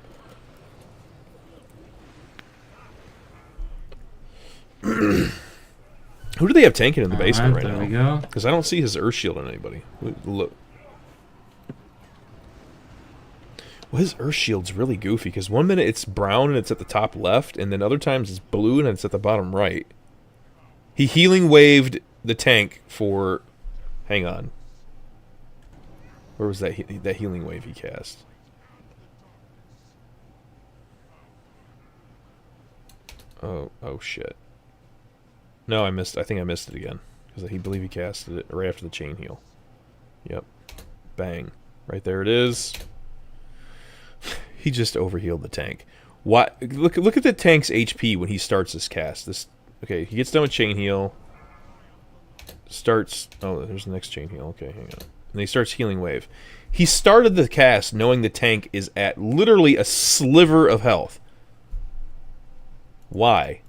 Who do they have tanking in the basement right now? There we go. Because I don't see his Earth Shield on anybody. Look. Well, his Earth Shield's really goofy, because one minute it's brown and it's at the top left, and then other times it's blue and it's at the bottom right. He healing waved the tank for... Hang on. Where was that healing wave he cast? Oh shit. No, I think I missed it again. Because I believe he casted it right after the chain heal. Yep. Bang. Right there it is. He just overhealed the tank. What? Look at the tank's HP when he starts this cast. Okay, he gets done with chain heal. Starts... Oh, there's the next chain heal. Okay, hang on. And he starts healing wave. He started the cast knowing the tank is at literally a sliver of health. Why?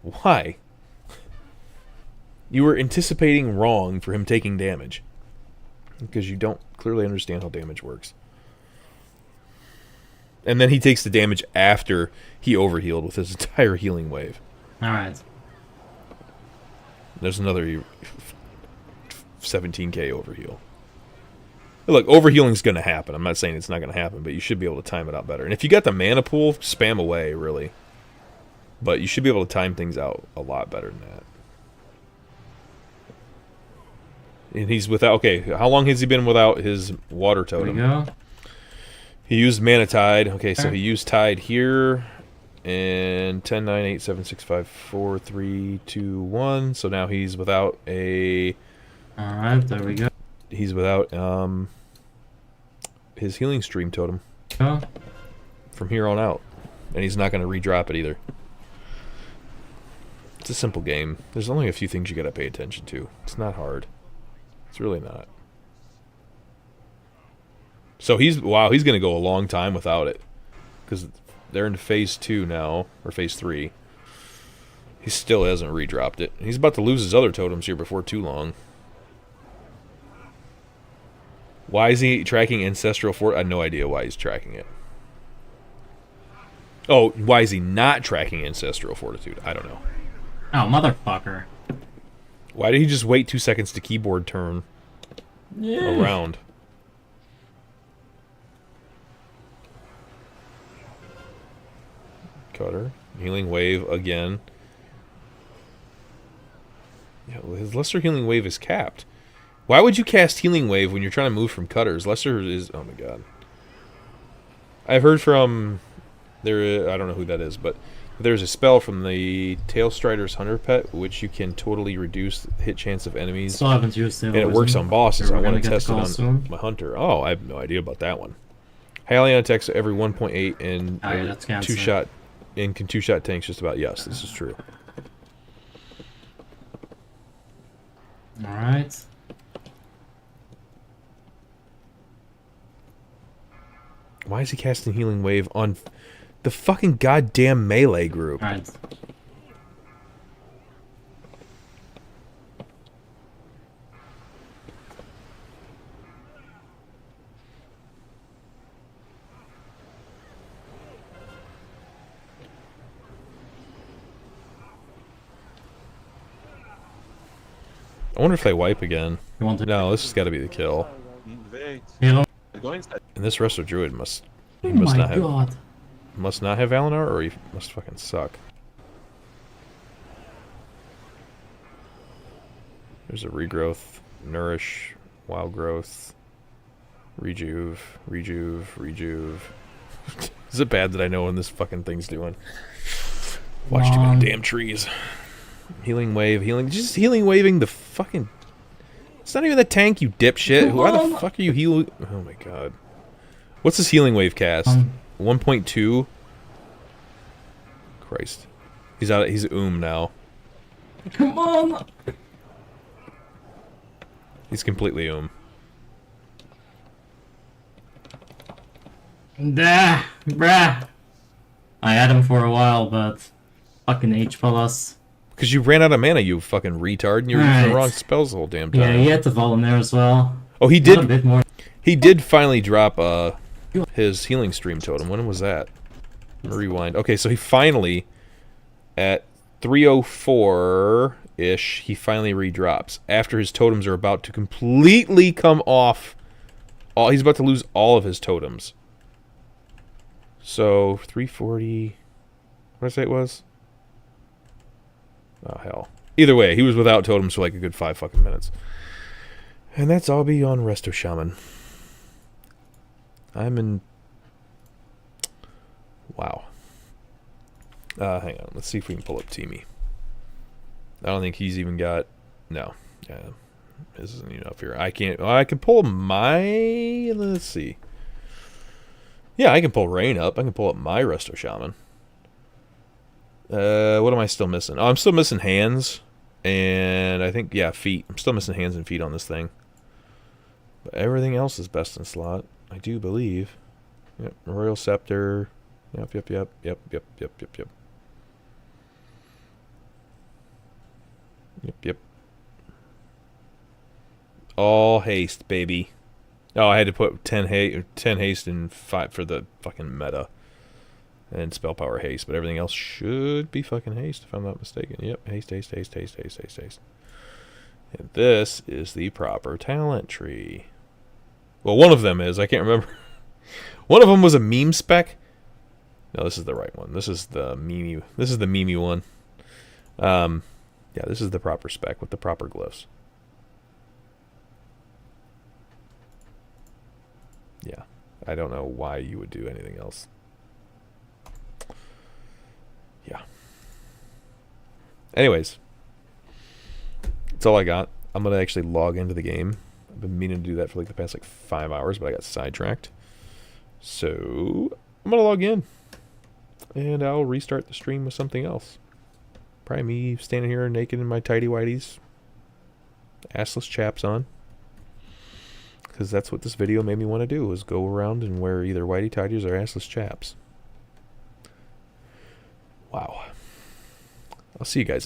Why? You were anticipating wrong for him taking damage. Because you don't clearly understand how damage works. And then he takes the damage after he overhealed with his entire healing wave. Alright. There's another 17k overheal. Look, overhealing's going to happen. I'm not saying it's not going to happen, but you should be able to time it out better. And if you got the mana pool, spam away, really. But you should be able to time things out a lot better than that. And he's without... Okay, how long has he been without his water totem? There we go. He used Mana Tide. Okay, so he used Tide here. And 10, 9, 8, 7, 6, 5, 4, 3, 2, 1. So now he's without a... Alright, there we go. He's without his healing stream totem. Oh. From here on out. And he's not going to redrop it either. It's a simple game. There's only a few things you got to pay attention to. It's not hard. It's really not. So he's going to go a long time without it. Because they're into phase 2 now, or phase 3. He still hasn't redropped it. He's about to lose his other totems here before too long. Why is he tracking Ancestral Fortitude? I have no idea why he's tracking it. Oh, why is he not tracking Ancestral Fortitude? I don't know. Oh, motherfucker. Why did he just wait 2 seconds to keyboard turn around? Cutter. Healing Wave again. Yeah, his Lesser Healing Wave is capped. Why would you cast Healing Wave when you're trying to move from cutters? Lesser is... Oh my god. I've heard from... I don't know who that is, but there's a spell from the Tailstrider's Hunter Pet, which you can totally reduce hit chance of enemies. Still haven't used it. And it works on bosses. I want to test it on soon. my Hunter. Oh, I have no idea about that one. Hylian attacks every 1.8 and two-shot... And can two-shot tanks just about. Yes, this is true. Alright. Why is he casting Healing Wave on the fucking goddamn melee group? Alright. I wonder if they wipe again. No, this has got to be the kill. Hello. And this Resto Druid must... He Oh must my not have... god. Must not have Val'anyr, or he must fucking suck. There's a regrowth, nourish, wild growth, rejuve. Is it bad that I know what this fucking thing's doing? Watch too many damn trees. Healing wave, just healing waving the fucking... It's not even the tank, you dipshit. Why the fuck are you healing? Oh my god. What's this healing wave cast? 1.2? Christ. He's out. He's now. Come on! He's completely Bruh. I had him for a while, but fucking H plus. Because you ran out of mana, you fucking retard, and you were using the wrong spells the whole damn time. Yeah, he had the Val'anyr as well. Oh, he Got a did. bit more. He did finally drop his healing stream totem. When was that? Rewind. Okay, so he finally, at 304-ish, he finally redrops. After his totems are about to completely come off. He's about to lose all of his totems. So, 340... What did I say it was? Oh, hell. Either way, he was without totems for like a good 5 fucking minutes. And that's all be on Resto Shaman. I'm in... Wow. Hang on. Let's see if we can pull up Teamy. I don't think he's even got... No. Yeah. This isn't even up here. I can't... I can pull my... Let's see. Yeah, I can pull Rain up. I can pull up my Resto Shaman. What am I still missing? Oh, I'm still missing hands. And I think, yeah, feet. I'm still missing hands and feet on this thing. But everything else is best in slot. I do believe. Yep, Royal Scepter. Yep. Yep. All haste, baby. Oh, I had to put 10 haste and 5 for the fucking meta. And spell power haste, but everything else should be fucking haste, if I'm not mistaken. Yep, haste. And this is the proper talent tree. Well, one of them is. I can't remember. One of them was a meme spec. No, this is the right one. This is the meme. This is the meme one. Yeah, this is the proper spec with the proper glyphs. Yeah, I don't know why you would do anything else. Yeah. Anyways, that's all I got. I'm gonna actually log into the game. I've been meaning to do that for like the past 5 hours, but I got sidetracked. So I'm gonna log in, and I'll restart the stream with something else. Probably me standing here naked in my tidy whities, assless chaps on, because that's what this video made me want to do, was go around and wear either whitey tidies or assless chaps. Wow. I'll see you guys.